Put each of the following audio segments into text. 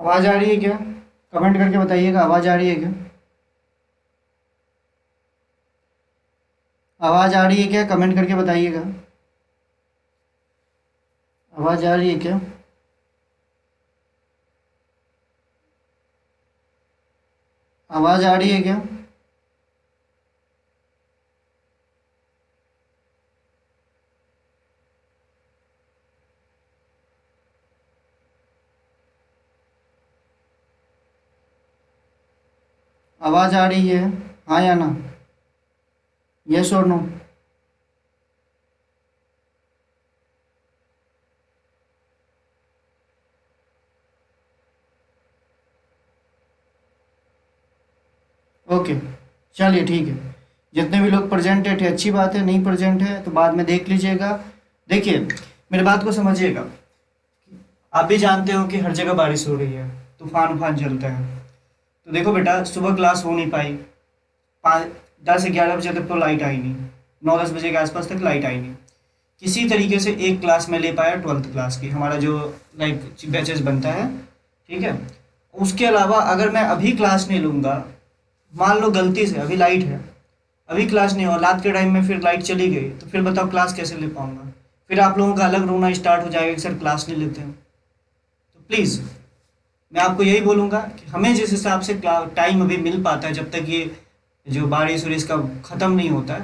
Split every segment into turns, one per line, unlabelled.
आवाज़ आ रही है क्या? कमेंट करके बताइएगा, आवाज़ आ रही है क्या? आवाज़ आ रही है क्या? कमेंट करके बताइएगा। आवाज़ आ रही है क्या? आवाज़ आ रही है क्या? आवाज़ आ रही है? हाँ या ना? यस और नो? ओके, चलिए ठीक है। जितने भी लोग प्रेजेंट है अच्छी बात है, नहीं प्रेजेंट है तो बाद में देख लीजिएगा। देखिए, मेरी बात को समझिएगा। आप भी जानते हो कि हर जगह बारिश हो रही है, तूफान उफान चलता है। तो देखो बेटा, सुबह क्लास हो नहीं पाई। 5 10 11 बजे तक तो लाइट आई नहीं। 9 10 बजे के आसपास तक लाइट आई नहीं। किसी तरीके से एक क्लास में ले पाया, 12th क्लास की, हमारा जो लाइक बैचेस बनता है, ठीक है। उसके अलावा अगर मैं अभी क्लास नहीं लूँगा, मान लो गलती से अभी लाइट है, अभी क्लास नहीं हो, रात के टाइम में फिर लाइट चली गई, तो फिर बताओ क्लास कैसे ले पाऊंगा? फिर आप लोगों का अलग रोना स्टार्ट हो जाएगा कि सर क्लास नहीं लेते हैं। तो प्लीज़, मैं आपको यही बोलूँगा कि हमें जिस हिसाब से टाइम अभी मिल पाता है, जब तक ये जो बारिश वारिश का ख़त्म नहीं होता है,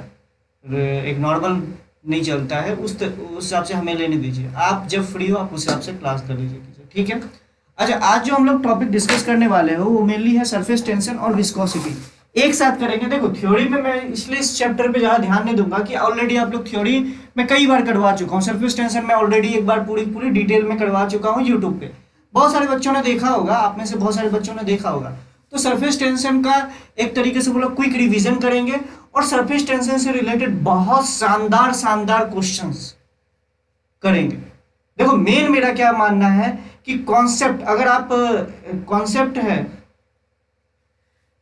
एक नॉर्मल नहीं चलता है, उस हिसाब से हमें लेने दीजिए। आप जब फ्री हो आप उस हिसाब से क्लास कर लीजिए, ठीक है। अच्छा, आज जो हम लोग टॉपिक डिस्कस करने वाले हो वो मेनली है सरफेस टेंशन और विस्कोसिटी। एक साथ करेंगे। देखो, थ्योरी में मैं इसलिए इस चैप्टर पे ज़्यादा ध्यान नहीं दूंगा कि ऑलरेडी आप लोग थ्योरी में कई बार करवा चुका हूँ। सरफेस टेंशन में ऑलरेडी एक बार पूरी पूरी डिटेल में करवा चुका हूँ यूट्यूब पे। बहुत सारे बच्चों ने देखा होगा, आप में से बहुत सारे बच्चों ने देखा होगा। तो सरफेस टेंशन का एक तरीके से वो लोग क्विक रिवीजन करेंगे, और सरफेस टेंशन से रिलेटेड बहुत शानदार शानदार क्वेश्चंस करेंगे। देखो, मेन मेरा क्या मानना है कि कॉन्सेप्ट, अगर आप कॉन्सेप्ट है,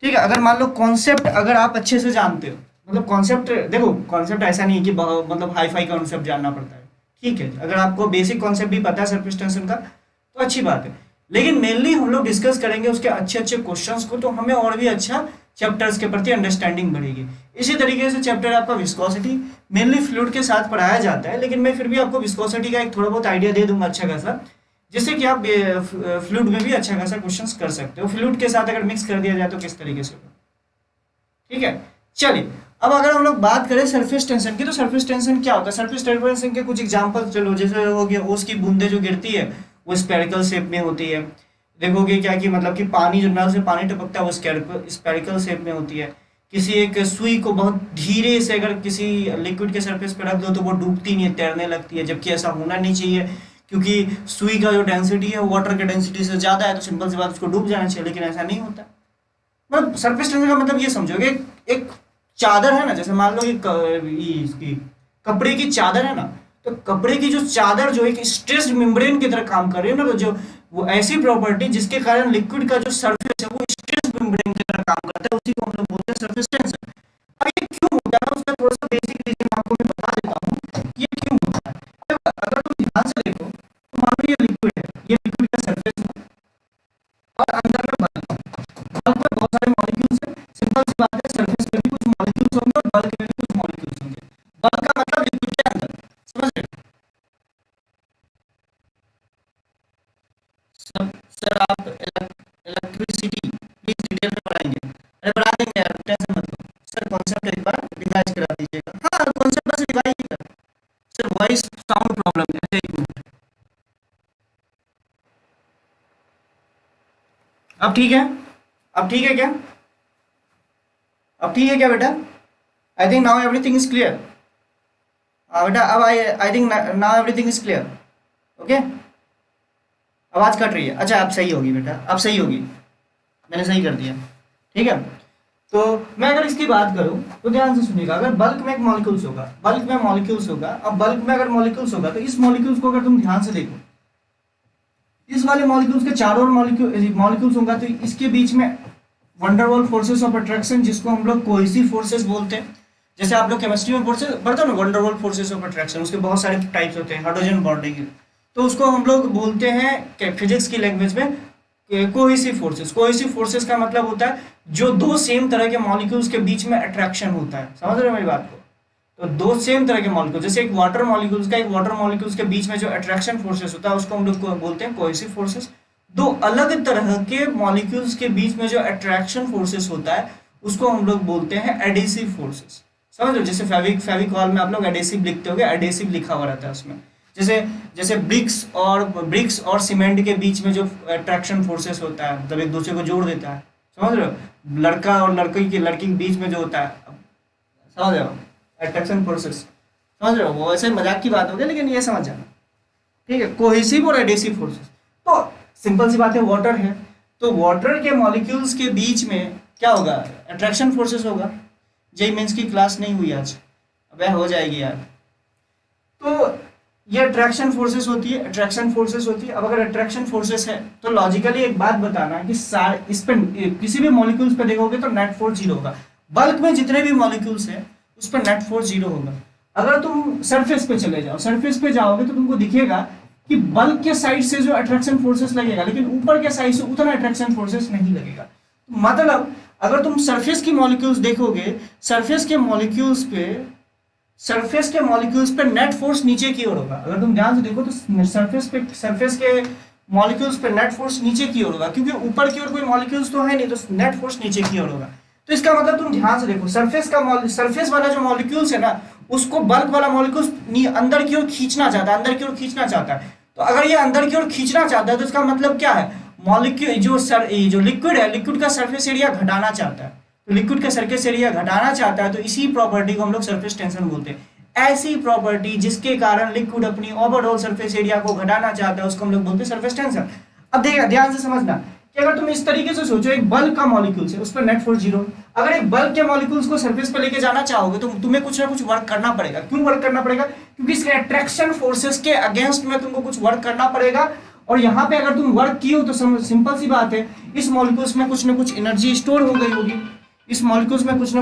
ठीक है, अगर मान लो कॉन्सेप्ट अगर आप अच्छे से जानते हो, मतलब कॉन्सेप्ट, देखो कॉन्सेप्ट ऐसा नहीं है कि मतलब हाई फाई कॉन्सेप्ट जानना पड़ता है, ठीक है। अगर आपको बेसिक कॉन्सेप्ट भी पता है सरफेस टेंशन का तो अच्छी बात है। लेकिन मेनली हम लोग डिस्कस करेंगे उसके अच्छे अच्छे क्वेश्चंस को, तो हमें और भी अच्छा चैप्टर्स के प्रति अंडरस्टैंडिंग बढ़ेगी। इसी तरीके से चैप्टर आपका विस्कोसिटी मेनली फ्लूइड के साथ पढ़ाया जाता है, लेकिन मैं फिर भी आपको विस्कोसिटी का एक थोड़ा बहुत आइडिया दे दूंगा अच्छा खासा, जिससे कि आप फ्लूइड में भी अच्छा खासा क्वेश्चंस कर सकते हो। फ्लूइड के साथ अगर मिक्स कर दिया जाए तो किस तरीके से होगा, ठीक है। चलिए, अब अगर हम लोग बात करें सरफेस टेंशन की, तो सरफेस टेंशन क्या होता है? सरफेस टेंशन के कुछ एग्जांपल, चलो, जैसे हो गया ओस की बूंदे जो गिरती है वो स्पेरिकल शेप में होती है। देखोगे क्या कि मतलब कि पानी, जो नल से पानी टपकता है वो स्पेरिकल शेप में होती है। किसी एक सुई को बहुत धीरे से अगर किसी लिक्विड के सरफेस पर रख दो तो वो डूबती नहीं है, तैरने लगती है, जबकि ऐसा होना नहीं चाहिए, क्योंकि सुई का जो डेंसिटी है वो वाटर के डेंसिटी से ज़्यादा है, तो सिंपल सी बात उसको डूब जाना चाहिए, लेकिन ऐसा नहीं होता। मतलब सरफेस टेंशन का मतलब ये समझोगे, एक चादर है ना, जैसे मान लो इसकी कपड़े की चादर है ना, तो कपड़े की जो चादर जो एक स्ट्रेस्ड मेम्ब्रेन की तरह काम कर रही है ना, तो जो वो ऐसी प्रॉपर्टी जिसके कारण लिक्विड का जो सरफेस है वो स्ट्रेस्ड मेम्ब्रेन की तरह काम करता है, उसी को हम लोग बोलते हैं सरफेस टेंशन। अब ये क्यों होता है उसका थोड़ा सा बेसिक रीजन आपको मैं बता देता हूँ ये क्यों होता है। अगर तुम ध्यान से देखो तो मान लो ये लिक्विड है, ये लिक्विड का सरफेस है, और अंदर में बल्ब में बहुत सारे मॉलिक्यूल्स हैं। सिंपल सी बात है, सरफेस में भी कुछ मॉलिक्यूल्स होंगे और बल्क में भी कुछ मॉलिक्यूल्स होंगे। बल्क का मतलब लिक्विड के अंदर, समझ रहे हो? सर आप इलेक्ट्रिसिटी प्लीज डिटेल में पढ़ाएंगे? अरे पढ़ा देंगे यार, टेंशन मत लो। सर कॉन्सेप्ट एक बार रिवाइज करा दीजिएगा। हाँ, कॉन्सेप्ट बस रिवाइज कर। सर वॉइस साउंड प्रॉब्लम है, एक मिनट। अब ठीक है? अब ठीक है क्या? अब ठीक है क्या बेटा? I think now everything is clear. हाँ बेटा, अब I think now everything is clear. Okay, आवाज़ कट रही है, अच्छा अब सही होगी बेटा, अब सही होगी, मैंने सही कर दिया, ठीक है। तो मैं अगर इसकी बात करूं तो ध्यान से सुनिएगा। अगर बल्क में एक मॉलिक्यूल्स होगा, बल्क में मॉलिक्यूल्स होगा, अब बल्क में अगर मॉलिक्यूल्स होगा तो इस मॉलिक्यूल्स को अगर तुम ध्यान से देखो, इस वाले मॉलिक्यूल्स के चारों ओर मॉलिक्यूल्स होगा, तो इसके बीच में वंडरवॉल फोर्सेस ऑफ अट्रैक्शन, जिसको हम लोग कोहेसिव फोर्सेस बोलते हैं। जैसे आप लोग केमिस्ट्री में फोर्सेस पढ़ते हो ना, वंडरवॉल फोर्सेस ऑफ अट्रैक्शन, उसके बहुत सारे टाइप्स होते हैं, हाइड्रोजन बॉन्डिंग, तो उसको हम लोग बोलते हैं फिजिक्स की लैंग्वेज में कोहेसिव फोर्सेस का मतलब होता है जो दो सेम तरह के मॉलिक्यूल्स के बीच में अट्रैक्शन होता है। समझ रहे हो मेरी बात को? तो दो सेम तरह के मॉलिक्यूल, जैसे एक वाटर मॉलिक्यूल्स के बीच में जो अट्रैक्शन फोर्सेस होता है उसको हम लोग को बोलते हैं कोहेसिव फोर्सेस। दो अलग तरह के मॉलिक्यूल्स के बीच में जो अट्रैक्शन फोर्सेस होता है उसको हम लोग बोलते हैं एडेसिव फोर्सेस। समझ लो, जैसे फेविकॉल में आप लोग एडेसिव लिखते होगे, एडेसिव लिखा हुआ रहता है उसमें। जैसे जैसे ब्रिक्स और सीमेंट के बीच में जो अट्रैक्शन फोर्सेस होता है, मतलब एक दूसरे को जोड़ देता है। समझ रहे हो? लड़का और लड़की के बीच में जो होता है, समझ रहे हो, अट्रैक्शन फोर्सेस। समझ रहे हो? वो वैसे मजाक की बात हो गई, लेकिन ये समझ जाना, ठीक है। कोहेसिव और एडेसिव फोर्सेस, तो सिंपल सी बात है, वाटर है तो वाटर के मॉलिक्यूल्स के बीच में क्या होगा? अट्रैक्शन फोर्सेस होगा। जेई मेंस की क्लास नहीं हुई आज, अबे हो जाएगी यार। तो ये अट्रैक्शन फोर्सेस होती है, अब अगर अट्रैक्शन फोर्सेस है तो लॉजिकली एक बात बताना कि इस पे किसी भी मॉलिक्यूल्स पे देखोगे तो नेट फोर्स 0 होगा। बल्क में जितने भी मॉलिक्यूल्स हैं उस पर नेट फोर्स 0 होगा। अगर तुम सरफेस पे चले जाओ, सरफेस पे जाओगे तो तुमको दिखेगा कि बल्क के साइड से जो अट्रैक्शन फोर्सेस लगेगा, लेकिन ऊपर के साइड से उतना अट्रैक्शन फोर्सेस नहीं लगेगा। मतलब अगर तुम सरफेस की मॉलिक्यूल्स देखोगे, सरफेस के मॉलिक्यूल्स पे नेट फोर्स नीचे की ओर होगा। अगर तुम ध्यान से देखो तो सरफेस के मॉलिक्यूल्स पे नेट फोर्स नीचे की ओर होगा, क्योंकि ऊपर की ओर कोई मॉलिक्यूल्स तो है नहीं, तो नेट फोर्स नीचे की ओर होगा। तो इसका मतलब तुम ध्यान से देखो, सरफेस वाला जो मॉलिक्यूल्स है ना, उसको बल्क वाला मॉलिक्यूल्स अंदर की ओर खींचना चाहता है। तो अगर ये अंदर की ओर खींचना चाहता है तो इसका मतलब क्या है? मॉलिक्यूल जो लिक्विड है, लिक्विड का सरफेस एरिया घटाना चाहता है। तो लिक्विड का सरफेस एरिया घटाना चाहता है, तो इसी प्रॉपर्टी को हम लोग सरफेस टेंशन बोलते हैं। ऐसी प्रॉपर्टी जिसके कारण लिक्विड अपनी ओवरऑल सरफेस एरिया को घटाना चाहता है उसको हम लोग बोलते हैं सरफेस टेंशन। अब देखिए ध्यान से समझना कि अगर तुम इस तरीके से सोचो, एक बल्क का मॉलिक्यूल्स है, उस पर नेट फोर्स 0। अगर एक बल्क के मॉलिक्यूल्स को सरफेस पे लेके जाना चाहोगे तो तुम्हें कुछ ना कुछ वर्क करना पड़ेगा। क्यों वर्क करना पड़ेगा? क्योंकि इसके अट्रैक्शन फोर्सेस के अगेंस्ट में तुमको कुछ वर्क करना पड़ेगा। और यहाँ पे अगर तुम वर्क किए हो तो सिंपल सी बात है, इस मॉलिक्यूल्स में कुछ ना कुछ एनर्जी स्टोर हो गई होगी। अगर इस मॉलिक्यूल्स में कुछ ना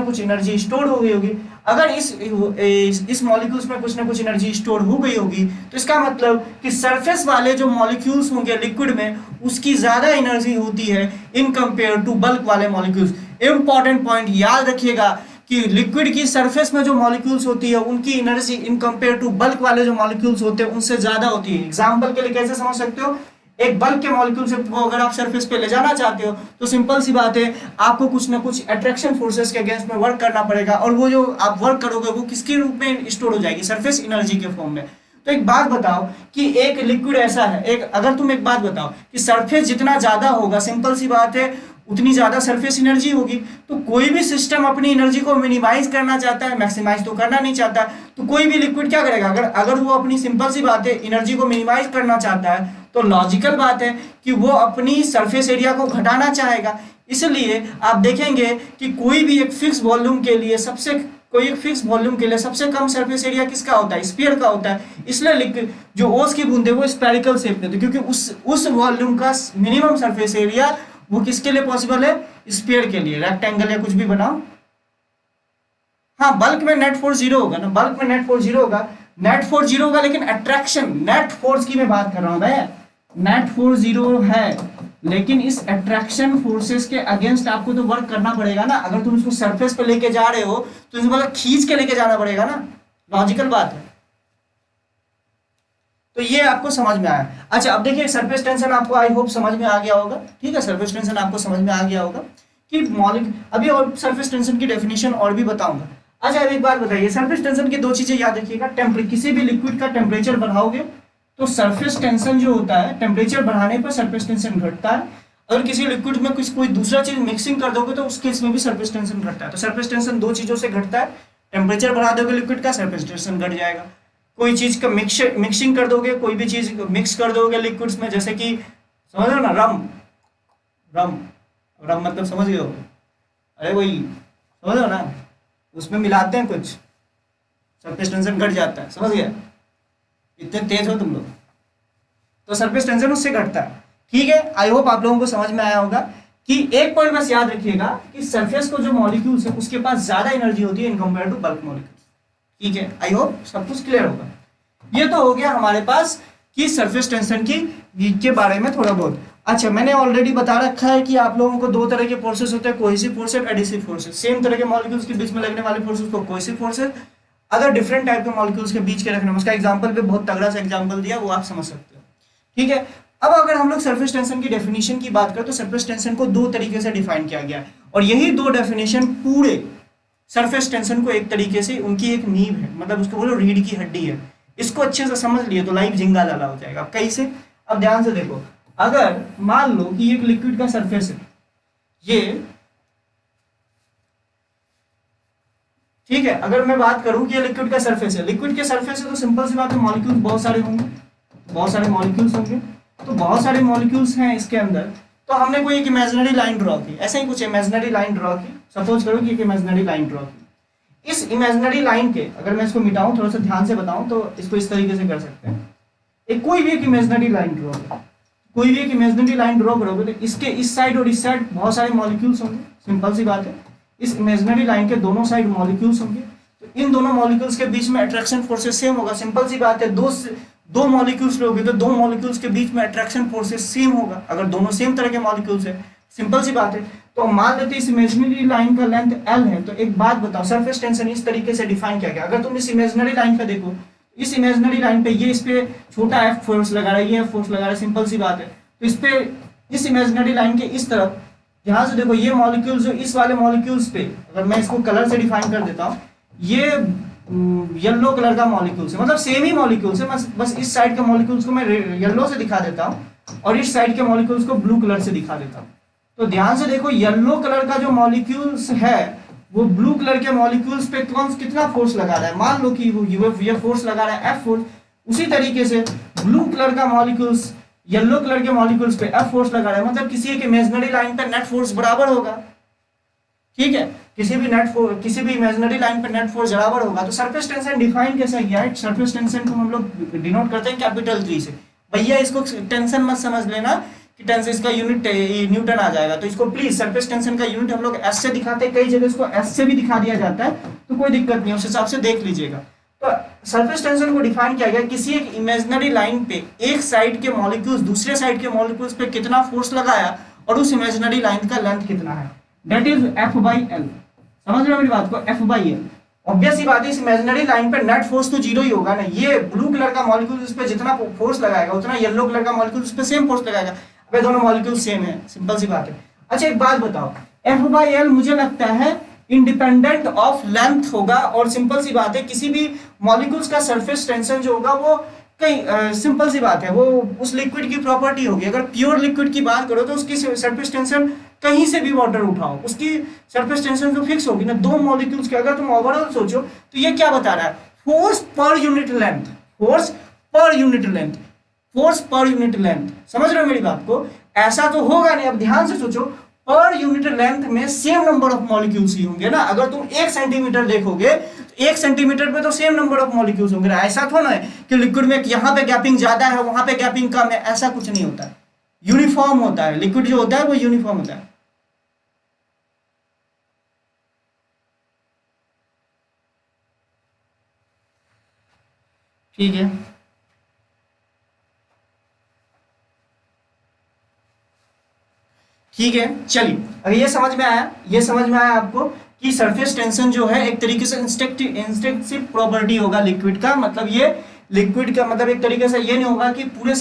कुछ एनर्जी स्टोर हो गई होगी तो इसका मतलब कि सरफेस वाले जो मॉलिक्यूल्स होंगे लिक्विड में, उसकी ज्यादा एनर्जी होती है इन कंपेयर टू बल्क वाले मॉलिक्यूल्स। इंपॉर्टेंट पॉइंट याद रखिएगा कि लिक्विड की सरफेस में जो मॉलिक्यूल्स होती है उनकी energy in compare to bulk वाले जो मॉलिक्यूल्स होते हैं उनसे ज्यादा होती है। एग्जांपल के लिए कैसे समझ सकते हो? एक बल्क के मॉलिक्यूल से को अगर आप सरफेस पे ले जाना चाहते हो तो सिंपल सी बात है, आपको कुछ ना कुछ अट्रैक्शन फोर्सेस के अगेंस्ट में वर्क करना पड़ेगा, और वो जो आप वर्क करोगे वो किसके रूप में स्टोर हो जाएगी? सरफेस एनर्जी के फॉर्म में। तो एक बात बताओ कि एक लिक्विड ऐसा है, अगर तुम एक बात बताओ कि सरफेस जितना ज्यादा होगा, सिंपल सी बात है, उतनी ज्यादा सरफेस एनर्जी होगी। तो कोई भी सिस्टम अपनी एनर्जी को मिनिमाइज करना चाहता है, मैक्सिमाइज तो करना नहीं चाहता। तो कोई भी लिक्विड क्या करेगा? अगर वो अपनी, सिंपल सी बात है, एनर्जी को मिनिमाइज करना चाहता है तो लॉजिकल बात है कि वो अपनी सरफेस एरिया को घटाना चाहेगा। इसलिए आप देखेंगे कि कोई भी एक फिक्स वॉल्यूम के लिए सबसे कम सरफेस एरिया किसका होता है? स्फीयर का होता है। इसलिए जो ओस की बूंदे वो स्फेरिकल शेप में होती है, क्योंकि उस वॉल्यूम का मिनिमम सरफेस एरिया वो किसके लिए पॉसिबल है? स्फीयर के लिए। रेक्टेंगल या कुछ भी बनाओ। हाँ, बल्क में नेट फोर्स 0 होगा ना, नेट फोर्स 0 होगा, लेकिन अट्रैक्शन, नेट फोर्स की मैं बात कर रहा हूं भाई। नेट फोर्स 0 है, लेकिन इस अट्रैक्शन फोर्सेस के अगेंस्ट आपको तो वर्क करना पड़ेगा ना। अगर तुम इसको सरफेस पे लेके जा रहे हो तो इसको मतलब खींच के लेके जाना पड़ेगा ना, लॉजिकल बात है। तो ये आपको समझ में आया। अच्छा, अब देखिए सरफेस टेंशन आपको आई होप समझ में आ गया होगा। ठीक है, सरफेस टेंशन आपको समझ में आ गया होगा कि अभी और सरफेस टेंशन की डेफिनेशन और भी बताऊंगा। अच्छा, अब एक बात बताइए, सरफेस टेंशन की दो चीजें याद रखिएगा। किसी भी लिक्विड का टेम्परेचर बढ़ाओगे तो सरफेस टेंशन जो होता है, टेम्परेचर बढ़ाने पर सरफेस टेंशन घटता है। अगर किसी लिक्विड में कोई दूसरा चीज मिक्सिंग कर दोगे तो उस केस में भी सरफेस टेंशन घटता है। तो सरफेस टेंशन दो चीजों से घटता है। टेम्परेचर बढ़ा दोगे लिक्विड का, सरफेस टेंशन घट जाएगा। कोई चीज का मिक्सिंग कर दोगे, कोई भी चीज मिक्स कर दोगे लिक्विड्स में, जैसे कि समझ लो ना, रम मतलब समझ गए हो? अरे वही समझ लो ना, उसमें मिलाते हैं कुछ, सरफेस टेंशन घट जाता है। समझ गया? इतने तेज हो तुम लोग। तो सरफेस टेंशन उससे घटता है। ठीक है, आई होप आप लोगों को समझ में आया होगा कि एक पॉइंट बस याद रखिएगा कि सरफेस को जो मॉलिक्यूल्स है उसके पास ज्यादा एनर्जी होती है in compare to bulk molecules. ठीक है, आई होप सब कुछ क्लियर होगा। ये तो हो गया हमारे पास कि सरफेस टेंशन के बारे में थोड़ा बहुत। अच्छा, मैंने ऑलरेडी बता रखा है कि आप लोगों को दो तरह के फोर्सेस होते हैं, cohesive forces, adhesive forces. Same तरह के मॉलिक्यूल्स के बीच में लगने वाले फोर्सेस को कोहेसिव फोर्सेस, अगर डिफरेंट टाइप के मॉलिक्यूल्स के बीच के रखना, उसका एग्जांपल पे बहुत तगड़ा सा एग्जांपल दिया, वो आप समझ सकते हो। ठीक है, अब अगर हम लोग सरफेस टेंशन की डेफिनेशन की बात करें तो सरफेस टेंशन को दो तरीके से डिफाइन किया गया है, और यही दो डेफिनेशन पूरे सरफेस टेंशन को एक तरीके से उनकी एक नींव है, मतलब उसको बोलो रीढ़ की हड्डी है। इसको अच्छे से समझ लिए तो लाइफ झिंगा लाला हो जाएगा। कैसे? अब ध्यान से देखो, अगर मान लो कि एक लिक्विड का सरफेस है, ये ठीक है, अगर मैं बात करूं कि ये लिक्विड का सरफेस है, लिक्विड के सरफेस है तो सिंपल सी बात है, मॉलिक्यूल्स बहुत सारे होंगे, बहुत सारे मॉलिक्यूल्स होंगे। तो बहुत सारे मॉलिक्यूल्स हैं इसके अंदर, तो हमने कोई एक इमेजिनरी लाइन ड्रॉ की, ऐसे ही कुछ इमेजिनरी लाइन ड्रॉ की, सपोज करो कि एक इमेजिनरी लाइन ड्रॉ की। इस इमेजिनरी लाइन के अगर मैं इसको मिटाऊं, थोड़ा सा ध्यान से बताऊं, तो इसको इस तरीके से कर सकते हैं। एक कोई भी एक इमेजिनरी लाइन ड्रॉ करो, कोई भी एक इमेजिनरी लाइन ड्रॉ करोगे तो इसके इस साइड और इस साइड बहुत सारे मॉलिक्यूल्स होंगे, सिंपल सी बात है। इस इमेजिनरी लाइन के दोनों साइड मॉलिक्यूल्स होंगे, तो इन दोनों मॉलिक्यूल्स के बीच में अट्रैक्शन फोर्सेस सेम होगा, सिंपल सी बात है। दो मॉलिक्यूल्स लोगे तो दो मॉलिक्यूल्स के बीच में अट्रैक्शन फोर्सेस सेम होगा, अगर दोनों सेम तरह के मॉलिक्यूल्स है, सिंपल सी बात है। तो मान लेते इस इमेजिनरी लाइन का लेंथ L है, तो एक बात बताओ, सरफेस टेंशन इस तरीके से डिफाइन किया गया। अगर तुम इस इमेजिनरी लाइन पे देखो, इस इमेजिनरी लाइन पे ये इस पे छोटा F फोर्स लगा रहा है, ये F फोर्स लगा रहा है, सिंपल सी बात है। तो इस पे इस इमेजिनरी लाइन के इस तरफ ध्यान से देखो, ये मॉलिक्यूल्स जो इस वाले मॉलिक्यूल्स पे, अगर मैं इसको कलर से डिफाइन कर देता हूँ, ये येलो कलर का मॉलिक्यूल्स है, मतलब सेम ही मॉलिक्यूल्स है, बस इस साइड के मॉलिक्यूल्स को मैं येलो से दिखा देता हूँ और इस साइड के मॉलिक्यूल्स को ब्लू कलर से दिखा देता हूँ। तो ध्यान से देखो, येलो कलर का जो मॉलिक्यूल्स है वो ब्लू कलर के मॉलिक्यूल्स पे कौन कितना फोर्स लगा रहा है, मान लो कि वो ये फोर्स लगा रहा है F फोर्स। उसी तरीके से ब्लू कलर का मॉलिक्यूल्स येलो कलर के मॉलिक्यूल्स पे F फोर्स लगा रहा है, मतलब किसी एक इमेजिनरी लाइन पे नेट फोर्स बराबर होगा। ठीक है, किसी भी इमेजिनरी लाइन पे नेट फोर्स बराबर होगा। तो सरफेस टेंशन डिफाइन कैसे किया है? सरफेस टेंशन को हम लोग डिनोट करते हैं कैपिटल G से। भैया इसको टेंशन मत समझ लेना कि टेंशन इसका यूनिट न्यूटन आ जाएगा, तो इसको प्लीज सरफेस टेंशन का यूनिट हम लोग S से दिखाते हैं, कई जगह इसको S से भी दिखा दिया जाता है, तो कोई दिक्कत नहीं, उस हिसाब से देख लीजिएगा। तो सरफेस टेंशन को डिफाइन किया गया, किसी एक इमेजिनरी लाइन पे एक साइड के मॉलिक्यूल्स दूसरे साइड के मॉलिक्यूल्स पे कितना फोर्स लगाया और उस इमेजिनरी लाइन का लेंथ कितना है, दैट इज F/L। समझ रहे हो मेरी बात को? F/L ऑब्वियस ही बात है, इस इमेजिनरी लाइन पे नेट फोर्स तो जीरो ही होगा ना। ये ब्लू कलर का मॉलिक्यूल उस पे जितना फोर्स लगाएगा उतना येलो कलर का मॉलिक्यूल उस पे सेम फोर्स लगाएगा। अब दोनों मॉलिक्यूल सेम है, सिंपल सी बात है। अच्छा एक बात बताओ, F/L मुझे लगता है इंडिपेंडेंट ऑफ लेंथ होगा, और सिंपल सी बात है किसी भी मॉलिक्यूल्स का सरफेस टेंशन जो होगा वो कहीं सिंपल सी बात है, वो उस लिक्विड की प्रॉपर्टी होगी। अगर प्योर लिक्विड की बात करो तो उसकी सरफेस टेंशन कहीं से भी वाटर उठाओ, उसकी सरफेस टेंशन जो फिक्स होगी ना दो मॉलिक्यूल्स की। अगर तुम ओवरऑल सोचो तो ये क्या बता रहा है? Force per unit length, force per unit length, force per unit length. समझ रहे हो मेरी बात को? ऐसा तो होगा नहीं। अब ध्यान से सोचो, पर यूनिट लेंथ में सेम नंबर ऑफ मॉलिक्यूल्स ही होंगे ना। अगर तुम 1 सेंटीमीटर देखोगे तो 1 सेंटीमीटर पे तो सेम नंबर ऑफ मॉलिक्यूल्स होंगे। ऐसा थोड़ा है कि लिक्विड में यहाँ पे गैपिंग ज्यादा है वहां पे गैपिंग कम है, ऐसा कुछ नहीं होता है। यूनिफॉर्म होता है, लिक्विड जो होता है वो यूनिफॉर्म होता है। ठीक है, ठीक है, चलिए अगर ये समझ में आया, ये समझ में आया आपको कि सरफेस टेंशन जो है एक तरीके से इंस्ट्रक्टिव प्रॉपर्टी होगा लिक्विड का। मतलब ये लिक्विड का मतलब एक तरीके से ये नहीं होगा कि पूरे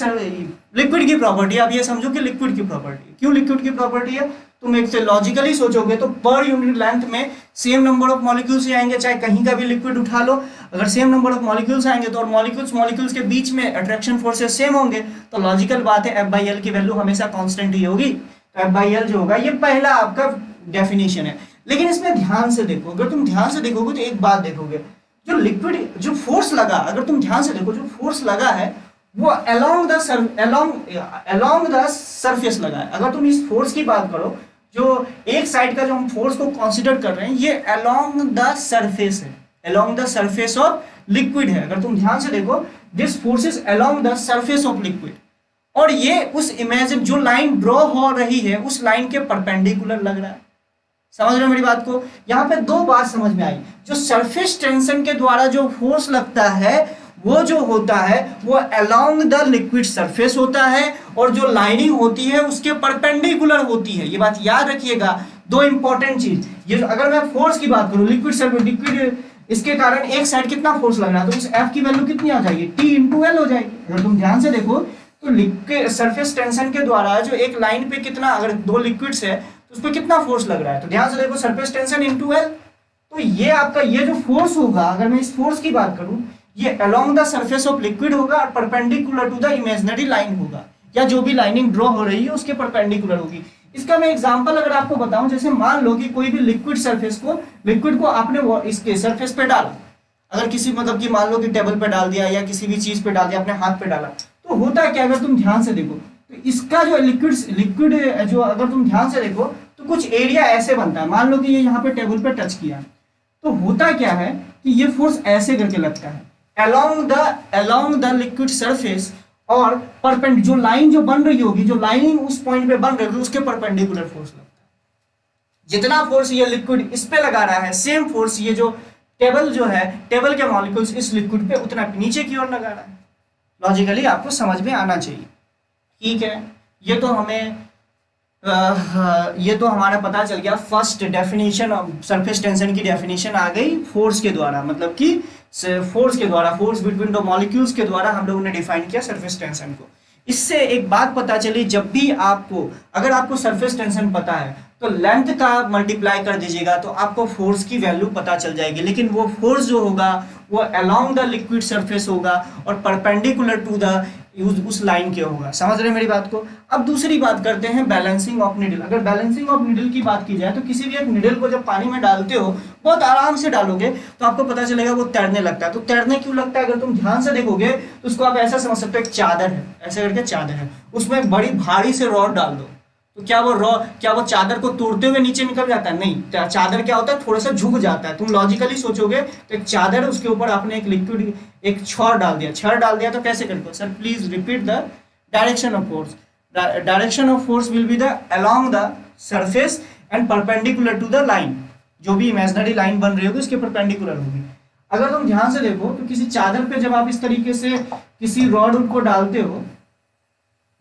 लिक्विड की प्रॉपर्टी, आप ये समझो कि लिक्विड की प्रॉपर्टी। क्यों लिक्विड की प्रॉपर्टी है? तुम एक से लॉजिकली सोचोगे तो पर यूनिट लेंथ में सेम नंबर ऑफ मॉलिक्यूल्स ही आएंगे, चाहे कहीं का भी लिक्विड उठा लो। अगर सेम नंबर ऑफ मॉलिक्यूल्स आएंगे तो और मॉलिक्यूल्स के बीच में अट्रैक्शन फोर्सेस सेम होंगे, तो लॉजिकल बात है F/L की वैल्यू हमेशा कांस्टेंट ही होगी। तो F/L जो होगा ये पहला आपका डेफिनेशन है। लेकिन इसमें ध्यान से देखो, अगर तुम ध्यान से देखोगे तो एक बात देखोगे, जो लिक्विड जो फोर्स लगा, अगर तुम ध्यान से देखो जो फोर्स लगा है वो अलोंग द सरफेस लगा है। अगर तुम इस फोर्स की बात करो, जो एक साइड का जो हम फोर्स को कंसीडर कर रहे हैं ये अलोंग द सरफेस है, along the surface of liquid है। अगर तुम ध्यान से देखो, this force is along the surface of liquid, और ये उस इमेजिन जो लाइन ड्रॉ हो रही है उस लाइन के परपेंडिकुलर लग रहा है। समझ रहे हो मेरी बात को? यहाँ पे दो बात समझ में आई। जो सरफेस टेंशन के द्वारा जो फोर्स लगता है वो जो होता है वो अलोंग द लिक्विड सरफेस होता है, और जो लाइनिंग होती है उसके परपेंडिकुलर होती है। ये बात याद रखिएगा, दो इंपॉर्टेंट चीज। ये अगर मैं फोर्स की बात करूं, लिक्विड सरफेस, लिक्विड, इसके कारण एक साइड कितना फोर्स लग रहा है, तो उस F की वैल्यू कितनी आ जाएगी, T इंटू एल हो जाएगी। अगर तुम ध्यान से देखो तो लिक्विड सरफेस टेंशन के द्वारा जो एक लाइन पे कितना, अगर दो लिक्विड्स है तो उस पर कितना फोर्स लग रहा है, तो ध्यान से देखो सरफेस टेंशन इंटू एल। तो ये आपका ये जो फोर्स होगा, अगर मैं इस फोर्स की बात करूं, ये along the surface of liquid होगा और perpendicular to the imaginary line होगा, या जो भी लाइनिंग ड्रॉ हो रही है उसके परपेंडिकुलर होगी। इसका मैं एग्जांपल अगर आपको बताऊं, जैसे मान लो कि कोई भी लिक्विड को आपने इसके सरफेस पे डाला, अगर किसी मतलब कि मान लो कि टेबल पे डाल दिया या किसी भी चीज पे डाल दिया, अपने हाथ पे डाला, तो होता है क्या, अगर तुम ध्यान से देखो तो इसका जो लिक्विड जो अगर तुम ध्यान से देखो तो कुछ एरिया ऐसे बनता है। मान लो कि ये यहाँ पे टेबल पे टच किया, तो होता क्या है कि ये फोर्स ऐसे करके लगता है अलोंग द लिक्विड सरफेस, और परपेंड जो लाइन जो बन रही होगी, जो लाइनिंग उस पॉइंट पे बन रही होगी उसके परपेंडिकुलर फोर्स लगता है। जितना फोर्स ये लिक्विड इस पे लगा रहा है, सेम फोर्स ये जो टेबल जो है, टेबल के मॉलिक्यूल्स इस लिक्विड पे उतना नीचे की ओर लगा रहा है। लॉजिकली आपको समझ में आना चाहिए, ठीक है। ये तो हमारा पता चल गया, first definition of surface tension की डेफिनेशन आ गई फोर्स के द्वारा, मतलब कि फोर्स बिटवीन द मॉलिक्यूल्स के द्वारा हम लोगों ने डिफाइन किया सरफेस टेंशन को। इससे एक बात पता चली, जब भी अगर आपको सरफेस टेंशन पता है तो लेंथ का मल्टीप्लाई कर दीजिएगा तो आपको फोर्स की वैल्यू पता चल जाएगी। लेकिन वो फोर्स जो होगा वो अलोंग द लिक्विड सरफेस होगा और परपेंडिकुलर टू द उस लाइन के होगा। समझ रहे हैं मेरी बात को। अब दूसरी बात करते हैं बैलेंसिंग ऑफ निडल। अगर बैलेंसिंग ऑफ निडल की बात की जाए तो किसी भी एक निडल को जब पानी में डालते हो, बहुत आराम से डालोगे तो आपको पता चलेगा वो तैरने लगता है। तो तैरने क्यों लगता है, अगर तुम ध्यान से देखोगे तो उसको आप ऐसा समझ सकते हो, एक चादर है, ऐसे करके चादर है, उसमें एक बड़ी भारी से रॉड डाल दो, तो क्या वो चादर को तोड़ते हुए नीचे निकल जाता है? नहीं, चादर क्या होता है, थोड़ा सा झुक जाता है। तुम लॉजिकली सोचोगे तो एक चादर है, उसके ऊपर आपने एक लिक्विड, एक छड़ डाल दिया, तो कैसे करते हो? Sir please repeat the direction of force. Direction of force will be the along the surface and perpendicular to the line. जो भी इमेजिनरी लाइन बन रही होगी उसके परपेंडिकुलर होगी। अगर तुम ध्यान से देखो तो किसी चादर पे जब आप इस तरीके से किसी रॉड को डालते हो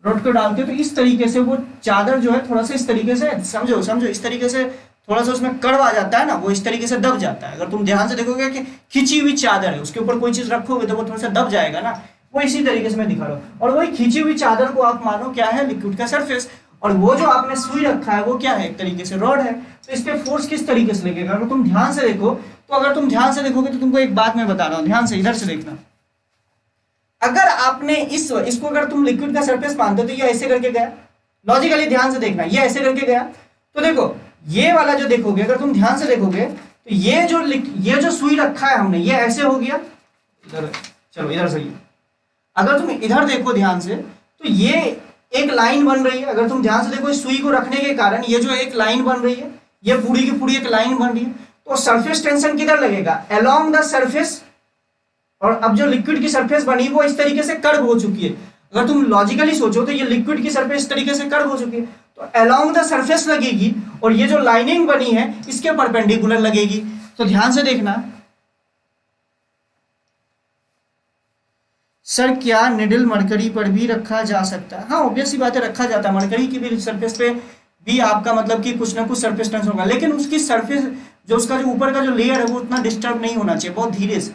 तो इस तरीके से वो चादर जो है थोड़ा सा इस तरीके से समझो इस तरीके से थोड़ा सा उसमें कड़व आ जाता है ना, वो इस तरीके से दब जाता है। अगर तुम ध्यान से देखोगे कि खींची हुई चादर है, उसके ऊपर कोई चीज रखोगे तो वो थोड़ा सा दब जाएगा ना, वो इसी तरीके से मैं दिखा रहा हूँ। और वही खींची हुई चादर को आप मानो क्या है, लिक्विड का सरफेस, और वो जो आपने सुई रखा है वो क्या है, एक तरीके से रॉड है। तो इस पे फोर्स किस तरीके से लगेगा, अगर तुम ध्यान से देखोगे तो तुमको एक बात मैं बता रहा हूँ, ध्यान से इधर से देखना। अगर आपने इसको अगर तुम लिक्विड का सरफेस मानते हो तो ये ऐसे करके गया, लॉजिकली ध्यान से देखना, ये ऐसे करके गया, तो देखो ये वाला जो देखोगे, अगर तुम ध्यान से देखोगे तो ये जो सुई रखा है हमने, ये ऐसे हो गया इधर। चलो इधर से, अगर तुम इधर देखो ध्यान से तो ये एक लाइन बन रही है। अगर तुम ध्यान से देखो इस सुई को रखने के कारण ये जो एक लाइन बन रही है, ये पूरी की पूरी एक लाइन बन रही है। तो सरफेस टेंशन किधर लगेगा, अलोंग द सरफेस। और अब जो लिक्विड की सरफेस बनी वो इस तरीके से कर्व हो चुकी है। अगर तुम लॉजिकली सोचो तो ये लिक्विड की सरफेस इस तरीके से कर्व हो चुकी है, तो अलोंग द सरफेस लगेगी, और ये जो लाइनिंग बनी है इसके परपेंडिकुलर लगेगी। तो ध्यान से देखना। सर क्या निडल मरकरी पर भी रखा जा सकता है? हाँ, ऑब्वियस सी बात है, रखा जाता है। मरकरी की भी सरफेस पे भी आपका मतलब कि कुछ ना कुछ सरफेस टेंशन होगा, लेकिन उसकी सरफेस जो उसका जो ऊपर का जो लेयर है वो उतना डिस्टर्ब नहीं होना चाहिए, बहुत धीरे से,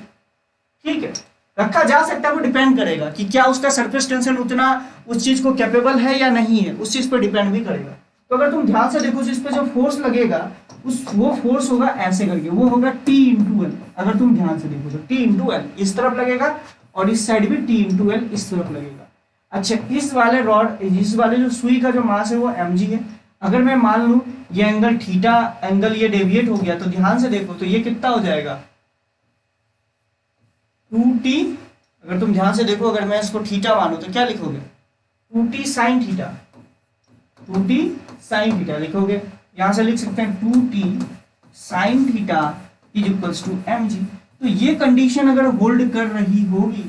ठीक है। रखा जा सकता है, वो डिपेंड करेगा कि क्या उसका सरफेस टेंशन उतना उस चीज को कैपेबल है या नहीं है, उस चीज पर डिपेंड भी करेगा। तो अगर तुम ध्यान से देखो इस पे जो फोर्स लगेगा वो फोर्स होगा ऐसे करके, वो होगा T इंटू एल। अगर तुम ध्यान से देखो तो T इंटू एल इस तरफ लगेगा और इस साइड भी T इंटू एल इस तरफ लगेगा। अच्छा, इस वाले जो सुई का जो मास है वो mg है। अगर मैं मान लूं ये एंगल थीटा एंगल ये डेविएट हो गया, तो ध्यान से देखो तो ये कितना हो जाएगा 2t। अगर तुम ध्यान से देखो, अगर मैं इसको थीटा मानूं तो क्या लिखोगे 2t sine theta, 2t sine theta लिखोगे। यहां से लिख सकते हैं 2t sine theta is equals to mg। तो ये कंडीशन अगर होल्ड कर रही होगी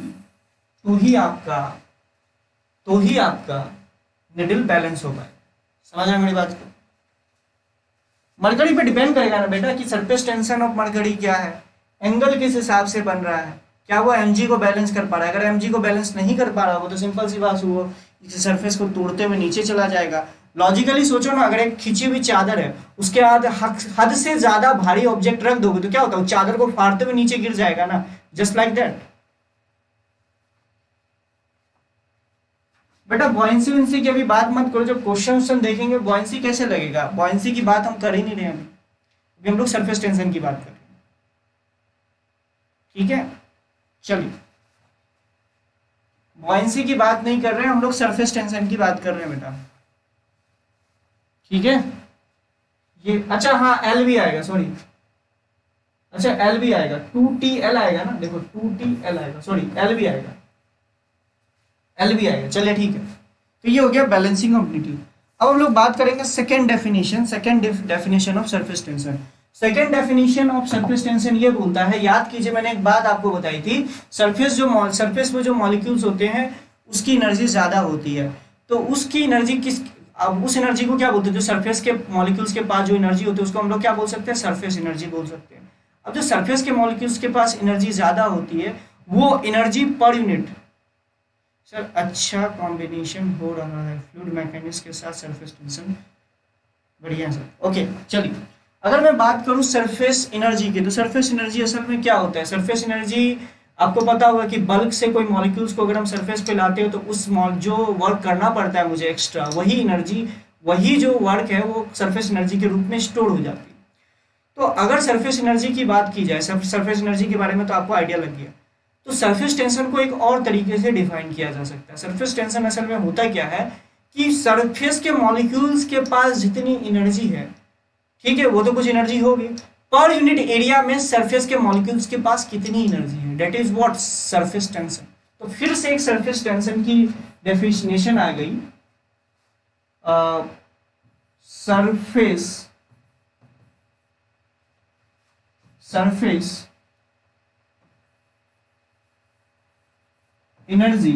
तो ही आपका निडल बैलेंस होगा। समझ रहे मेरी बात को। मरकरी पे डिपेंड करेगा ना बेटा कि सरफेस टेंशन ऑफ मरकरी क्या है, एंगल किस हिसाब से बन रहा है, क्या वो mg को बैलेंस कर पा रहा है? अगर mg को बैलेंस नहीं कर पा रहा वो तो सिंपल सी बात, वो इस सरफेस को तोड़ते हुए नीचे चला जाएगा। लॉजिकली सोचो ना, अगर एक खिंची हुई चादर है, उसके बाद हद से ज्यादा भारी ऑब्जेक्ट रख दोगे तो क्या होता है? चादर को फाड़ते हुए नीचे गिर जाएगा ना, जस्ट लाइक दैट। बेटा बॉयंसी विंसी की अभी बात मत करो, जब क्वेश्चन देखेंगे बॉयंसी कैसे लगेगा, बॉयंसी की बात हम कर ही नहीं रहे हैं अभी हम लोग सरफेस टेंशन की बात कर रहे हैं। ठीक है, चलिए बॉयंसी की बात नहीं कर रहे हैं हम लोग, सरफेस टेंशन की बात कर रहे हैं बेटा। ठीक है, ये अच्छा हाँ एल भी आएगा, सॉरी, अच्छा एल भी आएगा, 2TL आएगा ना, देखो 2TL आएगा, सॉरी एल भी आएगा, एल भी आएगा। चलिए ठीक है, तो ये हो गया बैलेंसिंग अम्पलीट्यूड। अब हम लोग बात करेंगे second definition of surface tension. Second definition of surface tension ये बोलता है, याद कीजिए मैंने एक बात आपको बताई थी, सरफेस में जो मॉलिक्यूल्स होते हैं उसकी एनर्जी ज्यादा होती है, तो उसकी एनर्जी अब उस एनर्जी को क्या बोलते हैं? जो सरफेस के मॉलिक्यूल्स के पास जो एनर्जी होती है उसको हम लोग क्या बोल सकते हैं? सरफेस एनर्जी बोल सकते हैं। अब जो सरफेस के मॉलिक्यूल्स के पास एनर्जी ज्यादा होती है वो एनर्जी पर यूनिट, सर अच्छा कॉम्बिनेशन हो रहा है फ्लूइड मैकेनिक्स के साथ सरफेस टेंशन, बढ़िया सर। ओके चलिए, अगर मैं बात करूं सरफेस एनर्जी की, तो सरफेस एनर्जी असल में क्या होता है? सरफेस एनर्जी आपको पता होगा कि बल्क से कोई मॉलिक्यूल्स को अगर हम सरफेस पे लाते हो तो उस जो वर्क करना पड़ता है मुझे एक्स्ट्रा, वही एनर्जी, वही जो वर्क है वो सरफेस एनर्जी के रूप में स्टोर हो जाती है। तो अगर सरफेस एनर्जी की बात की जाए, सरफेस एनर्जी के बारे में तो आपको आइडिया लग गया, तो सरफेस टेंशन को एक और तरीके से डिफाइन किया जा सकता है। सरफेस टेंशन असल में होता क्या है कि सरफेस के मॉलिक्यूल्स के पास जितनी एनर्जी है, ठीक है, वो तो कुछ एनर्जी होगी, पर यूनिट एरिया में सरफेस के मॉलिक्यूल्स के पास कितनी एनर्जी है, that is what surface tension. तो फिर से एक सरफेस टेंशन की डेफिनेशन आ गई, surface energy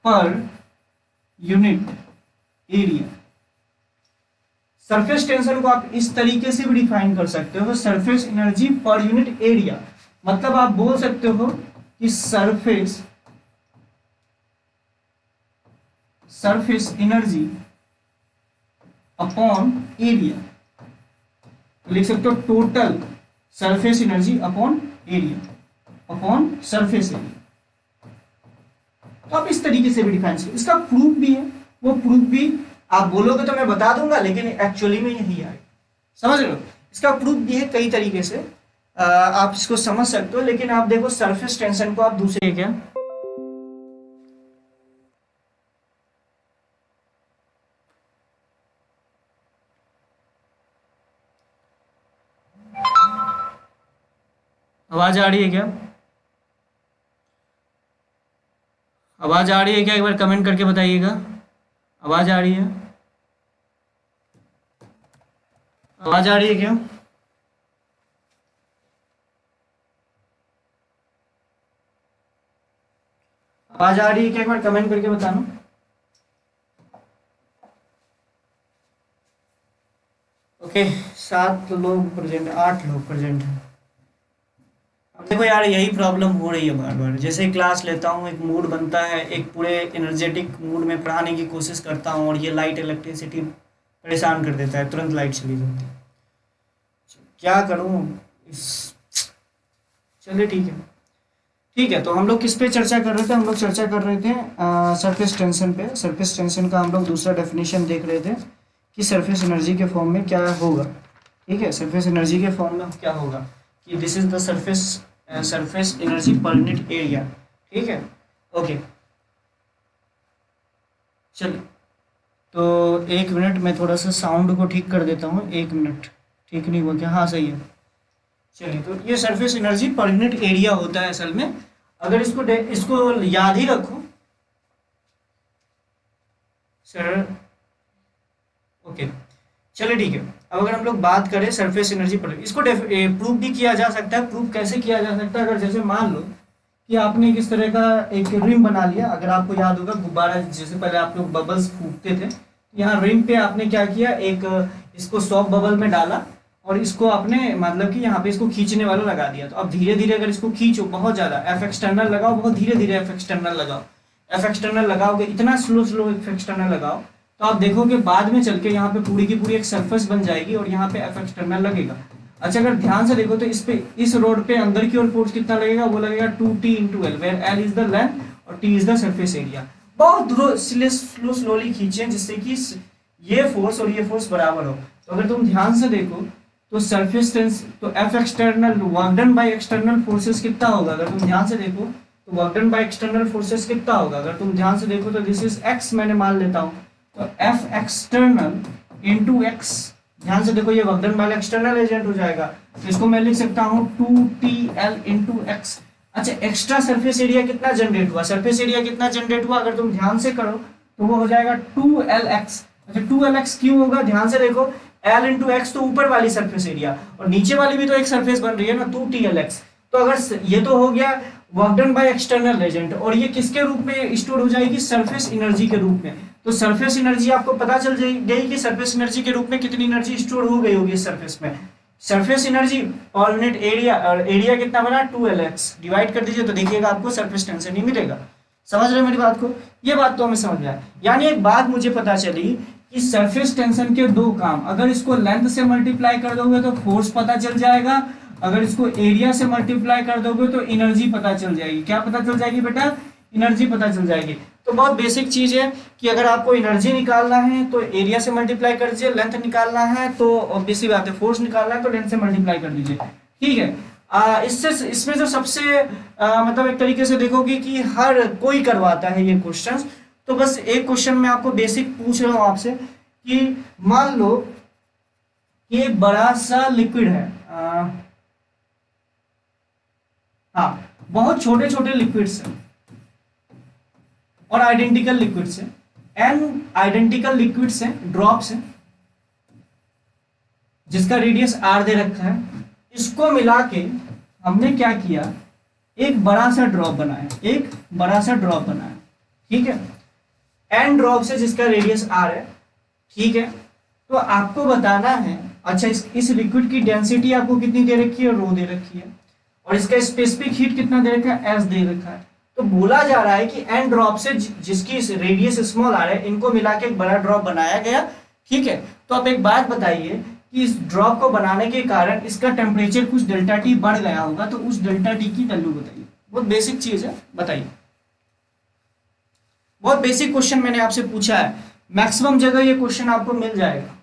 per unit area. Surface tension को आप इस तरीके से भी डिफाइन कर सकते हो, surface energy per unit area, मतलब आप बोल सकते हो कि सरफेस एनर्जी अपॉन एरिया, लिख सकते हो total surface energy upon area upon surface area. तो आप इस तरीके से भी डिफाइन करें। इसका प्रूफ भी है, वो प्रूफ भी आप बोलोगे तो मैं बता दूंगा, लेकिन एक्चुअली में यही आएगा, समझ लो। इसका प्रूफ भी है कई तरीके से, आप इसको समझ सकते हो, लेकिन आप देखो सरफेस टेंशन को आप दूसरे क्या, आवाज आ रही है क्या? आवाज आ रही है क्या? एक बार कमेंट करके बताइएगा, आवाज आ रही है? आवाज आ रही है क्या? आवाज आ रही है क्या? एक बार कमेंट करके बताना। ओके 7 लोग प्रेजेंट, 8 लोग प्रेजेंट हैं। अब देखो यार यही प्रॉब्लम हो रही है बार बार, जैसे क्लास लेता हूँ एक मूड बनता है, एक पूरे एनर्जेटिक मूड में पढ़ाने की कोशिश करता हूँ और ये लाइट इलेक्ट्रिसिटी परेशान कर देता है, तुरंत लाइट चली जाती है, क्या करूँ इस। चलिए ठीक है, तो हम लोग किस पे चर्चा कर रहे थे? हम लोग चर्चा कर रहे थे सरफेस टेंशन पे। सरफेस टेंशन का हम लोग दूसरा डेफिनेशन देख रहे थे कि सरफेस एनर्जी के फॉर्म में क्या होगा। ठीक है, सरफेस एनर्जी के फॉर्म में क्या होगा कि this is the surface energy per unit area. ठीक है, ओके चलिए, तो 1 मिनट मैं थोड़ा सा साउंड को ठीक कर देता हूँ। 1 मिनट, ठीक नहीं हुआ क्या? हाँ सही है। चलिए, तो ये surface energy per unit area होता है असल में। अगर इसको याद ही रखो सर, ओके चलिए ठीक है। अब अगर हम लोग बात करें सरफेस एनर्जी पर, इसको प्रूफ भी किया जा सकता है। प्रूफ कैसे किया जा सकता है? अगर जैसे मान लो कि आपने किस तरह का एक रिम बना लिया, अगर आपको याद होगा गुब्बारा, जैसे पहले आप लोग बबल्स फूकते थे, यहाँ रिम पे आपने क्या किया, एक इसको सॉफ्ट बबल में डाला और इसको आपने मतलब कि यहाँ पे इसको खींचने वाला लगा दिया। तो अब धीरे धीरे अगर इसको खींचो बहुत ज़्यादा, एफ एक्सटर्नल लगाओ, बहुत धीरे धीरे एफ एक्सटर्नल लगाओ, एफ एक्सटर्नल लगाओगे इतना स्लो स्लो एफ एक्सटर्नल लगाओ तो आप देखोगे बाद में चल के यहाँ पे पूरी की पूरी एक सरफेस बन जाएगी और यहाँ पे एफ एक्सटर्नल लगेगा। अच्छा अगर ध्यान से देखो तो इस पे इस रोड पे अंदर की ओर फोर्स कितना लगेगा, वो लगेगा 2t into L, where L is the length और t is the surface area. बहुत स्लोली खींचे जिससे कि ये फोर्स और ये फोर्स बराबर हो। तो अगर तुम ध्यान से देखो तो सरफेस टेंस तो F external work done by external forces कितना होगा, अगर तुम ध्यान से देखो तो work done by external forces कितना होगा, अगर तुम ध्यान से देखो तो दिस इज एक्स मैंने मान लेता हूँ, तो एफ एक्सटर्नल इंटू एक्स, ध्यान से देखो ये work done by external agent हो जाएगा, तो इसको मैं लिख सकता हूँ 2TL इंटू एक्स। अच्छा एक्स्ट्रा सरफेस एरिया कितना जनरेट हुआ, सरफेस एरिया कितना जनरेट हुआ अगर तुम ध्यान से करो तो वो हो जाएगा 2LX। अच्छा 2LX क्यों होगा, ध्यान से देखो L इंटू एक्स तो ऊपर वाली सरफेस एरिया और नीचे वाली भी तो एक सरफेस बन रही है ना 2TLX। तो अगर ये तो हो गया work done by external agent और ये किसके रूप में स्टोर हो जाएगी, सरफेस एनर्जी के रूप में। तो सरफेस एनर्जी आपको पता चल गई कि सरफेस एनर्जी के रूप में कितनी एनर्जी स्टोर हो गई होगी इस सरफेस में। सरफेस एनर्जी और नेट एरिया, और एरिया कितना बना 2LX, डिवाइड कर दीजिए तो देखिएगा आपको सरफेस टेंशन ही मिलेगा। समझ रहे मेरी बात को, ये बात तो हमें समझ में आया। यानी एक बात मुझे पता चली कि सरफेस टेंशन के दो काम, अगर इसको लेंथ से मल्टीप्लाई कर दोगे तो फोर्स पता चल जाएगा, अगर इसको एरिया से मल्टीप्लाई कर दोगे तो एनर्जी पता चल जाएगी। क्या पता चल जाएगी बेटा, एनर्जी पता चल जाएगी। तो बहुत बेसिक चीज है कि अगर आपको एनर्जी निकालना है तो एरिया से मल्टीप्लाई कर दीजिए, लेंथ निकालना है तो ऑब्वियसली बात है फोर्स निकालना है तो लेंथ से मल्टीप्लाई कर दीजिए, ठीक है। इसमें जो सबसे मतलब एक तरीके से देखोगे कि हर कोई करवाता है ये क्वेश्चंस। तो बस एक क्वेश्चन मैं आपको बेसिक पूछ रहा हूँ आपसे कि मान लो कि एक बड़ा सा लिक्विड है, हाँ बहुत छोटे छोटे लिक्विड्स हैं और आइडेंटिकल लिक्विड्स हैं, एन आइडेंटिकल लिक्विड्स हैं, ड्रॉप्स हैं जिसका रेडियस आर दे रखा है। इसको मिला के हमने क्या किया, एक बड़ा सा ड्रॉप बनाया, एक बड़ा सा ड्रॉप बनाया, ठीक है, एन ड्रॉप से जिसका रेडियस आर है, ठीक है। तो आपको बताना है, अच्छा इस लिक्विड की डेंसिटी आपको कितनी दे रखी है, रो दे रखी है, और इसका स्पेसिफिक हीट कितना दे रखा है, एस दे रखा है। तो बोला जा रहा है कि एन ड्रॉप से जिसकी रेडियस स्मॉल आर है, इनको मिला के एक बड़ा ड्रॉप बनाया गया, ठीक है। तो आप एक बात बताइए कि इस ड्रॉप को बनाने के कारण इसका टेम्परेचर कुछ डेल्टा टी बढ़ गया होगा, तो उस डेल्टा टी की वैल्यू बताइए। बहुत बेसिक चीज है, बताइए। बहुत बेसिक क्वेश्चन मैंने आपसे पूछा है, मैक्सिमम जगह ये क्वेश्चन आपको मिल जाएगा।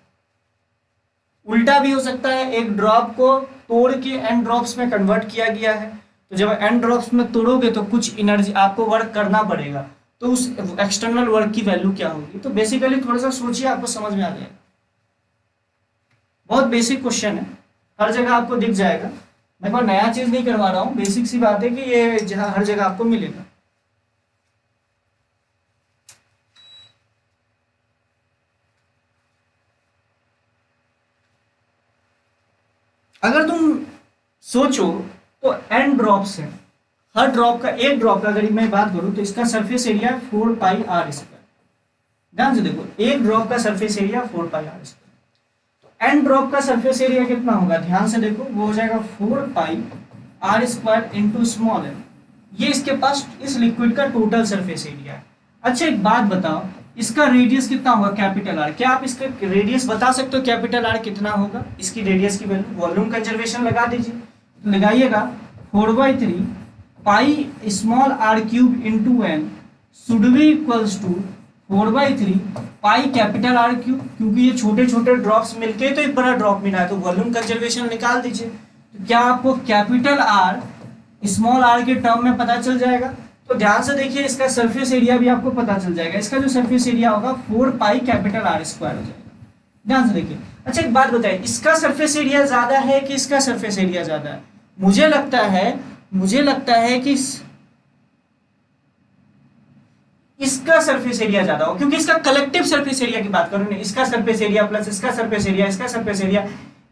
उल्टा भी हो सकता है, एक ड्रॉप को तोड़ के एन ड्रॉप्स में कन्वर्ट किया गया है, तो जब एन ड्रॉप्स में तोड़ोगे तो कुछ एनर्जी आपको वर्क करना पड़ेगा, तो उस एक्सटर्नल वर्क की वैल्यू क्या होगी। तो बेसिकली थोड़ा सा सोचिए, आपको समझ में आ जाएगा। बहुत बेसिक क्वेश्चन है, हर जगह आपको दिख जाएगा। मैं कोई नया चीज नहीं करवा रहा हूँ, बेसिक सी बात है कि ये जहाँ हर जगह आपको मिलेगा। अगर तुम सोचो तो एन ड्रॉप्स है, हर ड्रॉप का, एक ड्रॉप का अगर मैं बात करूं तो इसका सरफेस एरिया 4πr²। ध्यान से देखो, एक ड्रॉप का सरफेस एरिया 4πr²। तो एन ड्रॉप का सरफेस एरिया कितना होगा, ध्यान से देखो, वो हो जाएगा 4πr² इंटू स्मॉल एन। ये इसके पास इस लिक्विड का टोटल सरफेस एरिया है। अच्छा एक बात बताओ, इसका रेडियस कितना होगा, कैपिटल आर। क्या आप इसका रेडियस बता सकते हो कैपिटल आर कितना होगा, इसकी रेडियस की वैल्यू। वॉल्यूम कंजर्वेशन लगा दीजिए, तो लगाइएगा 4/3 pi small R cube into N should be equals to 4/3 pi capital R cube, क्योंकि ये छोटे छोटे ड्रॉप्स मिलके तो एक बड़ा ड्रॉप मिला है, तो वॉल्यूम कंजर्वेशन निकाल दीजिए। तो क्या आपको कैपिटल आर स्मॉल आर के टर्म में पता चल जाएगा। तो ध्यान से देखिए, इसका सरफेस एरिया भी आपको पता चल जाएगा। इसका जो सरफेस एरिया होगा 4π कैपिटल R² हो जाएगा। ध्यान से देखिए। अच्छा एक बात बताइए, इसका सरफेस एरिया ज्यादा है कि इसका सरफेस एरिया ज्यादा है। मुझे लगता है कि इसका सरफेस एरिया ज्यादा हो, क्योंकि इसका कलेक्टिव सरफेस एरिया की बात करूं, इसका सरफेस एरिया प्लस इसका सरफेस एरिया, इसका सरफेस एरिया,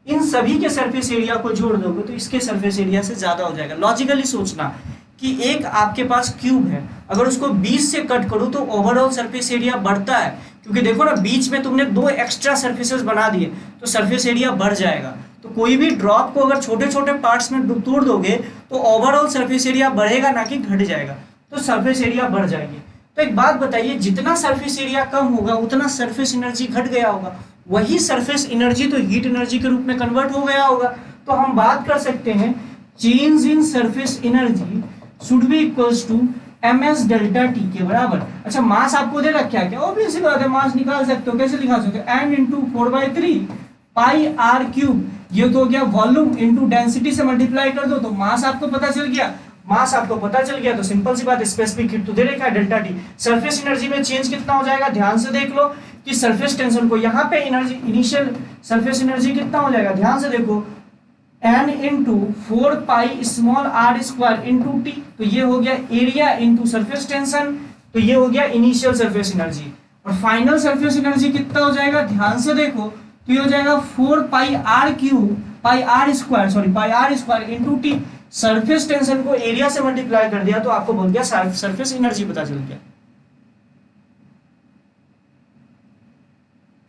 इन सभी के सरफेस एरिया को जोड़ दोगे तो इसके सरफेस एरिया से ज्यादा हो जाएगा। लॉजिकली सोचना कि एक आपके पास क्यूब है, अगर उसको 20 से कट करूं तो ओवरऑल सरफेस एरिया बढ़ता है, क्योंकि देखो ना बीच में तुमने 2 एक्स्ट्रा सरफेसेस बना दिए तो सरफेस एरिया बढ़ जाएगा। तो कोई भी ड्रॉप को अगर छोटे छोटे पार्ट्स में तोड़ दोगे तो ओवरऑल सरफेस एरिया बढ़ेगा ना कि घट जाएगा, तो सरफेस एरिया बढ़ जाएगी। तो एक बात बताइए, जितना सरफेस एरिया कम होगा उतना सरफेस एनर्जी घट गया होगा, वही सरफेस एनर्जी तो हीट एनर्जी के रूप में कन्वर्ट हो गया होगा। तो हम बात कर सकते हैं change in surface energy should be equals to ms delta T के बराबर। अच्छा, मास आपको दे रखा है क्या? ऑब्वियसली बात है, मास निकाल सकते हो। कैसे निकाल सकते हो? m into 4/3 pi are cube, ये तो हो गया वॉल्यूम इंटू डेंसिटी से मल्टीप्लाई कर दो तो मास आपको पता चल गया। मास आपको पता चल गया तो सिंपल सी बात, स्पेसिफिक हीट तो दे रखा है डेल्टा टी। सरफेस एनर्जी में चेंज कितना हो जाएगा? ध्यान से देख लो कि सरफेस टेंशन को यहाँ पे एनर्जी, इनिशियल सरफेस एनर्जी कितना हो जाएगा? ध्यान से देखो, n into 4 pi small r square into T, तो ये हो गया एरिया इंटू सरफेस टेंशन, तो ये हो गया इनिशियल सरफेस एनर्जी। और फाइनल सरफेस एनर्जी कितना हो जाएगा? ध्यान से देखो, तो ये हो जाएगा 4 pi are cube pi are square into T. Surface tension को एरिया से मल्टीप्लाई कर दिया तो आपको बोल गया सरफेस एनर्जी पता चल गया।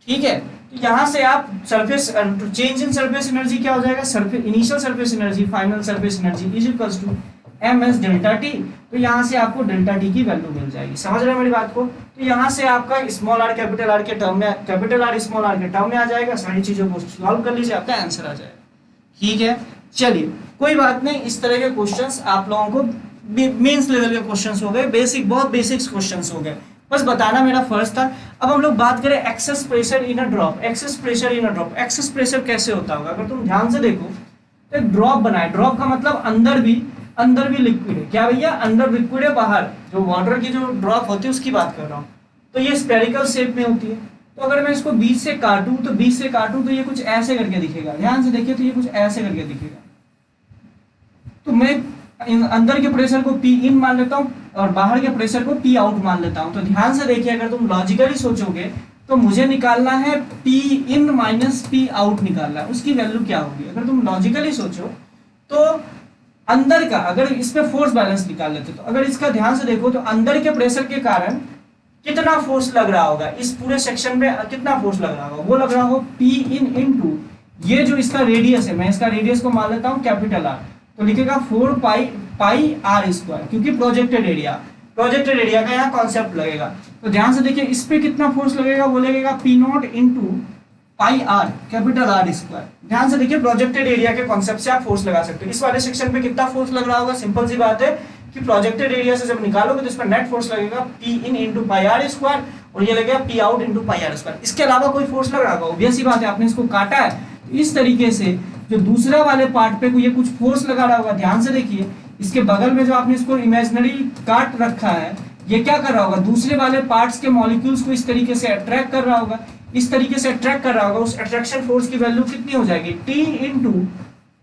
ठीक है, तो यहां से आप surface change in surface energy क्या हो जाएगा? Surface initial surface energy final surface energy is equals to ms delta T. तो यहां से आपको डेल्टा टी की वैल्यू मिल जाएगी। समझ रहे हैं मेरी बात को? तो यहां से आपका स्मॉल r कैपिटल R के टर्म में, कैपिटल R स्मॉल r के टर्म में आ जाएगा। सारी चीजों को सॉल्व कर लीजिए, आपका आंसर आ जाएगा। ठीक है, चलिए कोई बात नहीं। इस तरह के क्वेश्चंस आप लोगों को मेंस लेवल के क्वेश्चंस हो गए, बेसिक, बहुत बेसिक्स क्वेश्चंस हो गए, बस बताना मेरा फर्ज था। अब हम लोग बात करें excess pressure in a drop. Excess pressure in a drop, excess pressure कैसे होता होगा? अगर तुम ध्यान से देखो तो एक ड्रॉप बना है। ड्रॉप का मतलब अंदर भी लिक्विड है। क्या भैया? अंदर लिक्विड है, बाहर जो वाटर की जो ड्रॉप होती है उसकी बात कर रहा हूँ। तो ये स्फेरिकल शेप में होती है। तो अगर मैं इसको बीच से काटूं तो ये कुछ ऐसे करके दिखेगा। ध्यान से देखिए, तो ये कुछ ऐसे करके दिखेगा। तो मैं अंदर के प्रेशर को पी इन मान लेता हूँ और बाहर के प्रेशर को पी आउट मान लेता हूँ। तो ध्यान से देखिए, अगर तुम लॉजिकली सोचोगे तो मुझे निकालना है P in minus P out निकालना है। उसकी वैल्यू क्या होगी? अगर तुम लॉजिकली सोचो तो अंदर का, अगर इस पे फोर्स बैलेंस निकाल लेते तो अगर इसका ध्यान से देखो तो अंदर के प्रेशर के कारण कितना फोर्स लग रहा होगा, इस पूरे सेक्शन में कितना फोर्स लग रहा होगा? वो लग रहा हो पी इन इंटू ये जो इसका रेडियस है, मैं इसका रेडियस को मान लेता हूँ कैपिटल आर, तो लिखेगा 4 पाई आर स्क्वायर, क्योंकि प्रोजेक्टेड एरिया का यहाँ कॉन्सेप्ट लगेगा। तो ध्यान से देखिए, इस पे कितना फोर्स लगेगा? वो लगेगा P not into pi are capital R square. ध्यान से देखिए, प्रोजेक्टेड एरिया के कॉन्सेप्ट से आप फोर्स लगा सकते हो। इस वाले सेक्शन पे कितना फोर्स लग रहा होगा? सिंपल सी बात है कि प्रोजेक्टेड एरिया से जब निकालोगे तो इस पर नेट फोर्स लगेगा P in into pi are square और ये लगेगा P out into pi are square. इसके अलावा कोई फोर्स लग रहा होगा? ऑब्वियस सी बात है, आपने इसको काटा है तो इस तरीके से जो दूसरा वाले पार्ट पे ये कुछ फोर्स लगा रहा होगा। ध्यान से देखिए, इसके बगल में जो आपने इसको इमेजिनरी काट रखा है, ये क्या कर रहा होगा? दूसरे वाले पार्ट्स के मॉलिक्यूल्स को इस तरीके से अट्रैक्ट कर रहा होगा, इस तरीके से अट्रैक्ट कर रहा होगा। उस अट्रैक्शन फोर्स की वैल्यू कितनी हो जाएगी? T into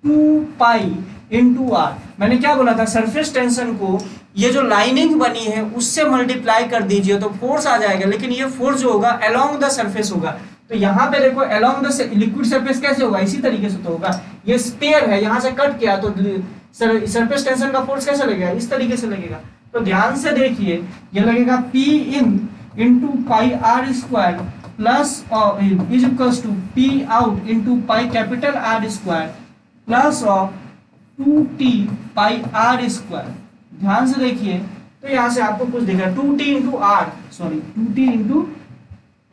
2 pi into R. मैंने क्या बोला था? सरफेस टेंशन को ये जो लाइनिंग बनी है उससे मल्टीप्लाई कर दीजिए तो फोर्स आ जाएगा, लेकिन ये फोर्स जो होगा अलोंग द सरफेस होगा। तो यहाँ पे देखो, अलोंग द लिक्विड सरफेस कैसे होगा? इसी तरीके से तो होगा। ये स्पेयर है, यहाँ से कट किया तो सरफेस टेंशन का फोर्स कैसे लगेगा? इस तरीके से लगेगा। तो ध्यान से देखिए, ये लगेगा P in into pi are square plus is equals to P out into pi capital are square plus of 2t pi are square. ध्यान से देखिए, तो यहाँ से आपको कुछ दिख रहा है 2t इंटू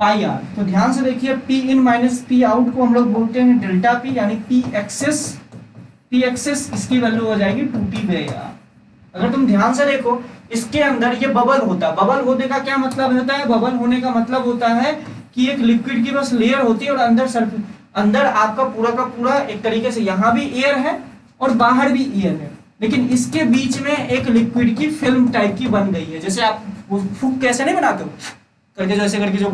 पाई आर। तो ध्यान से देखिए, P in minus P out को हम लोग बोलते हैं डेल्टा पी, यानी पी एक्सेस इसकी वैल्यू हो जाएगी 2t बाई आर। अगर तुम ध्यान से देखो, इसके अंदर ये बबल होता, बबल होने का क्या मतलब होता है? बबल होने का मतलब होता है कि एक लिक्विड की बस लेयर होती है और अंदर आपका पूरा का पूरा एक तरीके से यहाँ भी एयर है और बाहर भी एयर है, लेकिन इसके बीच में एक लिक्विड की फिल्म टाइप की बन गई है। जैसे आप फूक कैसे नहीं बनाते हो करके, जैसे करके जो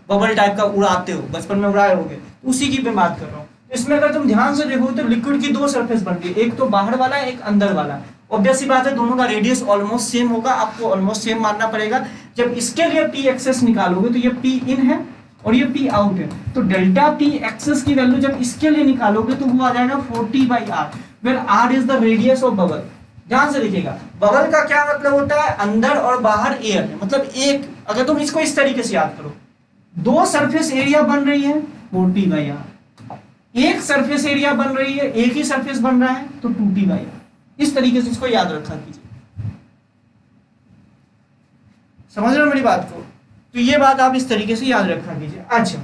बबल टाइप का उड़ाते हो, बचपन में उड़ाए होगे, उसी की मैं बात कर रहा हूँ। इसमें अगर तुम ध्यान से देखो तो लिक्विड की 2 सरफेस बनती है, एक तो बाहर वाला, एक अंदर वाला। ऑब्वियस सी बात है, दोनों का रेडियस ऑलमोस्ट सेम होगा, आपको ऑलमोस्ट सेम मानना पड़ेगा। जब इसके लिए पी एक्सेस निकालोगे तो ये पी इन है और ये पी आउट है, तो डेल्टा पी एक्सेस की वैल्यू जब इसके लिए निकालोगे तो वो आ जाएगा 40 by R, where R is the radius of bubble. ध्यान से देखिएगा, बबल का क्या मतलब होता है? अंदर और बाहर एयर है। मतलब एक, अगर तुम इसको इस तरीके से याद करो, 2 सरफेस एरिया बन रही है 40 बाई आर, एक सरफेस एरिया बन रही है, एक ही सरफेस बन रहा है, तो 2t/r। इस तरीके से इसको याद रखा कीजिए। समझ रहे हो मेरी बात को? तो ये बात आप इस तरीके से याद रखा कीजिए। अच्छा,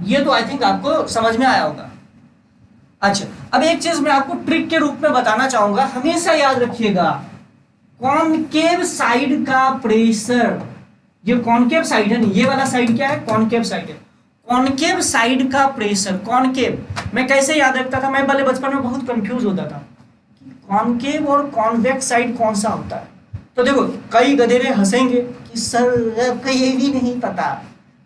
ये तो आई थिंक आपको समझ में आया होगा। अच्छा, अब एक चीज मैं आपको ट्रिक के रूप में बताना चाहूंगा, हमेशा याद रखिएगा, कॉनकेव साइड का प्रेशर, ये कॉनकेव साइड है, ये वाला साइड क्या है? कॉनकेव साइड है। कॉनकेव साइड का प्रेशर, कॉनकेव मैं कैसे याद रखता था? मैं पहले बचपन में बहुत कंफ्यूज होता था कि कॉनकेव और कॉन्वेक्स साइड कौन सा होता है। तो देखो, कई गधेरे हंसेंगे कि सर आपको ये भी नहीं पता।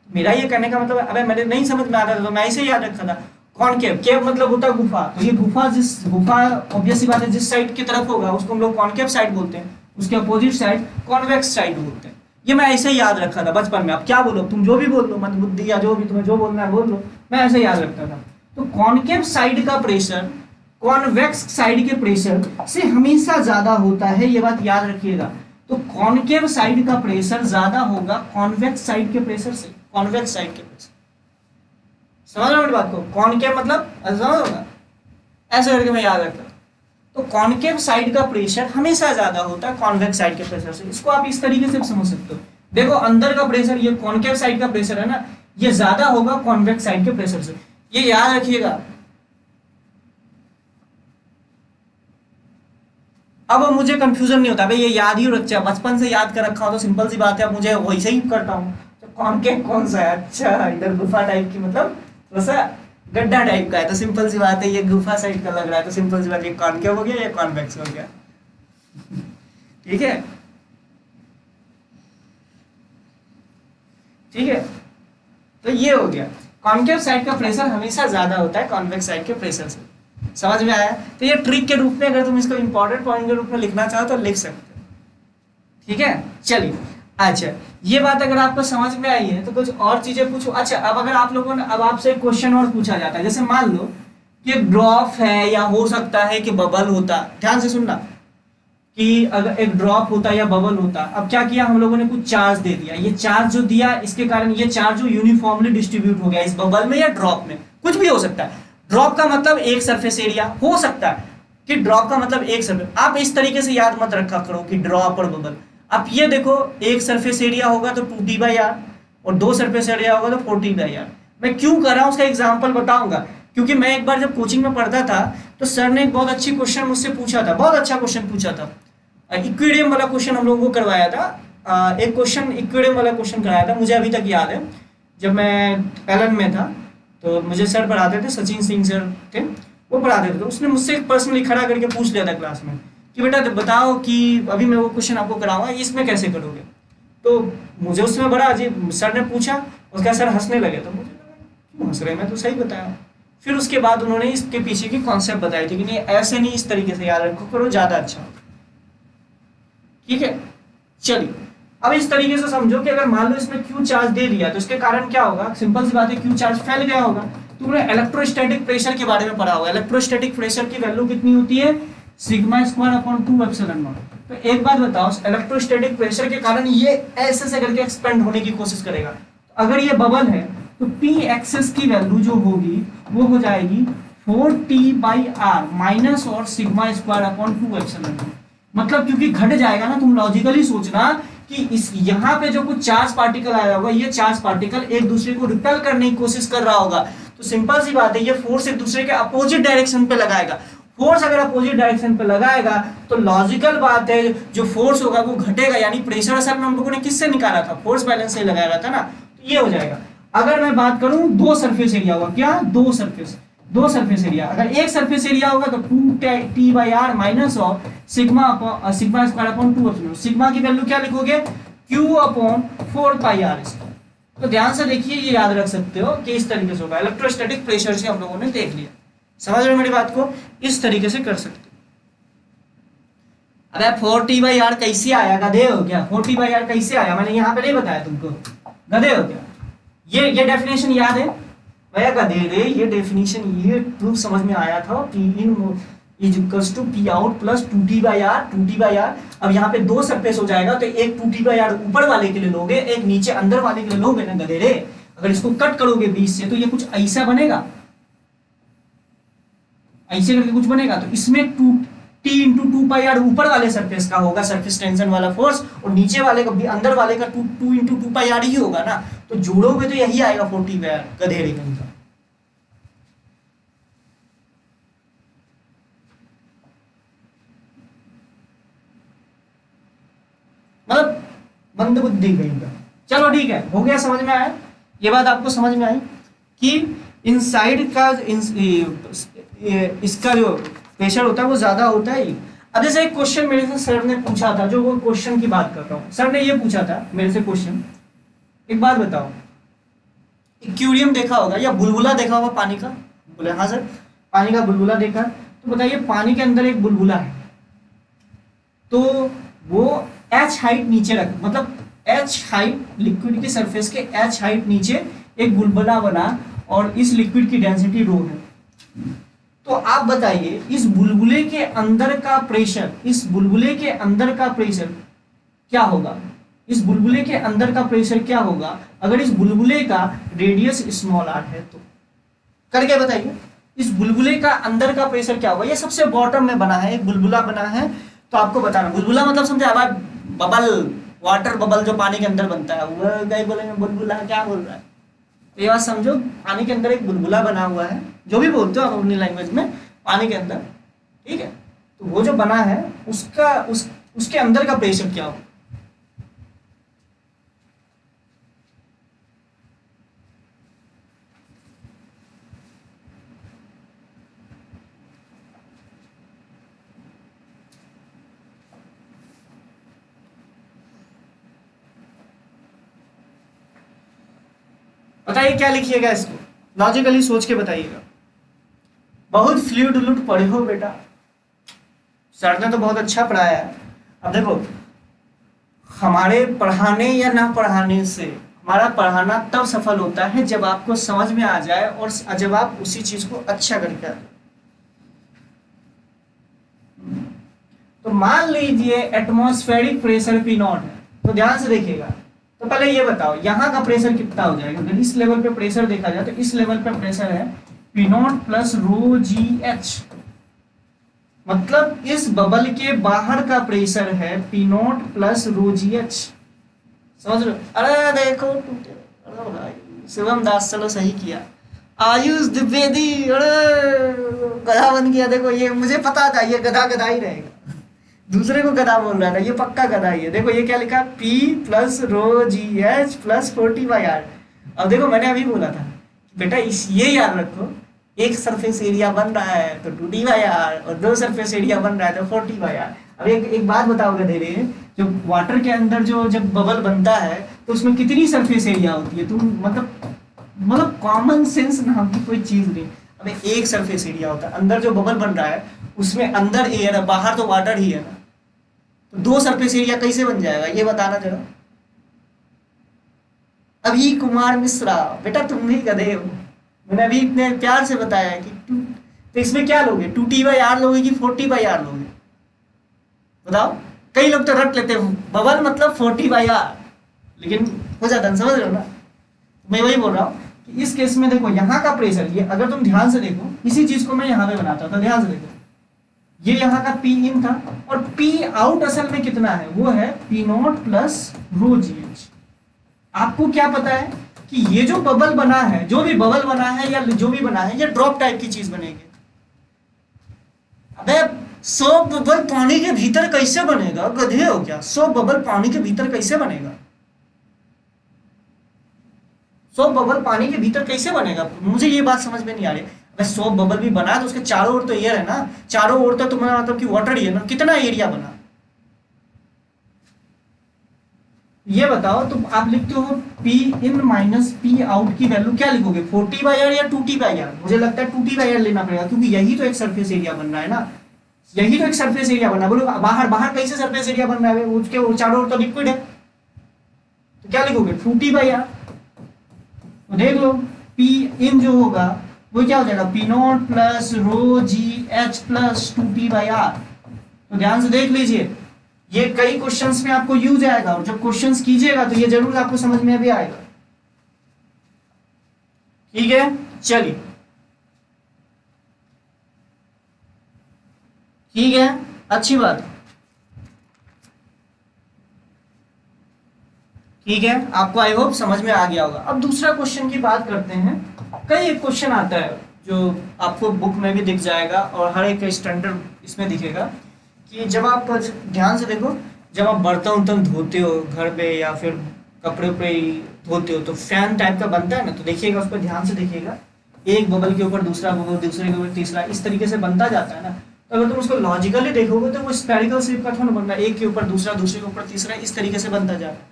मेरा ये कहने का मतलब, अबे मेरे नहीं समझ में आता था तो मैं ऐसे ही याद रखा था। कॉनकेव, केव मतलब होता है गुफा, तो ये गुफा, जिस गुफा ऑब्वियस सी बात है जिस साइड की तरफ होगा उसको हम लोग कॉनकेव साइड बोलते हैं, उसके अपोजिट साइड कॉन्वेक्स साइड बोलते हैं। ये मैं ऐसे ही याद रखा था बचपन में। अब क्या बोलो, तुम जो भी बोल लो, मंद बुद्धि या जो भी तुम्हें जो बोलना है बोल लो, मैं ऐसे याद रखता था। तो कॉनकेव साइड का प्रेशर कॉन्वेक्स साइड के प्रेशर से हमेशा ज्यादा होता है, ये बात याद रखिएगा। तो कॉनकेव साइड का प्रेशर ज्यादा होगा कॉन्वेक्स साइड के प्रेशर से, कॉन्वेक्स साइड के प्रेशर। समझ रहे हो मेरी बात को? कॉनकेव मतलब ऐसा होगा, ऐसे करके मैं याद रखता। तो कॉनकेव साइड का प्रेशर हमेशा ज्यादा होता है कॉन्वेक्स साइड के प्रेशर से। इसको आप इस तरीके से समझ सकते हो। देखो, अंदर का प्रेशर, ये कॉनकेव साइड का प्रेशर है ना, ये ज्यादा होगा कॉन्वेक्स साइड के प्रेशर से, ये याद रखिएगा। अब मुझे कंफ्यूजन नहीं होता भाई, ये याद ही रखा, बचपन से याद कर रखा हो तो सिंपल सी बात है, मुझे वैसे ही करता हूँ। तो कॉनकेव कौन सा है? अच्छा, इधर गुफा टाइप की, मतलब वैसा गड्ढा टाइप का है, तो सिंपल सी बात है ये गुफा साइड का लग रहा है, तो सिंपल सी बात, ये कॉनकेव हो गया, ये कॉन्वेक्स हो गया। ठीक है, ठीक है, तो ये हो गया। कॉनकेव साइड का प्रेशर हमेशा ज्यादा होता है कॉन्वेक्स साइड के प्रेशर से। समझ में आया? तो ये ट्रिक के रूप में, अगर तुम इसको इंपॉर्टेंट पॉइंट के रूप में लिखना चाहो तो लिख सकते हो। ठीक है, चलिए। अच्छा, ये बात अगर आपको समझ में आई है तो कुछ और चीजें पूछो। अच्छा, अब अगर आप लोगों ने, अब आपसे एक क्वेश्चन और पूछा जाता है, जैसे मान लो कि एक ड्रॉप है या हो सकता है कि बबल होता, ध्यान से सुनना, कि अगर एक ड्रॉप होता या बबल होता, अब क्या किया हम लोगों ने, कुछ चार्ज दे दिया, ये चार्ज जो दिया इसके कारण ये चार्ज जो यूनिफॉर्मली डिस्ट्रीब्यूट हो गया इस बबल में या ड्रॉप में, कुछ भी हो सकता है। ड्रॉप का मतलब एक सरफेस एरिया हो सकता है, कि ड्रॉप का मतलब एक सरफेस, आप इस तरीके से याद मत रखा करो कि ड्रॉप और बबल। अब ये देखो, एक सरफेस एरिया होगा तो 2t/r, और दो सरफेस एरिया होगा तो 4t/r। मैं क्यों कर रहा हूँ उसका एग्जांपल बताऊंगा, क्योंकि मैं एक बार जब कोचिंग में पढ़ता था तो सर ने एक बहुत अच्छी क्वेश्चन मुझसे पूछा था, बहुत अच्छा क्वेश्चन पूछा था। इक्विडियम वाला क्वेश्चन हम लोगों को करवाया था, एक क्वेश्चन इक्विडियम वाला क्वेश्चन कराया था, मुझे अभी तक याद है। जब मैं एलन में था तो मुझे सर पढ़ाते थे, सचिन सिंह सर थे, वो पढ़ाते थे। तो उसने मुझसे पर्सनली खड़ा करके पूछ लिया था क्लास में कि बेटा बताओ कि अभी मैं वो क्वेश्चन आपको कराऊंगा, इसमें कैसे करोगे। तो मुझे उसमें बड़ा अजीब, सर ने पूछा, उसका सर हंसने लगे, तो मुझे लगा क्यों हंस रहे, मैं तो सही बताया। फिर उसके बाद उन्होंने इसके पीछे की कॉन्सेप्ट बताई थी कि नहीं ऐसे नहीं, इस तरीके से याद रखो करो, ज़्यादा अच्छा होगा। ठीक है, चलिए अब इस तरीके से समझो कि अगर मान लो इसमें क्यू चार्ज दे दिया तो इसके कारण क्या होगा, सिंपल सी बात है, क्यू चार्ज फैल गया होगा। तुमने इलेक्ट्रोस्टैटिक प्रेशर के बारे में पढ़ा होगा, इलेक्ट्रोस्टैटिक प्रेशर की वैल्यू कितनी होती है, σ²/2ε0। तो एक बात बताओ, इलेक्ट्रोस्टैटिक प्रेशर के कारण ये ऐसे से करके एक्सपेंड होने की कोशिश करेगा। तो अगर ये बबल है तो पी एक्सेस की वैल्यू जो होगी वो हो जाएगी 4t/r माइनस और σ²/2ε0। मतलब क्योंकि घट जाएगा ना, तुम लॉजिकली सोचना कि इस यहाँ पे जो कुछ चार्ज पार्टिकल आया होगा, ये चार्ज पार्टिकल एक दूसरे को रिपेल करने की कोशिश कर रहा होगा, तो सिंपल सी बात है ये फोर्स एक दूसरे के अपोजिट डायरेक्शन पे लगाएगा। फोर्स अगर अपोजिट डायरेक्शन पे लगाएगा तो लॉजिकल बात है जो फोर्स होगा वो घटेगा, यानी प्रेशर असल में हम लोगों ने किससे निकाला था, फोर्स बैलेंस से लगाया था ना, तो ये हो जाएगा। अगर मैं बात करूं दो सरफेस एरिया होगा, क्या दो सरफेस एरिया, अगर एक सरफेस एरिया होगा तो 2t/r माइनस ऑफ σ²/2ε0। सिग्मा की वैल्यू क्या लिखोगे, q/4πr। तो ध्यान से देखिए, ये याद रख सकते हो कि इस तरीके से होगा। इलेक्ट्रोस्टैटिक प्रेशर से हम लोगों ने देख लिया, समझ रहे हो मेरी बात को, इस तरीके से कर सकते हो। अरे 4t/r कैसे आया, गधे हो क्या, 4t/r कैसे आया, मैंने यहाँ पे नहीं बताया तुमको, गधे हो क्या। ये डेफिनेशन याद है भैया, गधे रे, ये डेफिनेशन, ये प्रूफ समझ में आया था, P in is equals to P out plus 2t/r। अब यहाँ पे दो सरफेस हो जाएगा तो एक 2t/r ऊपर वाले के लिए लोगे, एक नीचे अंदर वाले के लिए लोगे ना गधे रे। अगर इसको कट करोगे बीच से तो ये कुछ ऐसा बनेगा, ऐसे करके कुछ बनेगा, तो इसमें two T into two pi R ऊपर वाले सरफेस का होगा सरफेस टेंशन वाला फोर्स, और नीचे वाले का भी अंदर वाले का two into two pi r ही होगा ना, तो जोड़ोगे तो यही आएगा 40 पाई आर गधेड़े का। मतलब मंद बुद्धि कहीं का। चलो ठीक है, हो गया, समझ में आया, ये बात आपको समझ में आई कि इनसाइड का इसका जो प्रेशर होता है वो ज्यादा होता है। अब जैसे एक क्वेश्चन मेरे से सर ने पूछा था, जो वो क्वेश्चन की बात कर रहा हूँ, सर ने ये पूछा था मेरे से क्वेश्चन, एक बात बताओ, एक्वेरियम देखा होगा या बुलबुला देखा होगा पानी का? बोले हाँ सर, पानी का बुलबुला देखा, तो बताइए पानी के अंदर एक बुलबुला है, तो वो एच हाइट नीचे रख, मतलब एच हाइट लिक्विड के सरफेस के एच हाइट नीचे एक बुलबुला बना, और इस लिक्विड की डेंसिटी रो है। तो आप बताइए इस बुलबुले के अंदर का प्रेशर, इस बुलबुले के अंदर का प्रेशर क्या होगा? इस बुलबुले के अंदर का प्रेशर क्या होगा अगर इस बुलबुले का रेडियस स्मॉल आर है? तो करके बताइए इस बुलबुले का अंदर का प्रेशर क्या होगा। ये सबसे बॉटम में बना है, एक बुलबुला बना है, तो आपको बताना, बुलबुला मतलब समझे आवाज, बबल, वाटर बबल जो पानी के अंदर बनता है, वो कहीं बोलेंगे बुलबुला क्या बोल रहा है, तो ये बात समझो, पानी के अंदर एक बुलबुला बना हुआ है, जो भी बोलते हो आप अपनी लैंग्वेज में, पानी के अंदर, ठीक है, तो वो जो बना है उसके अंदर का प्रेशर क्या हो? बताइए क्या लिखिएगा इसको, लॉजिकली सोच के बताइएगा। बहुत फ्लूइड लुट पढ़े हो बेटा, सर ने तो बहुत अच्छा पढ़ाया है। अब देखो, हमारे पढ़ाने या ना पढ़ाने से हमारा पढ़ाना तब सफल होता है जब आपको समझ में आ जाए और जब आप उसी चीज को अच्छा करके आ जाए। तो मान लीजिए एटमॉस्फेरिक प्रेशर पी नॉट है, तो ध्यान से देखिएगा, तो पहले ये बताओ यहाँ का प्रेशर कितना हो जाएगा? अगर इस लेवल पे प्रेशर देखा जाए तो इस लेवल पे प्रेशर है P not plus rho g H, मतलब इस बबल के बाहर का प्रेशर है P not plus rho g H, समझ लो। अरे देखो अरे भाई शिवम दास, चलो सही किया, आयुष द्विवेदी, अरे गधा बन गया। देखो ये मुझे पता था, ये गधा गधा ही रहेगा, दूसरे को गधा बोल रहा था, ये पक्का गधा ही है। देखो ये क्या लिखा, P plus rho g h plus 40 by R. अब देखो मैंने अभी बोला था बेटा ये याद रखो, एक सरफेस एरिया बन रहा है तो 2D बाई आर, और दो सरफेस एरिया बन रहा है तो 40 बाई आर। अब एक बात बताओगे धीरे, जो वाटर के अंदर जो जब बबल बनता है तो उसमें कितनी सरफेस एरिया होती है? तुम मतलब कॉमन सेंस नाम की कोई चीज नहीं। अब एक सरफेस एरिया होता है, अंदर जो बबल बन रहा है उसमें अंदर एयर है, बाहर तो वाटर ही है ना, तो दो सरफेस एरिया कैसे बन जाएगा ये बताना जरा। अभी कुमार मिश्रा, बेटा तुम भी गधे हो, मैंने अभी इतने प्यार से बताया कि तो इसमें क्या लोगे, 2T/R लोगे कि 40/R लोगे? बताओ। कई लोग तो रट लेते हो बबल मतलब 40/R, लेकिन हो जाता है, समझ रहे हो ना। मैं वही बोल रहा हूँ कि इस केस में देखो यहाँ का प्रेशर, ये अगर तुम ध्यान से देखो, इसी चीज को मैं यहाँ पे बनाता था, ध्यान से देखो, ये यहाँ का P इन था और P आउट असल में कितना है, वो है P not plus rho g H. आपको क्या पता है कि ये जो बबल बना है, जो भी बबल बना है या जो भी बना है, ये ड्रॉप टाइप की चीज बनेगी। अबे 100 बबल पानी के भीतर कैसे बनेगा, गधे हो क्या? 100 बबल पानी के भीतर कैसे बनेगा? 100 बबल पानी के भीतर कैसे बनेगा? मुझे ये बात समझ में नहीं आ रही। अबे 100 बबल भी बना तो उसके चारों ओर तो एयर है ना, चारों ओर तो तुम्हारा मतलब कि वाटर ही है ना, कितना एरिया बना ये बताओ। तुम आप लिखते हो P इन माइनस P आउट की वैल्यू क्या लिखोगे, 40/R या 2T/R? मुझे लगता है 2T/R लेना पड़ेगा, क्योंकि यही तो एक सरफेस एरिया बन रहा है ना, यही तो एक सरफेस एरिया बन रहा है। बोलो बाहर बाहर कैसे सरफेस एरिया बन रहा है, उसके चारों ओर तो लिक्विड है, तो क्या लिखोगे 2T/R। तो देख लो P इन जो होगा वो क्या हो जाएगा, P not plus rho g h plus 2T/R। तो ध्यान से देख लीजिए, ये कई क्वेश्चंस में आपको यूज आएगा, और जब क्वेश्चंस कीजिएगा तो ये जरूर आपको समझ में भी आएगा। ठीक है, चलिए ठीक है, अच्छी बात। ठीक है, आपको आई होप समझ में आ गया होगा। अब दूसरा क्वेश्चन की बात करते हैं। कई एक क्वेश्चन आता है जो आपको बुक में भी दिख जाएगा और हर एक स्टैंडर्ड इसमें दिखेगा कि जब आप ध्यान से देखो, जब आप बर्तन उर्तन धोते हो घर पे या फिर कपड़े उपड़े धोते हो तो फैन टाइप का बनता है ना, तो देखिएगा उस पर ध्यान से देखिएगा, एक बबल के ऊपर दूसरा बबल, दूसरे के ऊपर तीसरा, इस तरीके से बनता जाता है ना। तो अगर तुम उसको लॉजिकली देखोगे तो वो स्फेरिकल शेप का थोड़ा बन रहा है, एक के ऊपर दूसरा, दूसरे के ऊपर तीसरा, इस तरीके से बनता जा रहा है।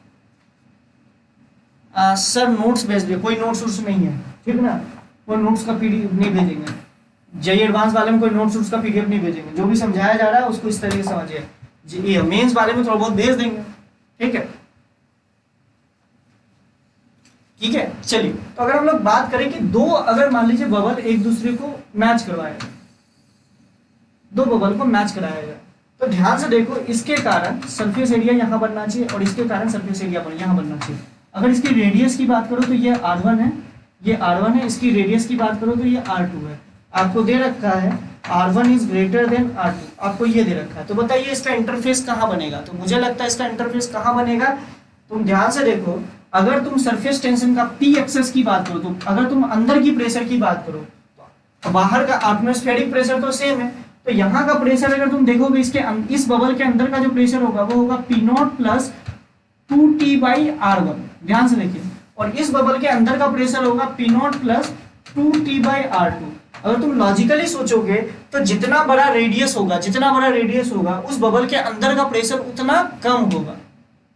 सर नोट्स भेज दिए, कोई नोट्स वोट्स नहीं है, ठीक है ना, कोई नोट्स का पीडीएफ नहीं भेजेंगे, जेई एडवांस वाले में कोई नोट्स वोट्स का पीडीएफ नहीं भेजेंगे, जो भी समझाया जा रहा है उसको इस तरीके से समझिए। ये मेंस वाले में थोड़ा बहुत भेज देंगे, ठीक है। ठीक है, चलिए, तो अगर हम लोग बात करें कि दो, अगर मान लीजिए बबल एक दूसरे को मैच करवाए, दो बबल को मैच कराया जाए, तो ध्यान से देखो, इसके कारण सरफेस एरिया यहाँ बनना चाहिए और इसके कारण सरफेस एरिया यहाँ बनना चाहिए। अगर इसकी रेडियस की बात करो तो ये R1 है, ये R1 है, इसकी रेडियस की बात करो तो ये R2 है। आपको दे रखा है R1 is greater than R2, आपको ये दे रखा है। तो बताइए इसका इंटरफेस कहाँ बनेगा? तो मुझे लगता है इसका इंटरफेस कहाँ बनेगा, तुम ध्यान से देखो, अगर तुम सरफेस टेंशन का P एक्सेस की बात करो, तो अगर तुम अंदर की प्रेशर की बात करो तो बाहर का एटमॉस्फेरिक प्रेशर तो सेम है, तो यहाँ का प्रेशर अगर तुम देखोगे इसके इस बबल के अंदर का जो प्रेशर होगा वो होगा P0 प्लस 2T/R1, ध्यान से देखिए, और इस बबल के अंदर का प्रेशर होगा P0 प्लस 2T/R2। अगर तुम लॉजिकली सोचोगे तो जितना बड़ा रेडियस होगा, जितना बड़ा रेडियस होगा उस बबल के अंदर का प्रेशर उतना कम होगा।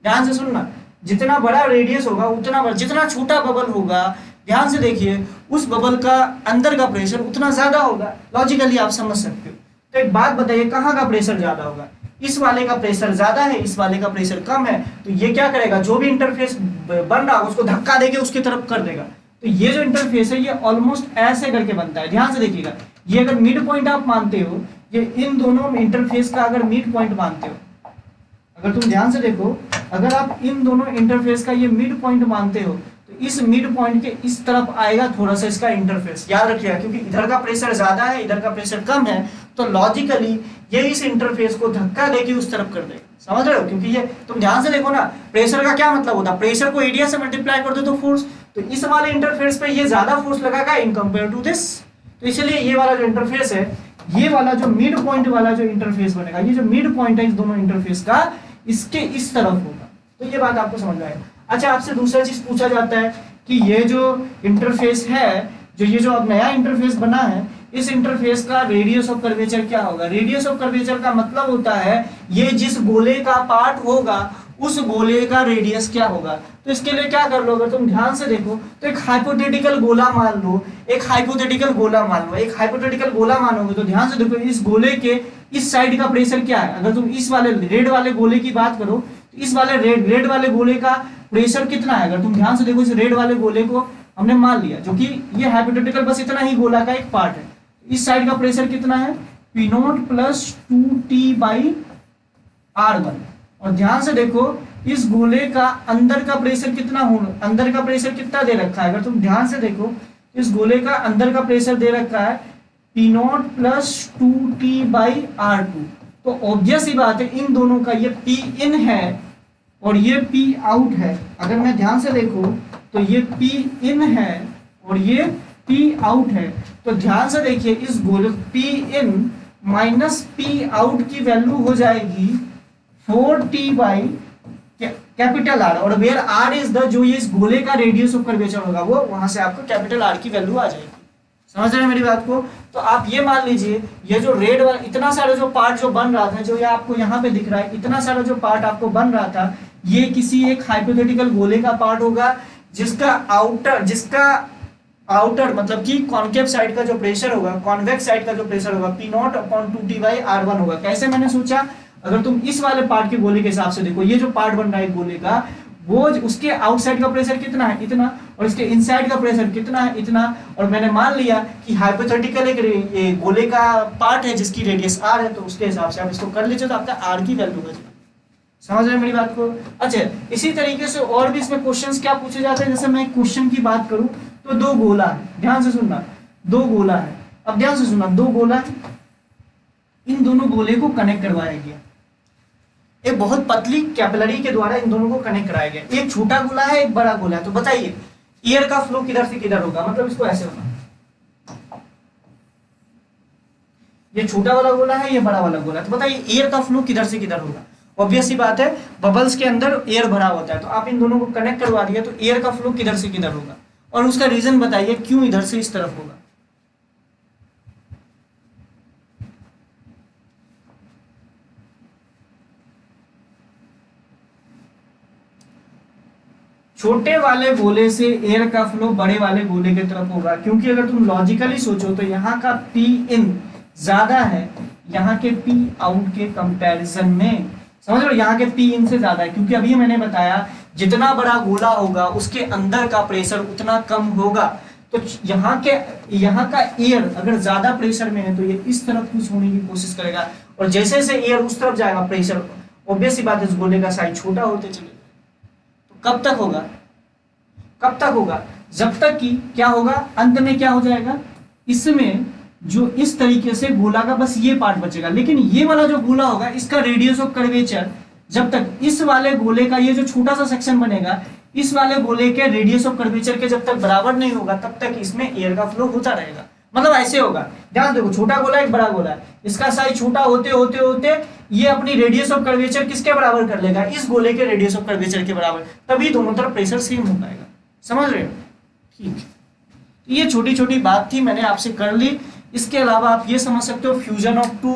ध्यान से सुनना, जितना बड़ा रेडियस होगा उतना बड़ा, जितना छोटा बबल होगा, ध्यान से देखिए, उस बबल का अंदर का प्रेशर उतना ज्यादा होगा। लॉजिकली आप समझ सकते हो। तो एक बात बताइए, कहाँ का प्रेशर ज्यादा होगा? इस वाले का प्रेशर ज्यादा है, इस वाले का प्रेशर कम है, तो ये क्या करेगा, जो भी इंटरफेस बन रहा है उसको धक्का देके उसकी तरफ कर देगा। तो ये जो इंटरफेस है ये ऑलमोस्ट ऐसे करके बनता है। ध्यान से देखिएगा, ये अगर मिड पॉइंट आप मानते हो, ये इन दोनों इंटरफेस का अगर मिड पॉइंट मानते हो, अगर तुम ध्यान से देखो, अगर आप इन दोनों इंटरफेस का ये मिड पॉइंट मानते हो तो इस मिड पॉइंट के इस तरफ आएगा थोड़ा सा इसका इंटरफेस। याद रखिएगा, क्योंकि इधर का प्रेशर ज्यादा है, इधर का प्रेशर कम है, तो लॉजिकली ये इस इंटरफेस को धक्का देके उस तरफ कर देगा। समझ रहे हो? क्योंकि ये तुम ध्यान से देखो ना, प्रेशर का क्या मतलब होता है, प्रेशर को एरिया से मल्टीप्लाई कर दो तो फोर्स, तो इस वाले इंटरफेस पे ये ज्यादा फोर्स लगाएगा इन कंपेयर टू दिस। तो इसलिए ये वाला जो इंटरफेस है, ये वाला जो मिड पॉइंट वाला जो इंटरफेस बनेगा, ये जो मिड पॉइंट है इस दोनों इंटरफेस का, इसके इस तरफ होगा। तो ये बात आपको समझ में आएगा। अच्छा, आपसे दूसरा चीज पूछा जाता है कि ये जो इंटरफेस है, ये जो अब नया इंटरफेस बना है, इस इंटरफेस का रेडियस ऑफ कर्वेचर क्या होगा? रेडियस ऑफ कर्वेचर का मतलब होता है ये जिस गोले का पार्ट होगा उस गोले का रेडियस क्या होगा। तो इसके लिए क्या कर लो, अगर तुम ध्यान से देखो तो एक हाइपोथेटिकल गोला मान लो, एक हाइपोथेटिकल गोला मान लो, एक हाइपोथेटिकल गोला मानोगे तो ध्यान से देखो, इस गोले के इस साइड का प्रेशर क्या है। अगर तुम इस वाले रेड वाले गोले की बात करो तो इस वाले रेड वाले गोले का प्रेशर कितना है? अगर तुम ध्यान से देखो, इस रेड वाले गोले को हमने मान लिया, जो कि ये हाइपोथेटिकल बस इतना ही गोला का एक पार्ट है, इस साइड का प्रेशर कितना है? P0 plus 2T/R1। और ध्यान से देखो, इस गोले का अंदर का प्रेशर कितना होगा, अंदर का प्रेशर कितना दे रखा है? अगर तुम ध्यान से देखो, इस गोले का अंदर का प्रेशर दे रखा है P0 प्लस 2T/R2। तो ऑब्वियस ही बात है, इन दोनों का ये P इन है और ये P आउट है। अगर मैं ध्यान से देखो तो ये P इन है और ये P आउट है। तो ध्यान से देखिए, इस गोले P इन माइनस P आउट की वैल्यू हो जाएगी 4T/R, और वेयर R इज द, जो ये इस गोले का रेडियस ऑफ कर्वेचर होगा, वो वहां से आपको कैपिटल R की वैल्यू आ जाएगी। समझ रहे हैं मेरी बात को? तो आप ये मान लीजिए, ये जो रेड वाला इतना सारा जो पार्ट जो बन रहा था, जो ये आपको यहाँ पे दिख रहा है, इतना सारा जो पार्ट आपको बन रहा था, ये किसी एक हाइपोथेटिकल गोले का पार्ट होगा जिसका आउटर मतलब कि कॉनकेव साइड का जो प्रेशर होगा, कॉन्वेक्स साइड का जो प्रेशर होगा P0/2T/R1 होगा। कैसे मैंने सोचा, अगर तुम इस वाले पार्ट के गोले के हिसाब से देखो, ये जो पार्ट बन रहा है गोले का, वो उसके आउटसाइड का प्रेशर कितना है? इतना, और इसके इनसाइड का प्रेशर कितना है? इतना। और मैंने मान लिया कि हाइपोथेटिकल एक ये गोले का पार्ट है जिसकी रेडियस R है, तो उसके हिसाब से आप इसको कर लीजिए, तो आपका R की वैल्यू हो जाएगी। समझ रहे हैं मेरी बात को? अच्छा, इसी तरीके से और भी इसमें क्वेश्चंस क्या पूछे जाते हैं। जैसे मैं क्वेश्चन की बात करूं तो दो गोला है, ध्यान से सुनना, दो गोला है। अब ध्यान से सुनना, दो गोला है, इन दोनों गोले को कनेक्ट करवाया गया, एक बहुत पतली कैपिलरी के द्वारा इन दोनों को कनेक्ट कराया गया। एक छोटा गोला है, एक बड़ा गोला है, तो बताइए एयर का फ्लो किधर से किधर होगा, मतलब इसको ऐसे होगा, ये छोटा वाला गोला है, ये बड़ा वाला गोला है, तो बताइए एयर का फ्लो किधर से किधर होगा। ऑब्वियस सी बात है, बबल्स के अंदर एयर भरा होता है, तो आप इन दोनों को कनेक्ट करवा दिया तो एयर का फ्लो किधर से किधर होगा, और उसका रीजन बताइए क्यों इधर से इस तरफ होगा। छोटे वाले गोले से एयर का फ्लो बड़े वाले गोले की तरफ होगा, क्योंकि अगर तुम लॉजिकली सोचो तो यहाँ का पी इन ज्यादा है यहाँ के पी आउट के कंपैरिजन में, समझ लो, यहाँ के पी इन से ज्यादा है, क्योंकि अभी मैंने बताया जितना बड़ा गोला होगा उसके अंदर का प्रेशर उतना कम होगा। तो यहाँ का एयर अगर ज्यादा प्रेशर में है तो ये इस तरफ कुछ होने की कोशिश करेगा, और जैसे जैसे एयर उस तरफ जाएगा प्रेशर, ऑब्वियस सी बात है, इस गोले का साइज छोटा होते चलेगा। कब तक होगा, कब तक होगा, जब तक कि क्या होगा, अंत में क्या हो जाएगा, इसमें जो इस तरीके से गोला का बस ये पार्ट बचेगा, लेकिन ये वाला जो गोला होगा इसका रेडियस ऑफ कर्वेचर, जब तक इस वाले गोले का ये जो छोटा सा सेक्शन बनेगा, इस वाले गोले के रेडियस ऑफ कर्वेचर के जब तक बराबर नहीं होगा तब तक इसमें एयर का फ्लो होता रहेगा। मतलब ऐसे होगा, ध्यान देखो, छोटा गोला एक बड़ा गोला है, इसका साइज छोटा होते होते होते ये अपनी रेडियस ऑफ कर्वेचर किसके बराबर कर लेगा, इस गोले के रेडियस ऑफ कर्वेचर के बराबर, तभी दोनों तरफ प्रेशर सेम हो पाएगा। समझ रहे हो, ठीक। ये छोटी छोटी बात थी, मैंने आपसे कर ली। इसके अलावा आप ये समझ सकते हो fusion of two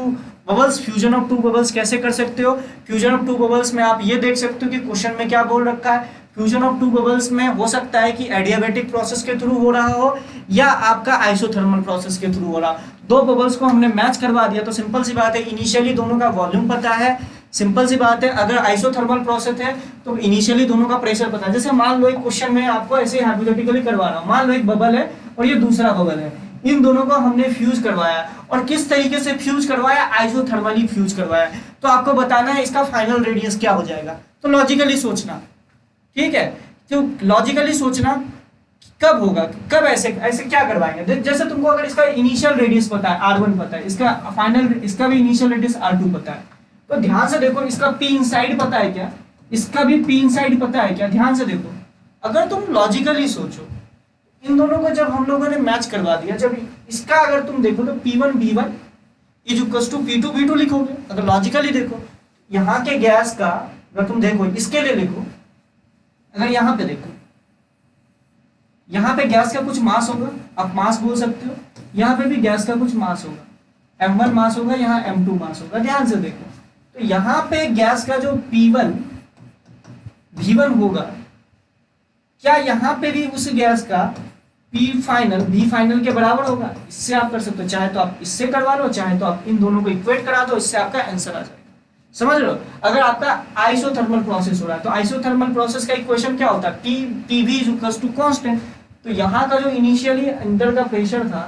bubbles, fusion of two bubbles कैसे कर सकते हो। फ्यूजन ऑफ टू बबल्स में आप ये देख सकते हो कि क्वेश्चन में क्या बोल रखा है, फ्यूजन ऑफ टू बबल्स में हो सकता है कि एडियाबैटिक प्रोसेस के थ्रू हो रहा हो या आपका आइसोथर्मल प्रोसेस के थ्रू हो रहा हो। दो बबल्स को हमने मैच करवा दिया तो सिंपल सी बात है, इनिशियली दोनों का वॉल्यूम पता है, सिंपल सी बात है। अगर आइसोथर्मल प्रोसेस है तो इनिशियली दोनों का प्रेशर पता है। जैसे मान लो एक क्वेश्चन में आपको ऐसे हाइपोथेटिकली करवा रहा हूं, मान लो एक बबल है और ये दूसरा बबल है, इन दोनों को हमने फ्यूज करवाया, और किस तरीके से फ्यूज करवाया, आइसोथर्मली फ्यूज करवाया। तो आपको बताना है इसका फाइनल रेडियस क्या हो जाएगा, तो लॉजिकली सोचना, ठीक है। तो लॉजिकली सोचना कब होगा, कब ऐसे ऐसे क्या करवाएंगे। जैसे तुमको अगर इसका इनिशियल रेडियस पता है R1 पता है, इसका फाइनल, इसका भी इनिशियल रेडियस R2 पता है, तो ध्यान से देखो इसका P इनसाइड पता है क्या, इसका भी P इनसाइड पता है क्या, ध्यान से देखो। अगर तुम लॉजिकली सोचो, इन दोनों को जब हम लोगों ने मैच करवा दिया, जब इसका अगर तुम देखो तो P1 B1 is equals to P2 B2 लिखोगे। अगर लॉजिकली देखो, यहाँ के गैस का अगर तुम देखो, इसके लिए लिखो, अगर यहाँ पे देखो, यहाँ पे गैस का कुछ मास होगा, आप मास बोल सकते हो, यहाँ पे भी गैस का कुछ मास होगा, M1 मास होगा, यहाँ M2 मास होगा। ध्यान से देखो, तो यहाँ पे गैस का जो P1 V1 होगा, क्या यहाँ पे भी उस गैस का P फाइनल V फाइनल के बराबर होगा। इससे आप कर सकते हो, चाहे तो आप इससे करवा लो, चाहे तो आप इन दोनों को इक्वेट करा दो, इससे आपका आंसर आ जाएगा। समझ लो, अगर आपका आइसोथर्मल प्रोसेस हो रहा है तो आइसोथर्मल प्रोसेस का इक्वेशन क्या होता है, PV is equals to constant. तो यहाँ का जो इनिशियली अंदर का प्रेशर था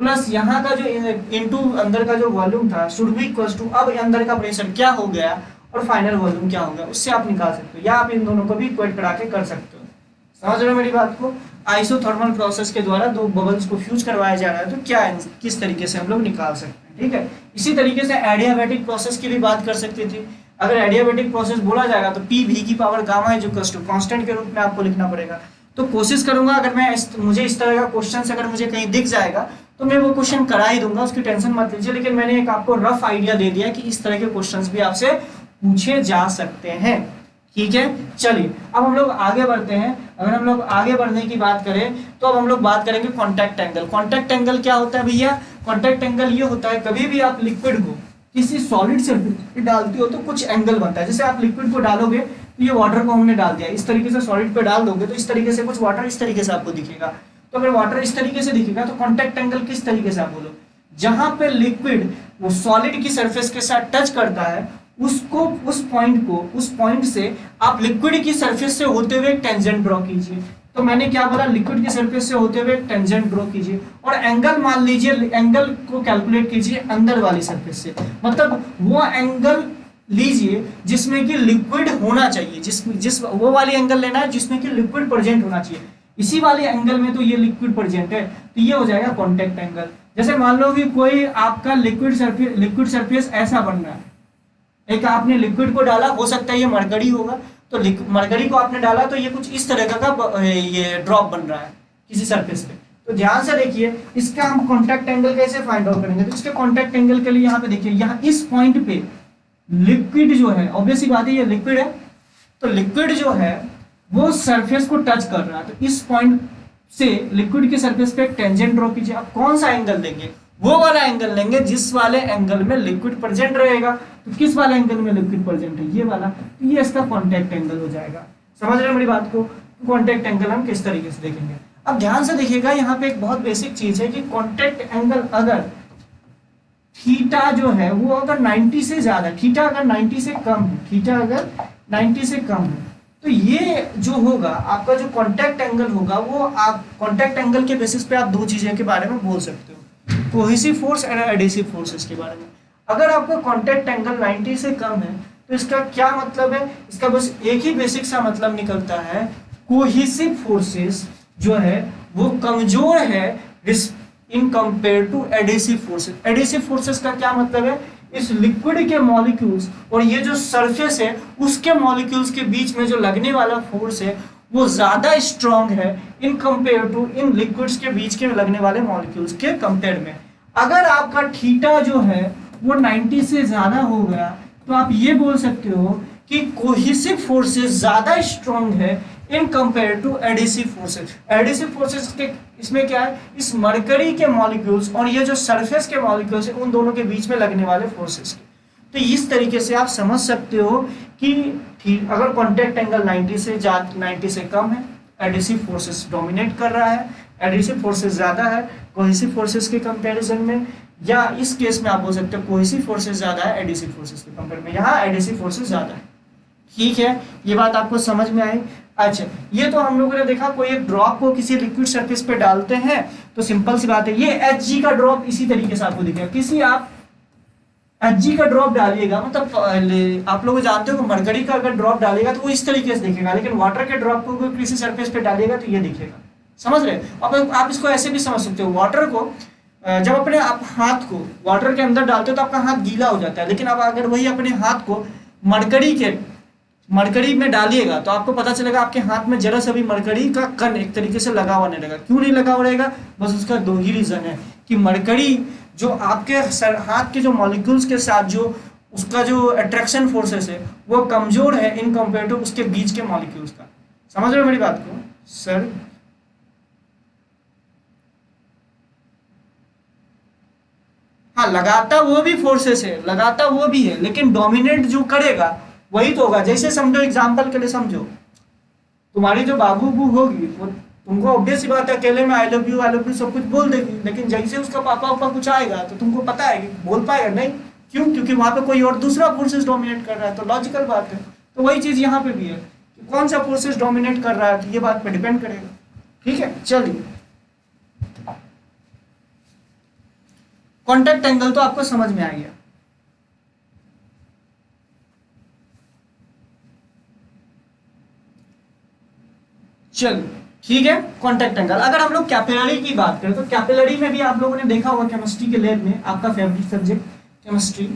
प्लस यहाँ का जो इनटू अंदर का जो वॉल्यूम था शुड बी इक्वल्स टू, अब अंदर का प्रेशर क्या हो गया और फाइनल वॉल्यूम क्या हो गया, उससे आप निकाल सकते हो, या आप इन दोनों को भी इक्वेट करा के कर सकते हो। समझ रहे हो मेरी बात को। आइसोथर्मल प्रोसेस के द्वारा दो बबल्स को फ्यूज करवाया जा रहा है, तो क्या किस तरीके से हम लोग निकाल सकते हैं, ठीक है। इसी तरीके से एडियाबैटिक प्रोसेस की भी बात कर सकते थे। अगर एडियाबैटिक प्रोसेस बोला जाएगा तो PV की power gamma is equals to constant के रूप में आपको लिखना पड़ेगा। तो कोशिश करूंगा, अगर मैं मुझे इस तरह का क्वेश्चन अगर मुझे कहीं दिख जाएगा तो मैं वो क्वेश्चन करा ही दूंगा, उसकी टेंशन मत लीजिए। लेकिन मैंने एक आपको रफ आइडिया दे दिया कि इस तरह के क्वेश्चंस भी आपसे पूछे जा सकते हैं, ठीक है। चलिए अब हम लोग आगे बढ़ते हैं। अगर हम लोग आगे बढ़ने की बात करें तो अब हम लोग बात करेंगे कॉन्टैक्ट एंगल। कॉन्टैक्ट एंगल क्या होता है भैया, कॉन्टैक्ट एंगल ये होता है कभी भी आप लिक्विड को किसी सॉलिड सरफेस पे डालते हो तो कुछ एंगल बनता है। जैसे आप लिक्विड को डालोगे तो ये वाटर को हमने डाल दिया, इस तरीके से सॉलिड पे डाल दोगे तो इस तरीके से कुछ वाटर इस तरीके से आपको दिखेगा। तो अगर वाटर इस तरीके से दिखेगा तो कॉन्टैक्ट एंगल किस तरीके से आप बोलो, जहां पे लिक्विड वो सॉलिड की सरफेस के साथ टच करता है उसको, उस पॉइंट से आप लिक्विड की सरफेस से होते हुए टेंजेंट ड्रॉ कीजिए। तो मैंने क्या बोला, लिक्विड की सरफेस से होते हुए टेंजेंट ड्रॉ कीजिए और एंगल मान लीजिए, एंगल को कैलकुलेट कीजिए अंदर वाली सरफेस से, मतलब वो एंगल लीजिए जिसमें कि लिक्विड होना चाहिए, जिस वो वाली एंगल लेना है जिसमें कि लिक्विड प्रेजेंट होना चाहिए। इसी वाले एंगल में तो ये लिक्विड प्रेजेंट है तो ये हो जाएगा कॉन्टैक्ट एंगल।
जैसे मान लो कि कोई आपका लिक्विड सरफेस ऐसा बन रहा है, एक आपने लिक्विड को डाला, हो सकता है ये मरकरी होगा, तो मरकरी को आपने डाला तो ये कुछ इस तरह का ये ड्रॉप बन रहा है किसी सरफेस पे। तो ध्यान से देखिए, इसका हम कॉन्टैक्ट एंगल कैसे फाइंड आउट करेंगे। तो इसके कॉन्टैक्ट एंगल के लिए यहाँ पे देखिए, यहाँ इस पॉइंट पे लिक्विड जो है, ऑब्वियस सी बात है ये लिक्विड है, तो लिक्विड जो है वो सरफेस को टच कर रहा है। तो इस पॉइंट से लिक्विड के सरफेस पे एक टेंजेंट ड्रॉ कीजिए। आप कौन सा एंगल लेंगे, वो वाला एंगल लेंगे जिस वाले एंगल में लिक्विड प्रेजेंट रहेगा। तो किस वाले एंगल में लिक्विड प्रेजेंट है, ये वाला, तो ये इसका कॉन्टैक्ट एंगल हो जाएगा। समझ रहे हैं मेरी बात को। कॉन्टैक्ट एंगल हम किस तरीके से देखेंगे। अब ध्यान से देखिएगा, यहाँ पे एक बहुत बेसिक चीज है कि कॉन्टैक्ट एंगल अगर थीटा जो है वो अगर 90 से ज्यादा, थीटा अगर 90 से कम है, थीटा अगर 90 से कम है, तो ये जो होगा आपका जो कॉन्टैक्ट एंगल होगा, वो आप कॉन्टैक्ट एंगल के बेसिस पे आप दो चीजें के बारे में बोल सकते हो, कोहेसिव फोर्स और एडिसिव फोर्सेस के बारे में। अगर आपका कॉन्टैक्ट एंगल 90 से कम है तो इसका क्या मतलब है, इसका बस एक ही बेसिक सा मतलब निकलता है, कोहेसिव फोर्सेस जो है वो कमजोर है in compare to adhesive forces. Adhesive forces का क्या मतलब है, इस लिक्विड के मॉलिक्यूल्स और ये जो सरफेस है उसके मॉलिक्यूल्स के बीच में जो लगने वाला फोर्स है वो ज्यादा स्ट्रांग है इन कंपेयर टू इन लिक्विड्स के बीच के लगने वाले मॉलिक्यूल्स के कंपेयर में। अगर आपका थीटा जो है वो 90 से ज्यादा हो गया तो आप ये बोल सकते हो कि कोहेसिव फोर्सेस ज्यादा स्ट्रांग है in compare to adhesive forces. Adhesive forces के इसमें क्या है, इस मरकरी के मॉलिक्यूल्स और ये जो सरफेस के मॉलिक्यूल्स है उन दोनों के बीच में लगने वाले फोर्सेस के। तो इस तरीके से आप समझ सकते हो कि अगर कॉन्टैक्ट एंगल 90 से कम है, एडिसिव फोर्सेस डोमिनेट कर रहा है, एडिसिव फोर्सेस ज्यादा है कोहेसिव फोर्सेस के कंपैरिजन में, या इस केस में आप बोल सकते हो कोहेसिव फोर्सेस ज्यादा है एडिसिव फोर्सेस के कंपेयर में, यहाँ एडिसिव फोर्सेस ज्यादा है। ठीक है, ये बात आपको समझ में आई। अच्छा, ये तो हम लोगों ने देखा कोई एक ड्रॉप को किसी लिक्विड सरफेस पे डालते हैं तो सिंपल सी बात है, ये Hg का ड्रॉप इसी तरीके से आपको दिखेगा। किसी आप Hg का ड्रॉप डालिएगा, मतलब आप लोग जानते हो मरकरी का अगर ड्रॉप डालेगा तो वो इस तरीके से दिखेगा, लेकिन वाटर के ड्रॉप को किसी सरफेस पे डालिएगा तो ये दिखेगा। समझ रहे। अब आप इसको ऐसे भी समझ सकते हो, वाटर को जब अपने आप हाथ को वाटर के अंदर डालते हो तो आपका हाथ गीला हो जाता है, लेकिन अब अगर वही अपने हाथ को मरकरी में डालिएगा तो आपको पता चलेगा आपके हाथ में जरा सा भी मरकरी का कण एक तरीके से लगा हुआ नहीं रहेगा। क्यों नहीं लगा हुआ रहेगा, बस उसका दो ही रीजन है कि मरकरी जो आपके हाथ के जो मॉलिक्यूल्स के साथ जो उसका जो अट्रैक्शन फोर्सेस है वो कमजोर है इन कंपेयर टू उसके बीच के मॉलिक्यूल्स का। समझ रहे हो मेरी बात को सर। हाँ, लगाता वो भी फोर्सेस है, लगाता वो भी है, लेकिन डोमिनेट जो करेगा वही तो होगा। जैसे समझो, एग्जांपल के लिए समझो, तुम्हारी जो बाबू होगी वो तुमको ऑब्वियस सी बात है अकेले में आई लव यू सब कुछ बोल देगी, लेकिन जैसे उसका पापा वापा कुछ आएगा तो तुमको पता है कि बोल पाएगा नहीं। क्यों, क्योंकि वहां पे कोई और दूसरा फोर्सेस डोमिनेट कर रहा है। तो लॉजिकल बात है। तो वही चीज यहाँ पे भी है कि कौन सा फोर्सेस डोमिनेट कर रहा है, तो ये बात पे डिपेंड करेगा। ठीक है, चलिए कॉन्टैक्ट एंगल तो आपको समझ में आ गया। चलो ठीक है, कॉन्टैक्ट एंगल। अगर हम लोग कैपिलरी की बात करें तो कैपिलरी में भी आप लोगों ने देखा होगा केमिस्ट्री के लैब में, आपका फेवरेट सब्जेक्ट केमिस्ट्री,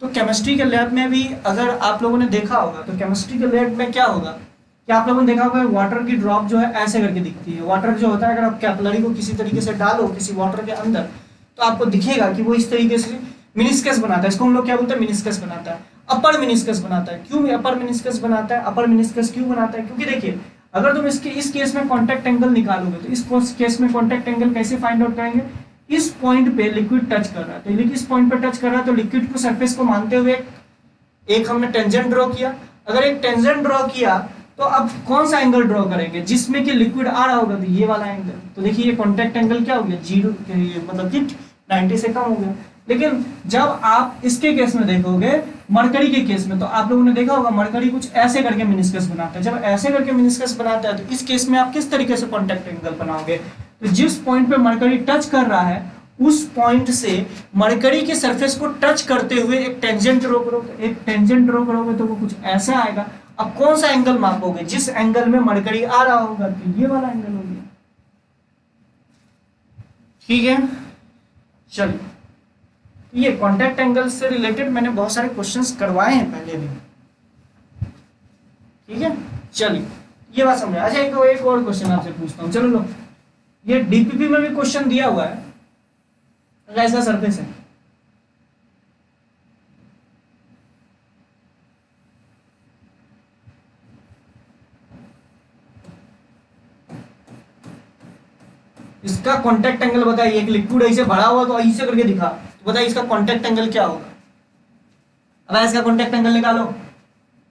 तो केमिस्ट्री के लैब में भी अगर आप लोगों ने देखा होगा तो केमिस्ट्री के लैब में क्या होगा कि आप लोगों ने देखा होगा वाटर की ड्रॉप जो है ऐसे करके दिखती है। वाटर जो होता है अगर आप कैपिलरी को किसी तरीके से डालो किसी वाटर के अंदर तो आपको दिखेगा कि वो इस तरीके से मिनिस्कस बनाता है। इसको हम लोग क्या बोलते हैं, मिनिस्कस बनाता है, अपर मिनिस्कस बनाता है। क्यों अपर मिनिस्कस बनाता है, अपर मिनिस्कस क्यों बनाता है, क्योंकि देखिए अगर तुम इस केस में कॉन्टैक्ट एंगल निकालोगे तो इस केस में कॉन्टैक्ट एंगल कैसे फाइंड आउट करेंगे, इस पॉइंट पे लिक्विड टच कर रहा है, तो इस पॉइंट पे टच कर रहा है तो लिक्विड को सरफेस को मानते हुए एक हमने टेंजेंट ड्रॉ किया। अगर एक टेंजेंट ड्रॉ किया तो अब कौन सा एंगल ड्रॉ करेंगे, जिसमें कि लिक्विड आ रहा होगा, तो ये वाला एंगल। तो देखिए ये कॉन्टैक्ट एंगल क्या हो गया, 0, मतलब कि 90 से कम हो गया। लेकिन जब आप इसके केस में देखोगे मरकरी के केस में, तो आप लोगों ने देखा होगा मरकरी कुछ ऐसे करके मिनिस्कस बनाता है। जब ऐसे करके मिनिस्कस बनाता है तो इस केस में आप किस तरीके से कॉन्टैक्ट एंगल बनाओगे, तो जिस पॉइंट पे मरकरी टच कर रहा है उस पॉइंट से मरकरी के सरफेस को टच करते हुए एक टेंजेंट ड्रॉ करोगे, एक टेंजेंट ड्रॉ करोगे तो वो कुछ ऐसा आएगा। अब कौन सा एंगल मापोगे, जिस एंगल में मरकरी आ रहा होगा तो ये वाला एंगल हो गया। ठीक है, चलिए, ये कॉन्टैक्ट एंगल से रिलेटेड मैंने बहुत सारे क्वेश्चंस करवाए हैं पहले भी, ठीक है। चलिए, ये बात समझ। अच्छा, एक और क्वेश्चन आपसे पूछता हूँ, चलो लो, ये डीपीपी में भी क्वेश्चन दिया हुआ है, ऐसा सरफेस है, इसका कांटेक्ट एंगल बताइए। एक लिक्विड ऐसे भरा हुआ तो ऐसे करके दिखा, तो बताइए इसका कांटेक्ट एंगल क्या होगा। अब इसका कांटेक्ट एंगल निकालो।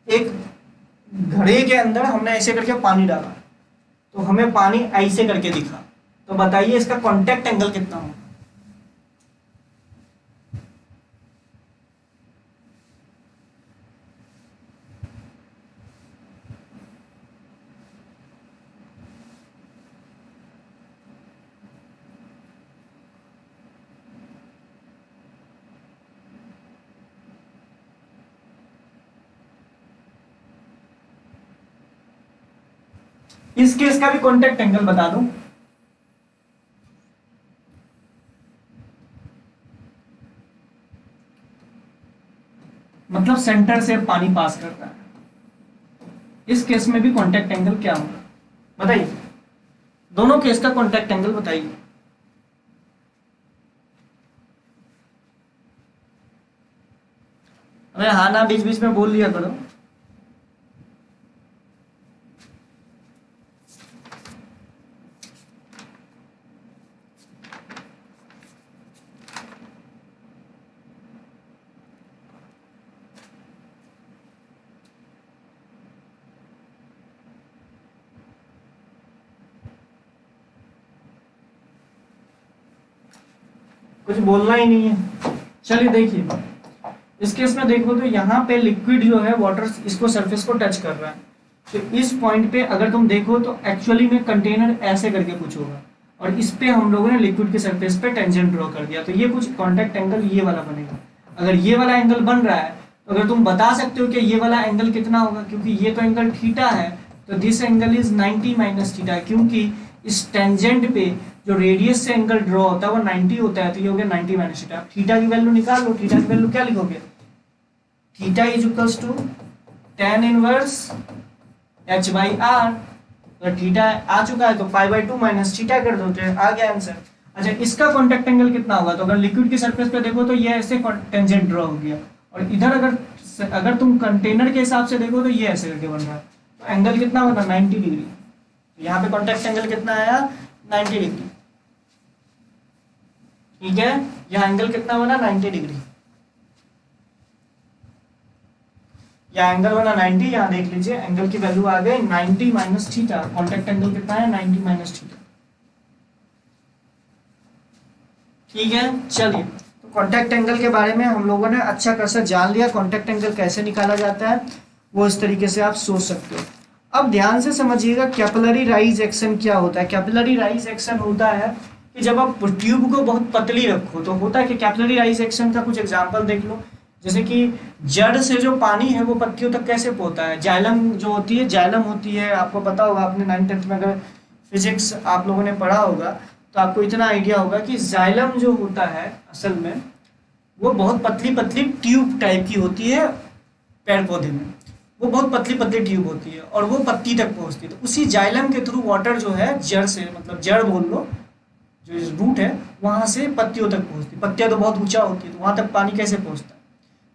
एक घड़े के अंदर हमने ऐसे करके पानी डाला, तो हमें पानी ऐसे करके दिखा, तो बताइए इसका कांटेक्ट एंगल कितना होगा। इस केस का भी कांटेक्ट एंगल बता दूं, मतलब सेंटर से पानी पास कर रहा है, इस केस में भी कांटेक्ट एंगल क्या होगा बताइए। दोनों केस का कांटेक्ट एंगल बताइए। अरे हाँ ना बीच बीच में बोल लिया करो। कुछ बोलना ही नहीं है। चलिए देखिए, इस केस में देखो तो यहाँ पे लिक्विड जो है वाटर इसको सरफेस को टच कर रहा है, तो इस पॉइंट पे अगर तुम देखो तो एक्चुअली में कंटेनर ऐसे करके कुछ होगा, और इस पे हम लोगों ने लिक्विड के सरफेस पे टेंजेंट ड्रॉ कर दिया, तो ये कुछ कांटेक्ट एंगल ये वाला बनेगा। अगर ये वाला एंगल बन रहा है तो अगर तुम बता सकते हो कि ये वाला एंगल कितना होगा, क्योंकि ये तो एंगल थीटा है, तो this angle is 90 minus theta, क्योंकि इस टेंजेंट पे जो रेडियस से एंगल ड्रॉ होता है वो 90 होता है, तो ये हो गया 90 माइनस थीटा। थीटा की वैल्यू निकाल लो। थीटा की वैल्यू क्या लिखोगे, theta is equals to tan inverse h by R. तो थीटा आ चुका है तो पाई बाई 2 माइनस थीटा कर दो, तो आ गया आंसर। अच्छा, इसका कांटेक्ट एंगल कितना होगा, तो अगर लिक्विड की सरफेस पे देखो तो ये ऐसे टेंजेंट ड्रॉ हो गया, और इधर अगर तुम कंटेनर के हिसाब से देखो तो ये ऐसे करके बन रहा है, तो एंगल कितना बना 90 डिग्री। यहाँ पे कांटेक्ट एंगल कितना आया 90 डिग्री, ठीक है। यहाँ एंगल कितना बना 90 डिग्री, यहाँ एंगल बना 90, यहाँ देख लीजिए एंगल की वैल्यू आ गई 90 माइनस थीटा। कांटेक्ट एंगल कितना है 90 माइनस थीटा, ठीक है। चलिए, तो कांटेक्ट एंगल के बारे में हम लोगों ने अच्छा खासा जान लिया, कांटेक्ट एंगल कैसे निकाला जाता है वो इस तरीके से आप सोच सकते हो। अब ध्यान से समझिएगा कैपिलरी राइज एक्शन क्या होता है। कैपिलरी राइज एक्शन होता है कि जब आप ट्यूब को बहुत पतली रखो तो होता है कि कैपिलरी राइज एक्शन का कुछ एग्जांपल देख लो, जैसे कि जड़ से जो पानी है वो पत्तियों तक कैसे पहुंचता है। जाइलम जो होती है, जाइलम होती है, आपको पता होगा, आपने 9th में अगर फिजिक्स आप लोगों ने पढ़ा होगा तो आपको इतना आइडिया होगा कि जाइलम जो होता है असल में वो बहुत पतली पतली ट्यूब टाइप की होती है। पेड़ पौधे में वो बहुत पतली पतली ट्यूब होती है और वो पत्ती तक पहुंचती है, तो उसी जाइलम के थ्रू वाटर जो है जड़ से, मतलब जड़ बोल लो, जो रूट है वहां से पत्तियों तक पहुंचती है। पत्तियां तो बहुत ऊंचा होती है, तो वहां तक पानी कैसे पहुंचता है,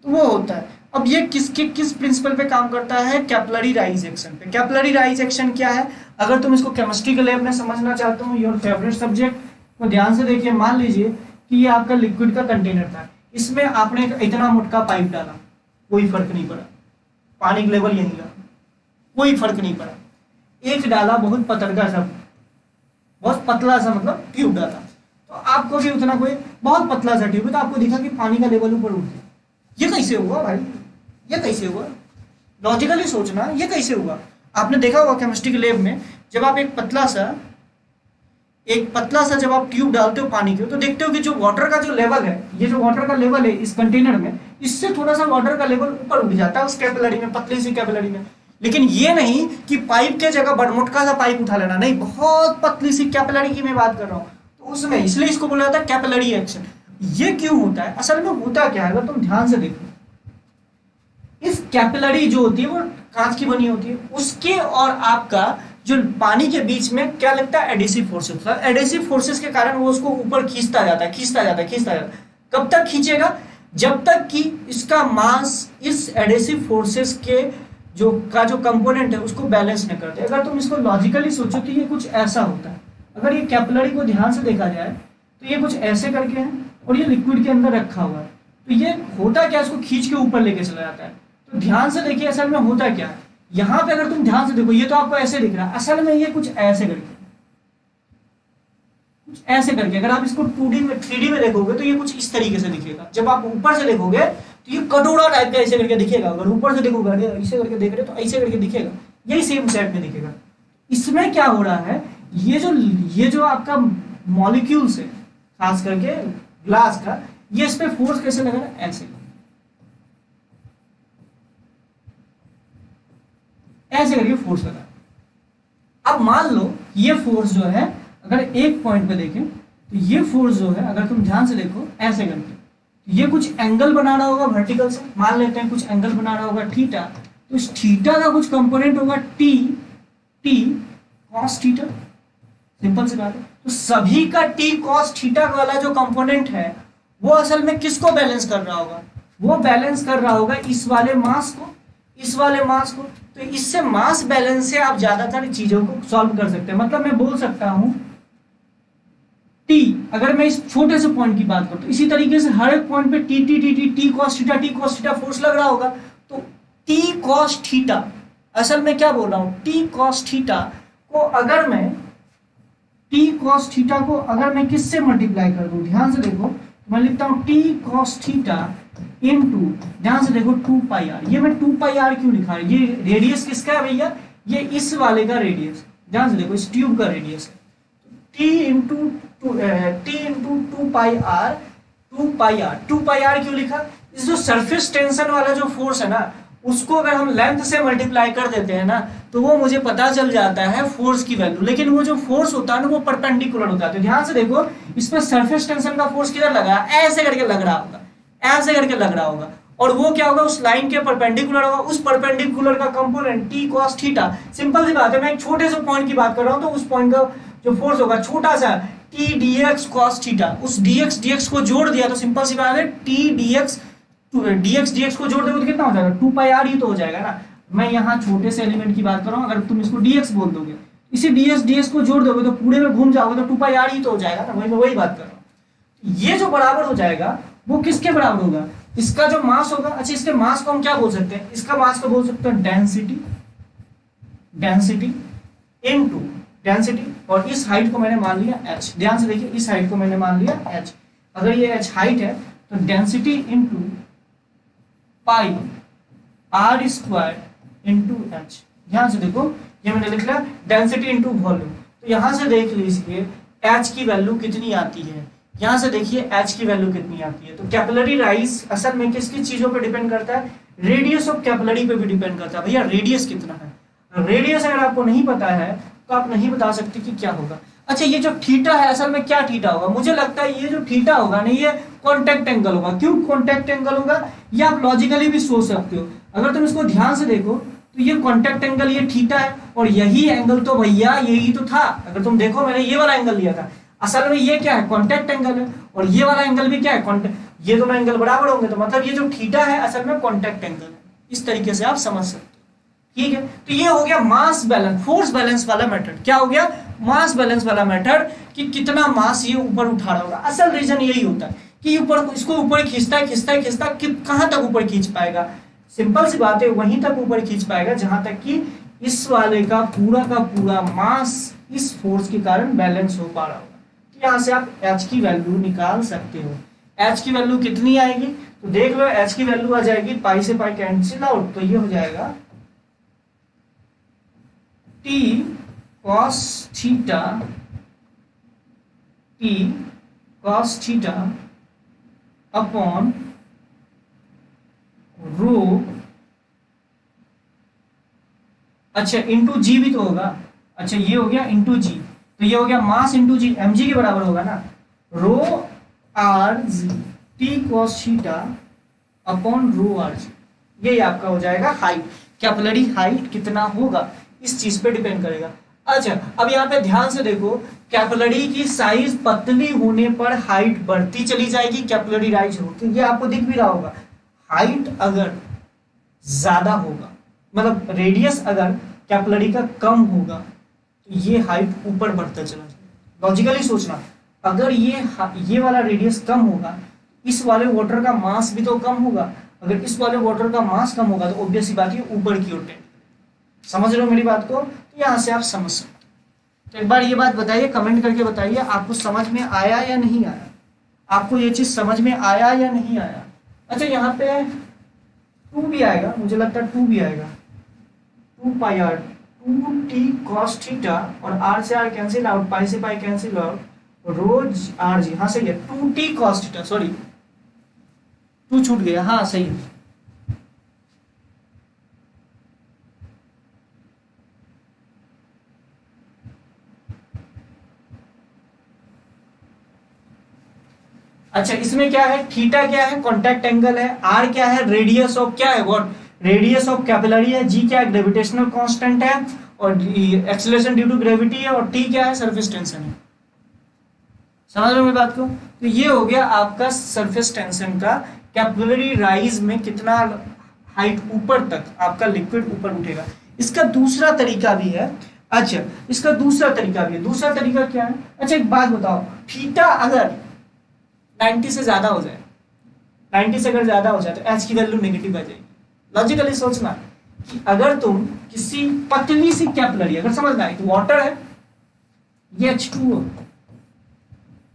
तो वो होता है। अब ये किस प्रिंसिपल पे काम करता है, कैपिलरी राइज एक्शन पे। कैपिलरी राइज एक्शन क्या है, अगर तुम इसको केमिस्ट्री के लैब में समझना चाहते हो, योर फेवरेट सब्जेक्ट, तो ध्यान से देखिए। मान लीजिए कि ये आपका लिक्विड का कंटेनर था, इसमें आपने इतना मोटा पाइप डाला, कोई फर्क नहीं पड़ा, पानी का लेवल यही रहा, कोई फर्क नहीं पड़ा। एक डाला बहुत पतरगा सा, बहुत पतला सा, मतलब ट्यूब डाला, तो आपको भी उतना कोई बहुत पतला सा ट्यूब है, तो आपको दिखा कि पानी का लेवल ऊपर उठ गया। ये कैसे हुआ भाई, ये कैसे हुआ, लॉजिकली सोचना, ये कैसे हुआ। आपने देखा होगा केमिस्ट्री के लैब में, जब आप एक पतला सा जब आप ट्यूब डालते हो पानी के, तो देखते हो कि जो वाटर का जो लेवल है, ये जो वाटर का लेवल है इस कंटेनर में, इससे थोड़ा सा वाटर का लेवल ऊपर उठ जाता है उस कैपिलरी में, पतली सी कैपिलरी में। लेकिन ये नहीं कि पाइप के जगह बड़मुटका सा पाइप उठा लेना, नहीं, बहुत पतली सी कैपिलरी की मैं बात कर रहा हूँ, तो उसमें इसलिए इसको बोला जाता है कैपिलरी एक्शन। ये क्यों होता है? असल में होता क्या है, अगर तुम ध्यान से देखो, इस कैपिलरी जो होती है वो कांच की बनी होती है, उसके और आपका जो पानी के बीच में क्या लगता है, एडिसिव फोर्सेस होता है। एडिसिव फोर्सेस के कारण वो उसको ऊपर खींचता जाता है, खींचता जाता है, खींचता जाता है। कब तक खींचेगा? जब तक कि इसका मास इस एडिसिव फोर्सेस के जो कंपोनेंट है उसको बैलेंस न करते। अगर तुम इसको लॉजिकली सोचो तो ये कुछ ऐसा होता है। अगर ये कैपिलरी को ध्यान से देखा जाए तो ये कुछ ऐसे करके है और ये लिक्विड के अंदर रखा हुआ है। तो ये होता क्या, इसको खींच के ऊपर लेके चला जाता है। तो ध्यान से देखिए असल में होता क्या है। यहाँ पे अगर तुम ध्यान से देखो, ये तो आपको ऐसे दिख रहा है, असल में ये कुछ ऐसे करके, कुछ ऐसे करके, अगर आप इसको 2D में 3D में देखोगे तो ये कुछ इस तरीके से दिखेगा। जब आप ऊपर से देखोगे तो ये कटोरा टाइप का ऐसे करके दिखेगा। अगर ऊपर से देखोगे, ऐसे करके देख रहे हो तो ऐसे करके दिखेगा, यही सेम शेप में दिखेगा। इसमें क्या हो रहा है, ये जो आपका मॉलिक्यूल्स है, खास करके ग्लास का, ये इस पे फोर्स कैसे लगा रहा है, ऐसे करके फोर्स लगा। अब मान लो ये फोर्स जो है, अगर एक पॉइंट पे देखें तो ये फोर्स जो है, अगर तुम ध्यान से देखो ऐसे करके, तो ये कुछ एंगल बना रहा होगा वर्टिकल से, मान लेते हैं कुछ एंगल बना रहा होगा थीटा। तो इस थीटा का कुछ कंपोनेंट होगा टी कॉस थीटा, सिंपल सी बात है। तो सभी का टी कॉस थीटा वाला जो कंपोनेंट है वो असल में किसको बैलेंस कर रहा होगा? वो बैलेंस कर रहा होगा इस वाले मास को, इस वाले मास को। तो इससे मास बैलेंस से आप ज्यादातर चीजों को सॉल्व कर सकते हैं। मतलब मैं बोल सकता हूं टी, अगर मैं इस छोटे से पॉइंट की बात करूं तो इसी तरीके से हर एक पॉइंट पे टी कॉस थीटा फोर्स लग रहा होगा। तो टी कॉस थीटा, असल में क्या बोल रहा हूं, टी कॉस थीटा को अगर मैं किससे मल्टीप्लाई कर दूं, ध्यान से देखो, मैं लिखता हूं टी कॉस थीटा इनटू, ध्यान से देखो 2 पाई आर। ये मैं 2 पाई आर क्यों लिखा है? ये रेडियस किसका है भैया? ये इस वाले का रेडियस, ध्यान से देखो, इस ट्यूब का रेडियस है। T into 2 pi R, 2 pi R क्यों लिखा? इस जो सरफेस टेंशन वाला जो फोर्स है ना, उसको अगर हम लेंथ से मल्टीप्लाई कर देते हैं ना, तो वो मुझे पता चल जाता है फोर्स की वैल्यू। लेकिन वो जो फोर्स होता है ना, वो परपेंडिकुलर होता है। तो ध्यान से देखो, इस पर सरफेस टेंशन का फोर्स किधर लगा है? ऐसे करके लग रहा होगा, ऐसे करके लग रहा होगा। और वो क्या होगा, उस लाइन के परपेंडिकुलर होगा। उस परपेंडिकुलर का component T cos theta, simple सी बात है, मैं एक छोटे से पॉइंट की बात कर रहा हूं, तो उस पॉइंट का जो फोर्स होगा छोटा सा, टी डीएक्स कॉस थीटा। उस डीएक्स को जोड़ दिया तो सिंपल सी बात है, टी डीएक्स को जोड़ दोगे तो कितना हो जाएगा? 2 पाई आर ही तो हो जाएगा ना। मैं यहाँ छोटे से एलिमेंट की बात कर रहा हूँ, अगर तुम इसको डीएक्स बोल दोगे, इसी डीएक्स को जोड़ दोगे तो पूरे में घूम जाओगे तो 2 पाई आर ही तो हो जाएगा ना। वही बात कर रहा हूँ। ये जो बराबर हो जाएगा वो किसके बराबर होगा? इसका जो मास होगा। अच्छा, इसके मास को हम क्या बोल सकते हैं? इसका मास को बोल सकते हैं डेंसिटी इनटू डेंसिटी, और इस हाइट को मैंने मान लिया h। ध्यान से देखिए, इस हाइट को मैंने मान लिया h। अगर ये h हाइट है तो density into pi are square into h। ध्यान से देखो, ये मैंने लिख लिया डेंसिटी इनटू वॉल्यूम। तो यहां से देख लीजिए h की वैल्यू कितनी आती है। यहां से देखिए h की वैल्यू कितनी आती है। तो कैपिलरी राइज असल में किस किस चीजों पे डिपेंड करता है? रेडियस ऑफ कैपिलरी पे भी डिपेंड करता है। भैया रेडियस कितना है? रेडियस अगर आपको नहीं पता है तो आप नहीं बता सकते कि क्या होगा। अच्छा, ये जो थीटा है, असल में क्या थीटा होगा? मुझे लगता है ये जो थीटा होगा ना, ये कॉन्टैक्ट एंगल होगा। क्यों कॉन्टैक्ट एंगल होगा? ये आप लॉजिकली भी सोच सकते हो। अगर तुम इसको ध्यान से देखो तो ये कॉन्टैक्ट एंगल, ये थीटा है, और यही एंगल तो भैया यही तो था। अगर तुम देखो, मैंने ये वाला एंगल लिया था, असल में ये क्या है? कॉन्टैक्ट एंगल है। और ये वाला एंगल भी क्या है? कॉन्टैक्ट। ये दोनों एंगल बराबर होंगे, तो मतलब ये जो थीटा है असल में कॉन्टैक्ट एंगल है। इस तरीके से आप समझ सकते हो। ठीक है, तो ये हो गया मास बैलेंस, फोर्स बैलेंस वाला मेथड। क्या हो गया? मास बैलेंस वाला मेथड, कि कितना मास ये ऊपर उठा रहा होगा। असल रीजन यही होता है कि ऊपर, इसको ऊपर खींचता है, कहां तक ऊपर खींच पाएगा? सिंपल सी बात है, वहीं तक ऊपर खींच पाएगा जहां तक कि इस वाले का पूरा मास इस फोर्स के कारण बैलेंस हो पा रहा होगा। तो यहां से आप h की वैल्यू निकाल सकते हो। h की वैल्यू कितनी आएगी? तो देख लो, h की वैल्यू आ जाएगी, पाई से पाई कैंसिल आउट, तो ये हो जाएगा t cos थीटा अपॉन रो, अच्छा इंटू जी भी तो होगा। अच्छा, ये हो गया इंटू जी, तो ये हो गया मास इंटू जी, mg के बराबर होगा ना। Rho r g T cos theta upon rho r g, ये आपका हो जाएगा हाइट। कैपिलरी हाइट कितना होगा इस चीज पे डिपेंड करेगा। अच्छा अब यहाँ पे ध्यान से देखो, कैपिलरी की साइज पतली होने पर हाइट बढ़ती चली जाएगी, कैपिलरी राइज हो, तो ये आपको दिख भी रहा होगा। हाइट अगर ज्यादा होगा, मतलब रेडियस अगर कैपिलरी का कम होगा, तो ये हाइट ऊपर बढ़ता चला जाएगा। लॉजिकली सोचना, अगर ये वाला रेडियस कम होगा, इस वाले वाटर का मास भी तो कम होगा। अगर इस वाले वाटर का मास कम होगा तो ऑब्वियस सी बात है ऊपर की ओर टेंड। समझ रहे हो मेरी बात को? तो यहाँ से आप समझ सकते हो। तो एक बार ये बात बताइए, कमेंट करके बताइए आपको समझ में आया या नहीं आया, आपको ये चीज समझ में आया या नहीं आया। अच्छा यहाँ पे 2 भी आएगा, मुझे लगता है 2 भी आएगा, 2 pi are 2t cos theta, और r से r कैंसिल आउट, पाई से पाई कैंसिल आउट, रोज आर जी, हाँ सही है, 2t cos थीटा, सॉरी 2 छूट गया, हाँ सही है। अच्छा इसमें क्या है, थीटा क्या है, कॉन्टैक्ट एंगल है, आर क्या है, रेडियस ऑफ क्या है, व्हाट, रेडियस ऑफ कैपिलरी है, जी क्या है, ग्रेविटेशनल कांस्टेंट है, और एक्सीलरेशन ड्यू टू ग्रेविटी है, और टी क्या है, सरफेस टेंशन है। समझ रहे हो मेरी बात को? तो ये हो गया आपका सरफेस टेंशन का, कैपिलरी राइज में कितना हाइट ऊपर तक आपका लिक्विड ऊपर उठेगा। इसका दूसरा तरीका भी है। अच्छा इसका दूसरा तरीका भी है, दूसरा तरीका क्या है? अच्छा एक बात बताओ, थीटा अगर 90 से ज्यादा हो जाए, 90 से अगर ज्यादा हो जाए तो एच की वैल्यू नेगेटिव आ जाएगी। लॉजिकली सोचना कि अगर तुम किसी पतली सी कैपिलरी, अगर समझना है कि वाटर है, ये H2O,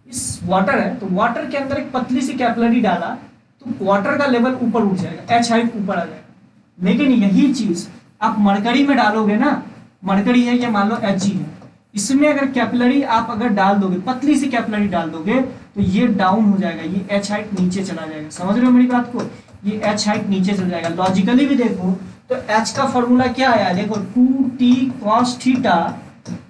इस वाटर है, तो वाटर के अंदर एक पतली सी कैपिलरी डाला तो वाटर का लेवल ऊपर उठ जाएगा, एच हाइट ऊपर आ जाएगा। लेकिन यही चीज आप मरकरी में डालोगे ना, मरकरी है ये मान लो Hg है, इसमें अगर कैपिलरी आप अगर डाल दोगे, पतली सी कैपिलरी डाल दोगे, तो ये डाउन हो जाएगा, ये एच हाइट नीचे चला जाएगा। समझ रहे हो मेरी बात को? ये एच हाइट नीचे चला जाएगा। लॉजिकली भी देखो तो एच का फॉर्मूला क्या आया, देखो 2t cos theta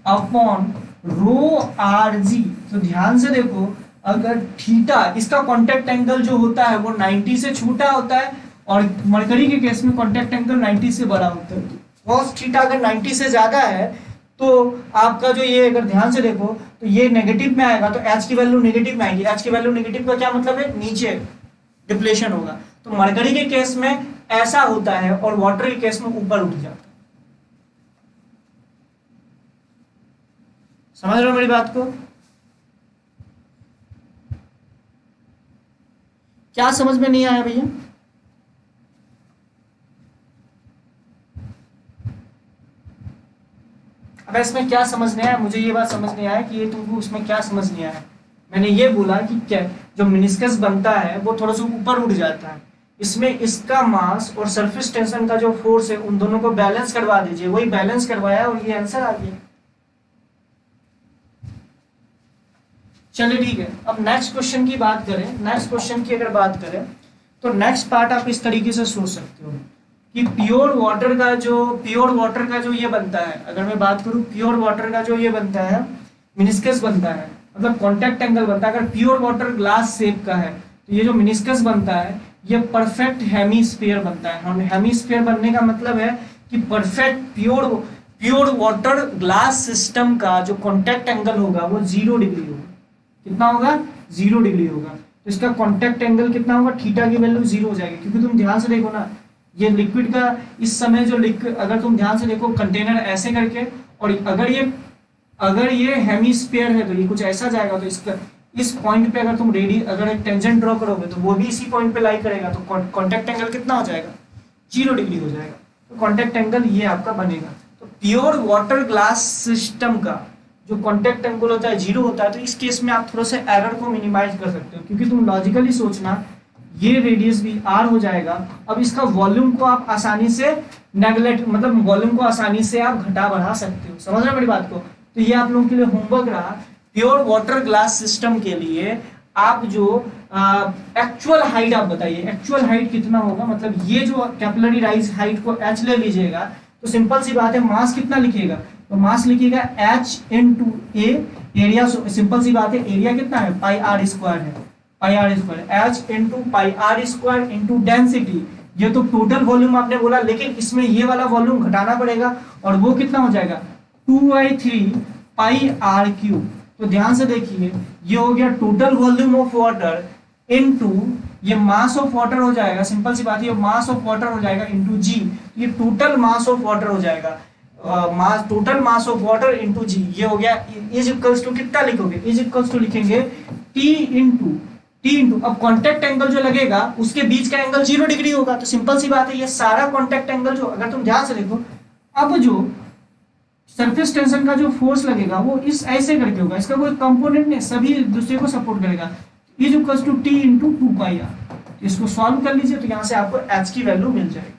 upon rho r जी। तो ध्यान से देखो, अगर थीटा, इसका कॉन्टेक्ट एंगल जो होता है वो 90 से छोटा होता है, और मरकरी के केस में कॉन्टेक्ट एंगल 90 से बड़ा होता है। cos थीटा अगर 90 से ज्यादा है तो आपका जो ये, अगर ध्यान से देखो तो ये नेगेटिव में आएगा, तो एच की वैल्यू नेगेटिव में आएगी। एच की वैल्यू नेगेटिव का क्या मतलब है, नीचे डिप्लेशन होगा। तो मरकरी के केस में ऐसा होता है, और वाटर के केस में ऊपर उठ जाता है। समझ रहे हो मेरी बात को? क्या समझ में नहीं आया भैया? अब इसमें क्या समझ नहीं आया, मुझे ये बात समझ नहीं आया कि ये तुमको उसमें क्या समझ नहीं आया। मैंने ये बोला कि क्या जो मिनिस्कस बनता है वो थोड़ा सा ऊपर उठ जाता है, इसमें इसका मास और सरफेस टेंशन का जो फोर्स है उन दोनों को बैलेंस करवा दीजिए, वही बैलेंस करवाया और ये आंसर आ गया। चलिए ठीक है, अब नेक्स्ट क्वेश्चन की बात करें। नेक्स्ट क्वेश्चन की अगर बात करें तो नेक्स्ट पार्ट आप इस तरीके से सोच सकते हो कि प्योर वाटर का जो ये बनता है, अगर मैं बात करूं प्योर वाटर का जो ये बनता है, मिनिस्कस बनता है, मतलब कांटेक्ट एंगल बनता है, अगर प्योर वाटर ग्लास शेप का है तो ये जो मिनिस्कस बनता है ये परफेक्ट हेमीस्फीयर बनता है। और हेमीस्फीयर बनने का मतलब है कि perfect pure water glass system का जो कांटेक्ट एंगल होगा वो 0 डिग्री होगा। कितना होगा? 0 डिग्री होगा। तो इसका कांटेक्ट एंगल कितना होगा? थीटा की वैल्यू 0 हो जाएगी। क्योंकि तुम ध्यान से देखो ना, ये लिक्विड का इस समय जो लिक्विड, अगर तुम ध्यान से देखो कंटेनर ऐसे करके, और अगर ये हेमीस्फीयर है तो ये कुछ ऐसा जाएगा, तो इसका इस पॉइंट पे अगर तुम अगर एक टेंजेंट ड्रॉ करोगे तो वो भी इसी पॉइंट पे लाई करेगा, तो कांटेक्ट एंगल कितना हो जाएगा? 0 डिग्री हो जाएगा। तो कांटेक्ट एंगल ये आपका बनेगा। तो प्योर वाटर ग्लास सिस्टम का जो कांटेक्ट एंगल होता है 0 होता है। तो इस केस में आप थोड़ा सा एरर को मिनिमाइज कर सकते हो, क्योंकि तुम लॉजिकली सोचना, ये रेडियस भी r हो जाएगा। अब इसका वॉल्यूम को आप आसानी से नेगलेक्ट, मतलब वॉल्यूम को आसानी से आप घटा बढ़ा सकते हो। समझ रहे हो मेरी बात को? तो ये आप लोगों के लिए होमवर्क रहा। प्योर वाटर ग्लास सिस्टम के लिए आप जो एक्चुअल हाइट आप बताइए, एक्चुअल हाइट कितना होगा, मतलब ये जो कैपिलरी राइज हाइट को h ले लीजिएगा, तो सिंपल सी बात है, मास कितना लिखिएगा? तो मास लिखिएगा h × a, एरिया, सिंपल सी बात है, एरिया कितना है? पाई r स्क्वायर है। Pi are square, h into pi are square into density, ये तो टोटल वॉल्यूम आपने बोला, लेकिन इसमें ये वाला वॉल्यूम घटाना पड़ेगा और वो कितना हो जाएगा 2/3 पाई आर क्यूब। तो ध्यान से देखिए, ये हो गया total volume of water into ये मास ऑफ वाटर हो जाएगा, सिंपल सी बात है, मास ऑफ वाटर हो जाएगा इनटू जी, ये टोटल मास ऑफ वाटर हो जाएगा, mass total mass of water into g, ये हो गया इज इक्वल्स टू कितना लिखोगे, इज इक्वल्स टू लिखेंगे टी इंटू अब कांटेक्ट एंगल जो लगेगा उसके बीच का एंगल 0 डिग्री होगा, तो सिंपल सी बात है, ये सारा कांटेक्ट एंगल जो, अगर तुम ध्यान से देखो, अब जो सरफेस टेंशन का जो फोर्स लगेगा वो इस ऐसे करके होगा, इसका कोई कंपोनेंट नहीं, सभी दूसरे को सपोर्ट करेगा, is equals to T into 2πr। इसको सॉल्व कर लीजिए तो यहां से आपको h की वैल्यू मिल जाएगी,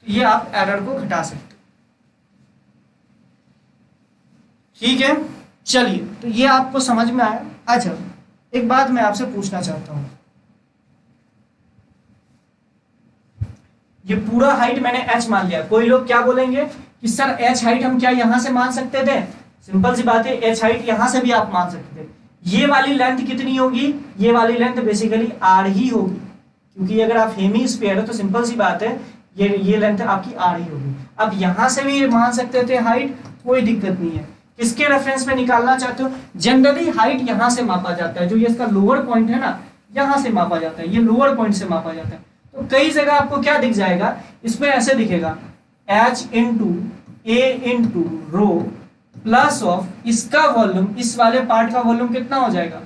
तो ये आप एरर को घटा सकते हो। ठीक है, चलिए, तो ये आपको समझ में आया। अच्छा, एक बात मैं आपसे पूछना चाहता हूं, ये पूरा हाइट मैंने h मान लिया, कोई लोग क्या बोलेंगे कि सर h हाइट हम क्या यहां से मान सकते थे, सिंपल सी बात है, h हाइट यहां से भी आप मान सकते थे। ये वाली लेंथ कितनी होगी, ये वाली लेंथ बेसिकली r ही होगी, क्योंकि अगर आप हेमी स्फीयर है तो सिंपल सी बात है, ये लेंथ आपकी r ही होगी। अब यहां से भी मान सकते थे हाइट, कोई दिक्कत नहीं है। किसके रेफरेंस में निकालना चाहते हो, जनरली हाइट यहां से मापा जाता है, जो ये इसका लोअर पॉइंट है ना, यहां से मापा जाता है, ये लोअर पॉइंट से मापा जाता है। तो कई जगह आपको क्या दिख जाएगा, इसमें ऐसे दिखेगा h into A into rho plus of इसका वॉल्यूम, इस वाले पार्ट का वॉल्यूम कितना हो जाएगा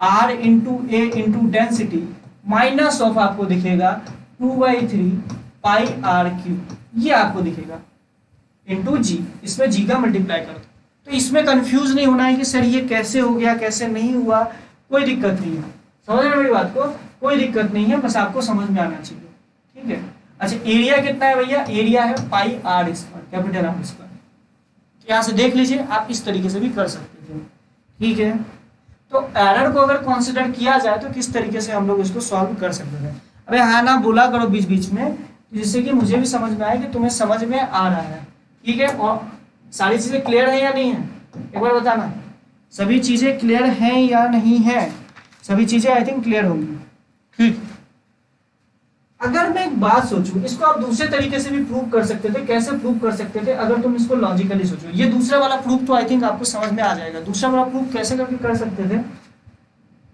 r into A into density minus of आपको दिखेगा 2/3 पाई आर क्यूब, ये आपको दिखेगा इंटू जी, इसमें जी का मल्टीप्लाई कर दो। तो इसमें कंफ्यूज नहीं होना है कि सर ये कैसे हो गया कैसे नहीं हुआ, कोई दिक्कत नहीं है, समझ रहे मेरी बात को, कोई दिक्कत नहीं है, बस आपको समझ में आना चाहिए। ठीक है, अच्छा एरिया कितना है भैया, एरिया है pi are square, capital are square. यहाँ से देख लीजिए, आप इस तरीके से भी कर सकते थे। ठीक है, तो एरर को अगर कंसीडर किया जाए तो किस तरीके से हम लोग इसको सॉल्व कर सकते थे। अबे हाँ ना बोला करो बीच बीच में, जिससे कि मुझे भी समझ में आए कि तुम्हें समझ में आ रहा है। ठीक है, और सारी चीजें क्लियर है या नहीं है, एक बार बताना, सभी चीजें क्लियर हैं या नहीं है, सभी चीजें आई थिंक क्लियर होंगी। ठीक, अगर मैं एक बात सोचूं, इसको आप दूसरे तरीके से भी प्रूव कर सकते थे, कैसे प्रूव कर सकते थे, अगर तुम इसको लॉजिकली सोचो, ये दूसरा वाला प्रूफ तो आई थिंक आपको समझ में आ जाएगा। दूसरा वाला प्रूफ कैसे करके कर सकते थे,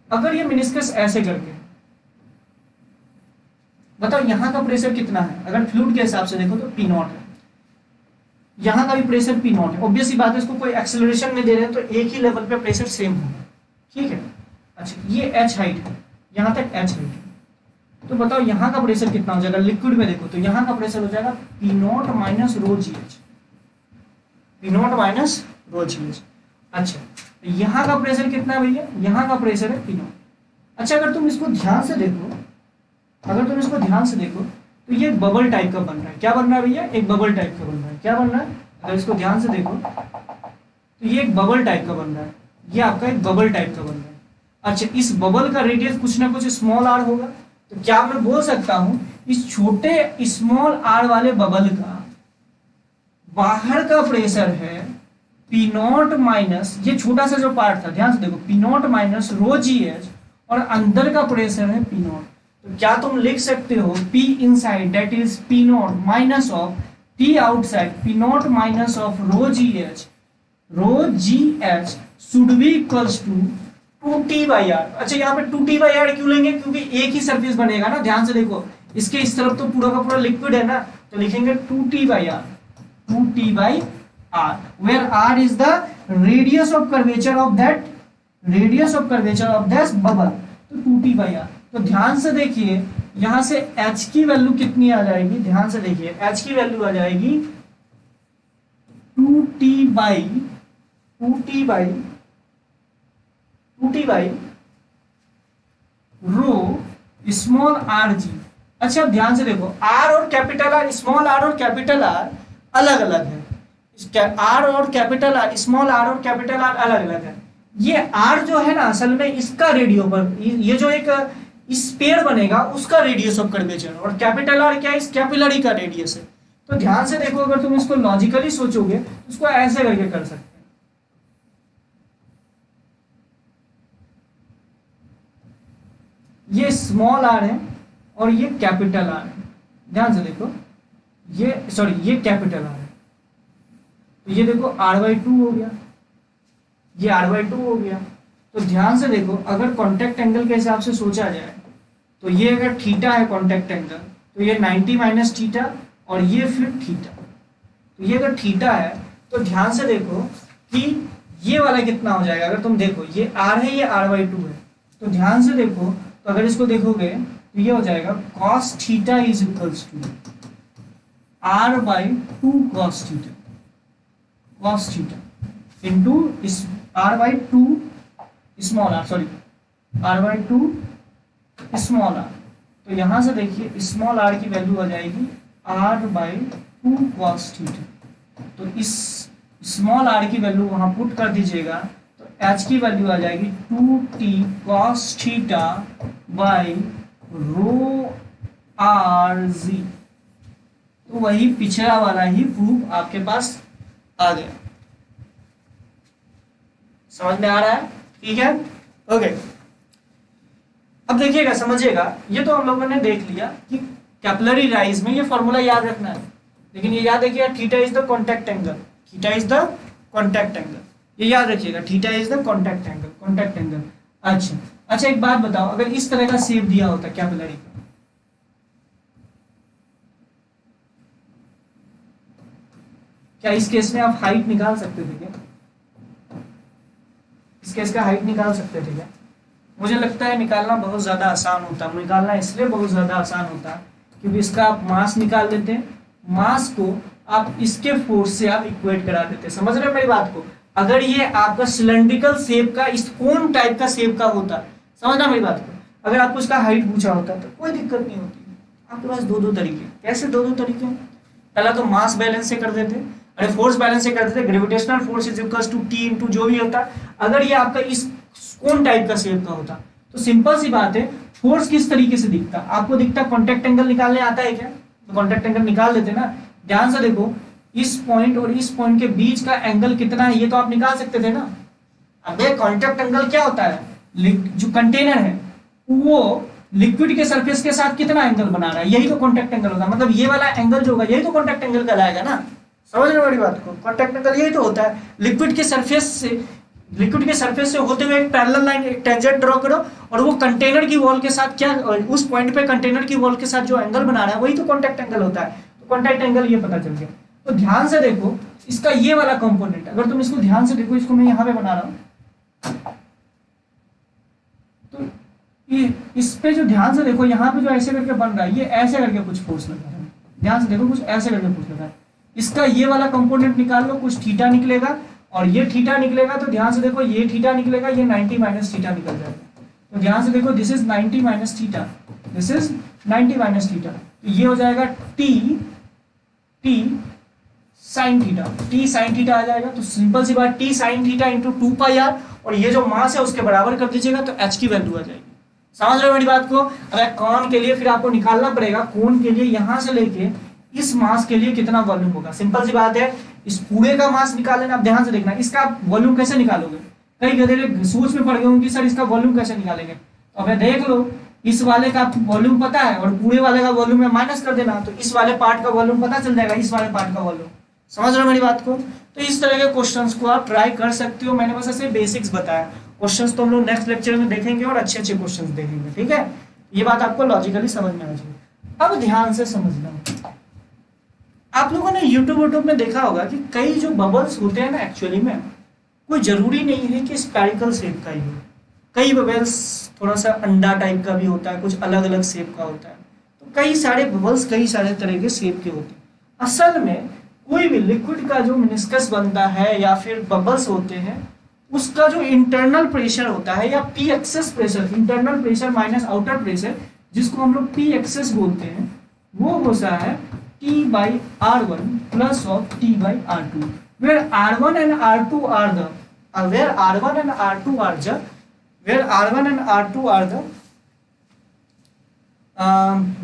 अगर ये मिनिस्कस ऐसे करके बताओ, यहाँ का प्रेशर कितना है, अगर फ्लूइड के हिसाब से देखो तो P0 है, यहाँ का भी प्रेशर P0 है, ऑब्वियस सी बात है, इसको कोई एक्सेलरेशन नहीं दे रहे हैं तो एक ही लेवल पे प्रेशर सेम होगा। ठीक है, अच्छा ये h हाइट है, यहाँ तक h हाइट है, तो बताओ यहाँ का प्रेशर कितना हो जाएगा, लिक्विड में देखो तो यहाँ का प्रेशर हो जाएगा P0 minus rho g H, P0 minus rho g H. अच्छा, यहाँ का प्रेशर कितना है भैया, यहाँ का प्रेशर है P0। अच्छा, अगर तुम इसको ध्यान से देखो, अगर तुम इसको ध्यान से देखो तो ये बबल टाइप का बन रहा है, क्या बन रहा है भैया, एक बबल टाइप का बन रहा है, क्या बन रहा है, अगर इसको ध्यान से देखो तो ये एक बबल टाइप का बन रहा है, ये आपका एक बबल टाइप का बन रहा है। अच्छा, इस बबल का रेडियस कुछ ना कुछ स्मॉल आर होगा, तो क्या मैं बोल सकता हूं इस छोटे स्मॉल आर वाले बबल का बाहर का प्रेशर है P0 माइनस, ये छोटा सा जो पार्ट था ध्यान से देखो, P0 minus rho g H, और अंदर का प्रेशर है P0। तो क्या तुम लिख सकते हो P inside that is P0 minus of P outside P0 minus of rho g h should be equals to 2T/R। अच्छा, यहाँ पे 2T/R क्यों लेंगे, क्योंकि एक ही सरफेस बनेगा ना, ध्यान से देखो, इसके इस तरफ तो पूरा का पूरा लिक्विड है ना, तो लिखेंगे 2T/R where R is the radius of curvature of that bubble, तो 2T/R। तो ध्यान से देखिए, यहां से H की वैल्यू कितनी आ जाएगी, ध्यान से देखिए, H की वैल्यू आ जाएगी 2T रो स्मॉल आर जी। अच्छा, ध्यान से देखो, R और कैपिटल आर, स्मॉल आर और कैपिटल आर अलग अलग है, आर और कैपिटल आर, स्मॉल आर और कैपिटल आर अलग अलग है। ये आर जो है ना, असल में इसका रेडियो पर, ये जो एक स्पेयर बनेगा उसका रेडियस ऑफ कर्वेचर, और कैपिटल आर क्या है, इस कैपिलरी का रेडियस है। तो ध्यान से देखो, अगर तुम इसको लॉजिकली सोचोगे तो इसको ऐसे करके कर सकते हैं, ये स्मॉल आर है और ये कैपिटल आर है, ध्यान से देखो, ये सॉरी ये कैपिटल आर है, तो ये देखो r/2 हो गया, ये r/2 हो गया। तो ध्यान से देखो, अगर कॉन्टैक्ट एंगल के हिसाब से सोचा जाए तो ये अगर थीटा है कॉन्टैक्ट एंगल, तो ये 90 माइनस थीटा और ये फिर थीटा, तो ये अगर थीटा है तो ध्यान से देखो कि ये वाला कितना हो जाएगा। अगर तुम देखो ये r है, ये r/2 है, तो ध्यान से देखो, तो अगर इसको देखोगे तो ये हो जाएगा cos theta is equals to r/2 cos theta into इस r/2 small r, sorry r/2 small r। तो यहां से देखिए स्मॉल r की वैल्यू आ जाएगी r/2 cos थीटा। तो इस स्मॉल r की वैल्यू वहां पुट कर दीजिएगा, तो h की वैल्यू आ जाएगी 2t cos theta by rho rg। तो वही पिछला वाला ही प्रूफ आपके पास आ गया। समझ में आ रहा है? ठीक है, ओके। अब देखिएगा, समझिएगा, ये तो हम लोगों ने देख लिया कि कैपिलरी राइज में ये फॉर्मूला याद रखना है, लेकिन ये याद रखिएगा theta is the contact angle, theta is the contact angle, ये याद रखिएगा, theta is the contact angle, contact angle. अच्छा एक बात बताओ, अगर इस तरह का शेप दिया होता कैपिलरी का, क्या इस केस में आप हाइट निकाल सकते थे क्या? इस केस का हाइट निकाल सकते थे क्या? मुझे लगता है निकालना बहुत ज़्यादा आसान होता है। निकालना इसलिए बहुत ज़्यादा आसान होता है क्योंकि इसका आप मास निकाल देते हैं, मास को आप इसके फोर्स से आप इक्वेट करा देते हैं। समझ रहे हो मेरी बात को? अगर ये आपका सिलेंड्रिकल शेप का इस कोन टाइप का शेप का होता, समझना मेरी बात को, अगर आपको इसका हाइट पूछा होता तो कोई दिक्कत नहीं होती। आपके पास दो तरीके, कैसे दो तरीके हैं? पहला तो मास बैलेंस से कर देते, अरे फोर्स बैलेंस से कर देते, gravitational force is equals to T into जो भी होता। अगर ये आपका इस कोन टाइप का शेप का होता तो सिंपल सी बात है, फोर्स किस तरीके से दिखता? आपको दिखता कॉन्टैक्ट एंगल निकालने आता है क्या? तो कॉन्टैक्ट एंगल निकाल लेते ना। ध्यान से देखो, इस पॉइंट और इस पॉइंट के बीच का एंगल कितना है ये तो आप निकाल सकते थे ना। अब ये कॉन्टैक्ट एंगल क्या होता है? जो कंटेनर है वो लिक्विड के सरफेस के साथ कितना एंगल बना रहा है, यही तो कॉन्टैक्ट एंगल होता है। मतलब ये वाला एंगल जो होगा यही तो कॉन्टैक्ट एंगल कहलाएगा ना। समझ रहे हो बड़ी बात को? कॉन्टैक्ट एंगल यही तो होता है, लिक्विड के सरफेस से होते हुए एक पैरेलल लाइन, एक टेंजेंट ड्रॉ करो और वो कंटेनर की वॉल के साथ क्या, उस पॉइंट पे कंटेनर की वॉल के साथ जो एंगल बना रहा है वही तो कॉन्टैक्ट एंगल होता है। तो कॉन्टैक्ट एंगल ये पता चल गया। तो ध्यान से देखो, इसका ये वाला कंपोनेंट, अगर तुम इसको ध्यान से देखो, इसको मैं यहाँ पे बना रहा हूँ, तो ये इस पे जो ध्यान से देखो, यहाँ पे जो ऐसे करके बन रहा है, ये ऐसे करके कुछ फोर्स लगा रहा है। ध्यान से देखो, कुछ ऐसे करके फोर्स लगा है। इसका ये वाला कंपोनेंट निकाल लो, कुछ थीटा निकलेगा और ये थीटा निकलेगा। तो ध्यान से देखो, ये थीटा निकलेगा, ये 90 माइनस थीटा निकल जाएगा। तो ध्यान से देखो, this is 90 minus theta, this is 90 minus theta. तो ये हो जाएगा T sine theta, T sine theta आ जाएगा। तो सिंपल सी बात, T sine theta into 2 pi r, और ये जो मास है उसके बराबर कर दीजिएगा तो एच की वैल्यू आ जाएगी। समझ रहे हो मेरी बात को? अगर कोन के लिए फिर आपको निकालना पड़ेगा, कोन के लिए यहाँ से लेके इस मास के लिए कितना वॉल्यूम होगा। सिंपल सी बात है, इस पूरे का मास निकाल लेना। आप ध्यान से देखना, इसका आप वॉल्यूम कैसे निकालोगे? कई गधे सोच में पड़ गए होंगे सर इसका वॉल्यूम कैसे निकालेंगे। तो अब देख लो, इस वाले का वॉल्यूम पता है और पूरे वाले का वॉल्यूम में माइनस कर देना, तो इस वाले पार्ट का वॉल्यूम पता चल जाएगा, इस वाले पार्ट का वॉल्यूम। समझ रहे हो मेरी बात को? तो इस तरह के क्वेश्चंस को आप ट्राई कर सकते हो। मैंने बस ऐसे बेसिक्स बताया, क्वेश्चंस तो हम लोग नेक्स्ट लेक्चर में देखेंगे और अच्छे अच्छे क्वेश्चंस देखेंगे। ठीक है, ये बात आपको लॉजिकली समझ में आ जाएगी। अब ध्यान से समझना, आप लोगों ने यूट्यूब में देखा होगा कि कई जो बबल्स होते हैं ना, एक्चुअली में कोई जरूरी नहीं है कि स्फेरिकल शेप का ही हो। कई बबल्स थोड़ा सा अंडा टाइप का भी होता है, कुछ अलग अलग शेप का होता है। तो कई सारे बबल्स कई सारे तरह के शेप के होते हैं। असल में कोई भी लिक्विड का जो मिनिस्कस बनता है या फिर बबल्स होते हैं, उसका जो इंटरनल प्रेशर होता है या P excess pressure, internal pressure minus outer pressure, जिसको हम लोग पी एक्सेस बोलते हैं, वो होता है T by R1 plus of T by R2, where R1 and R2 are the where R1 and R2 are the where R1 and R2 are the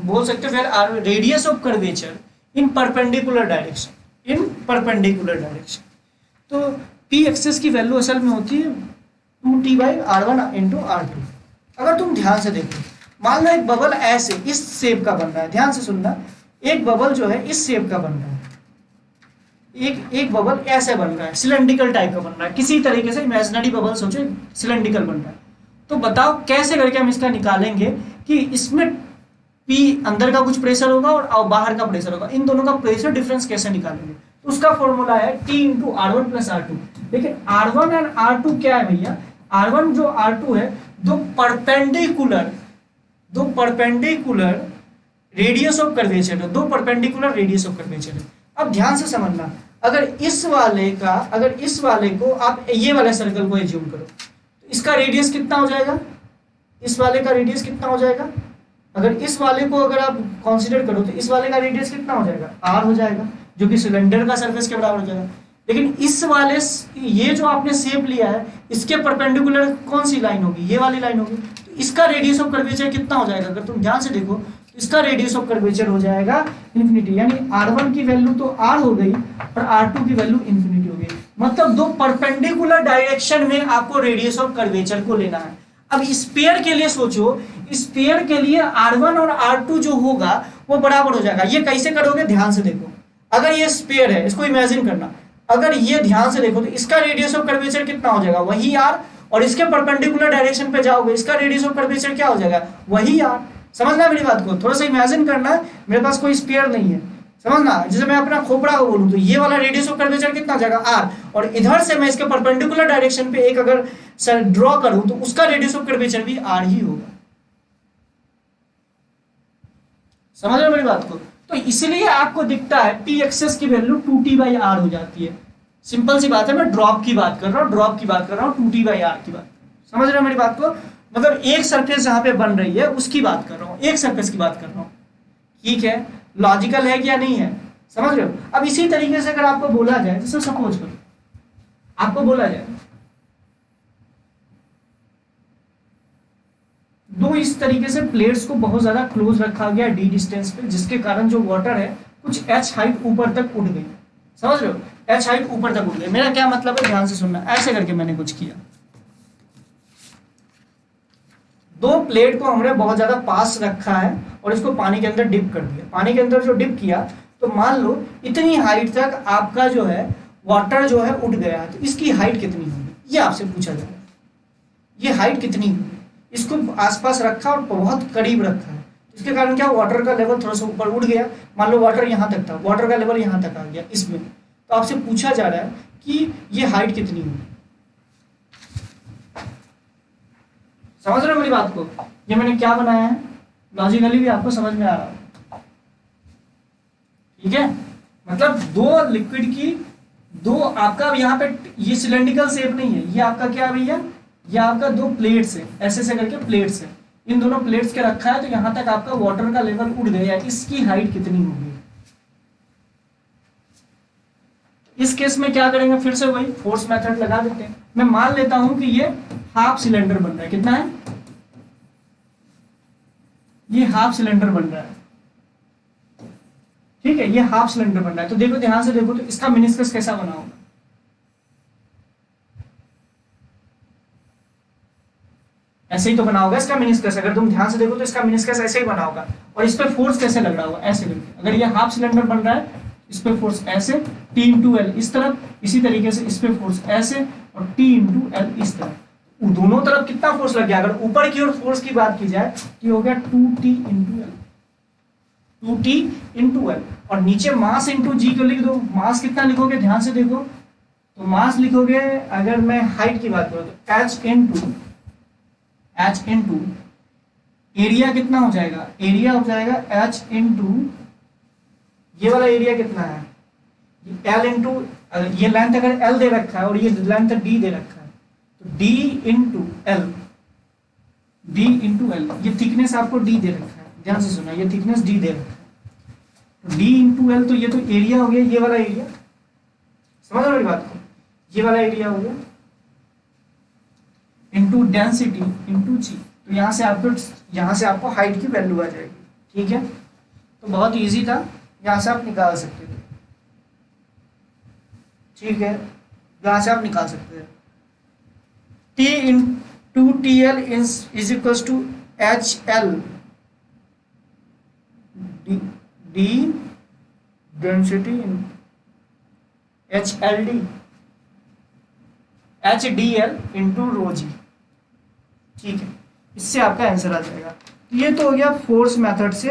बोल सकते हैं where radius of curvature in perpendicular direction, in perpendicular direction। तो P excess की value असल में होती है 2T by R1 into R2। अगर तुम ध्यान से देखो, मान लो एक बबल ऐसे इस शेप का बन रहा है, ध्यान से सुनना, एक बबल जो है इस शेप का बन रहा है, एक बबल ऐसे बन रहा है, सिलेंड्रिकल टाइप का बन रहा है, किसी तरीके से इमेजिनरी बबल सोचो सिलेंड्रिकल बन रहा है। तो बताओ कैसे करके हम इसका निकालेंगे कि इसमें पी अंदर का कुछ प्रेशर होगा और बाहर का प्रेशर होगा, इन दोनों का प्रेशर डिफरेंस कैसे निकालेंगे? तो उसका फॉर्मूला है T into R1 plus R2। लेकिन R1 एंड R2 क्या है भैया? R1 जो R2 है, दो परपेंडिकुलर रेडियस ऑफ कर्वेचर है, दो परपेंडिकुलर रेडियस ऑफ कर्वेचर है। अब ध्यान से समझना, अगर इस वाले को आप ये वाले सर्कल को एज्यूम करो तो इसका रेडियस कितना हो जाएगा? इस वाले का रेडियस कितना हो जाएगा? अगर इस वाले को अगर आप कंसीडर करो तो इस वाले का रेडियस कितना हो जाएगा? R हो जाएगा, जो कि सिलेंडर का सरफेस के बराबर हो जाएगा। लेकिन इस वाले ये जो आपने शेप लिया है इसके परपेंडिकुलर कौन सी लाइन होगी? ये वाली लाइन होगी। तो इसका रेडियस ऑफ कर्वेचर कितना हो जाएगा? अगर तुम ध्यान से देखो तो इसका रेडियस ऑफ कर्वेचर हो जाएगा इन्फिनिटी, यानी R1 की वैल्यू तो R हो गई और R2 की वैल्यू इन्फिनिटी हो गई। मतलब दो परपेंडिकुलर डायरेक्शन में आपको रेडियस ऑफ कर्वेचर को लेना है। अब स्फीयर के लिए सोचो, स्फीयर के लिए R1 और R2 जो होगा वो बराबर हो जाएगा। ये कैसे करोगे? ध्यान से देखो, अगर ये स्फीयर है, इसको इमेजिन करना, अगर ये ध्यान से देखो तो इसका रेडियस ऑफ कर्वेचर कितना हो जाएगा? वही R, और इसके परपेंडिकुलर डायरेक्शन पे जाओगे इसका रेडियस ऑफ कर्वेचर क्या हो जाएगा? वही R। समझना मेरी बात को, थोड़ा सा इमेजिन करना। मेरे पास कोई स्फीयर नहीं है, समझना, जैसे मैं अपना खोपड़ा को बोलूं तो ये वाला रेडियस ऑफ कर्वेचर कितना हो जाएगा? R, और इधर से मैं इसके परपेंडिकुलर डायरेक्शन पे एक अगर ड्रॉ करूं तो उसका रेडियस ऑफ कर्वेचर भी R ही होगा। समझ रहे हो मेरी बात को? तो इसलिए आपको दिखता है P एक्सेस की वैल्यू 2T/R हो जाती है। सिंपल सी बात है, मैं ड्रॉप की बात कर रहा हूँ, 2T/R की बात। समझ रहे हो मेरी बात को? मतलब एक सरफेस जहां पे बन रही है उसकी बात कर रहा हूँ, एक सरफेस की बात कर रहा हूँ। ठीक है, लॉजिकल है क्या? नहीं है? समझ रहे हो? अब इसी तरीके से अगर आपको बोला जाए, जैसे सपोज करो आपको बोला जाए दो इस तरीके से प्लेट्स को बहुत ज्यादा क्लोज रखा गया D डिस्टेंस पे, जिसके कारण जो वाटर है कुछ H हाइट ऊपर तक उठ गई। समझ रहे हो? H हाइट ऊपर तक उठ गई। मेरा क्या मतलब है, ध्यान से सुनना। ऐसे करके मैंने कुछ किया, दो प्लेट को हमने बहुत ज्यादा पास रखा है और इसको पानी के अंदर डिप कर दिया। पानी के अंदर जो डिप किया तो मान लो इतनी हाइट तक आपका जो है वाटर जो है उठ गया है, तो इसकी हाइट कितनी होगी ये आपसे पूछा जाएगा। ये हाइट कितनी होगी? इसको आसपास रखा और बहुत करीब रखा है, इसके कारण क्या वाटर का लेवल थोड़ा सा ऊपर उठ गया। मान लो वाटर यहाँ तक था, वाटर का लेवल यहाँ तक आ गया इसमें, तो आपसे पूछा जा रहा है कि ये हाइट कितनी होगी। समझ रहे हो मेरी बात को? ये मैंने क्या बनाया है, लॉजिकली भी आपको समझ में आ रहा है? ठीक है, मतलब दो लिक्विड की दो आपका यहाँ पे ये सिलेंड्रिकल शेप नहीं है, ये आपका क्या भैया, ये आपका दो प्लेट्स है, ऐसे से करके प्लेट्स है, इन दोनों प्लेट्स के रखा है, तो यहाँ तक आपका वाटर का लेवल उठ गया, इसकी हाइट कितनी होगी? इस केस में क्या करेंगे, फिर से वही फोर्स मेथड लगा देते हैं। मैं मान लेता हूं कि ये हाफ सिलेंडर बन रहा है। कितना है? ये हाफ सिलेंडर बन रहा है। ठीक है, ये हाफ सिलेंडर बन रहा है। तो देखो, ध्यान से देखो तो इसका मेनिस्कस कैसा बना होगा? ऐसे ही तो बना होगा इसका मेनिस्कस। अगर तुम ध्यान से देखो तो इसका मेनिस्कस ऐसे ही बना होगा। और इस पे फोर्स कैसे लग रहा होगा? ऐसे करके। अगर ये हाफ सिलेंडर बन रहा है, इस पे फोर्स ऐसे, T इंटू एल इस तरफ, इसी तरीके से इस पे फोर्स ऐसे और T इंटू एल इस तरफ। दोनों तरफ कितना फोर्स लग गया? अगर ऊपर की ओर फोर्स की बात की जाए तो हो गया 2T into L, 2T into L. और नीचे मास इंटू जी को लिख दो। मास कितना लिखोगे? ध्यान से देखो तो मास लिखोगे, अगर मैं हाइट की बात करूँ तो H इंटू एरिया कितना हो जाएगा? एरिया हो जाएगा H इंटू ये वाला एरिया कितना है? L इंटू ये लेंथ अगर L दे रखा है और ये लेंथ D दे रखा है, तो D into L, D into L. ये थिकनेस आपको D दे रखा है, ध्यान से सुना, ये थिकनेस D दे रखा है, तो D इंटू एल। तो ये तो एरिया हो गया, ये वाला एरिया, समझ रहे हो मेरी बात को? ये वाला एरिया हो गया इंटू डेंसिटी इंटू जी। तो यहाँ से आपको हाइट की वैल्यू आ जाएगी। ठीक है, तो बहुत इजी था, यहाँ से आप निकाल सकते थे। ठीक है, यहाँ से आप निकाल सकते हैं T into T L is equal to HL D density HLD HDL into rho g. ठीक है, इससे आपका आंसर आ जाएगा। तो ये तो हो गया फोर्स मेथड से।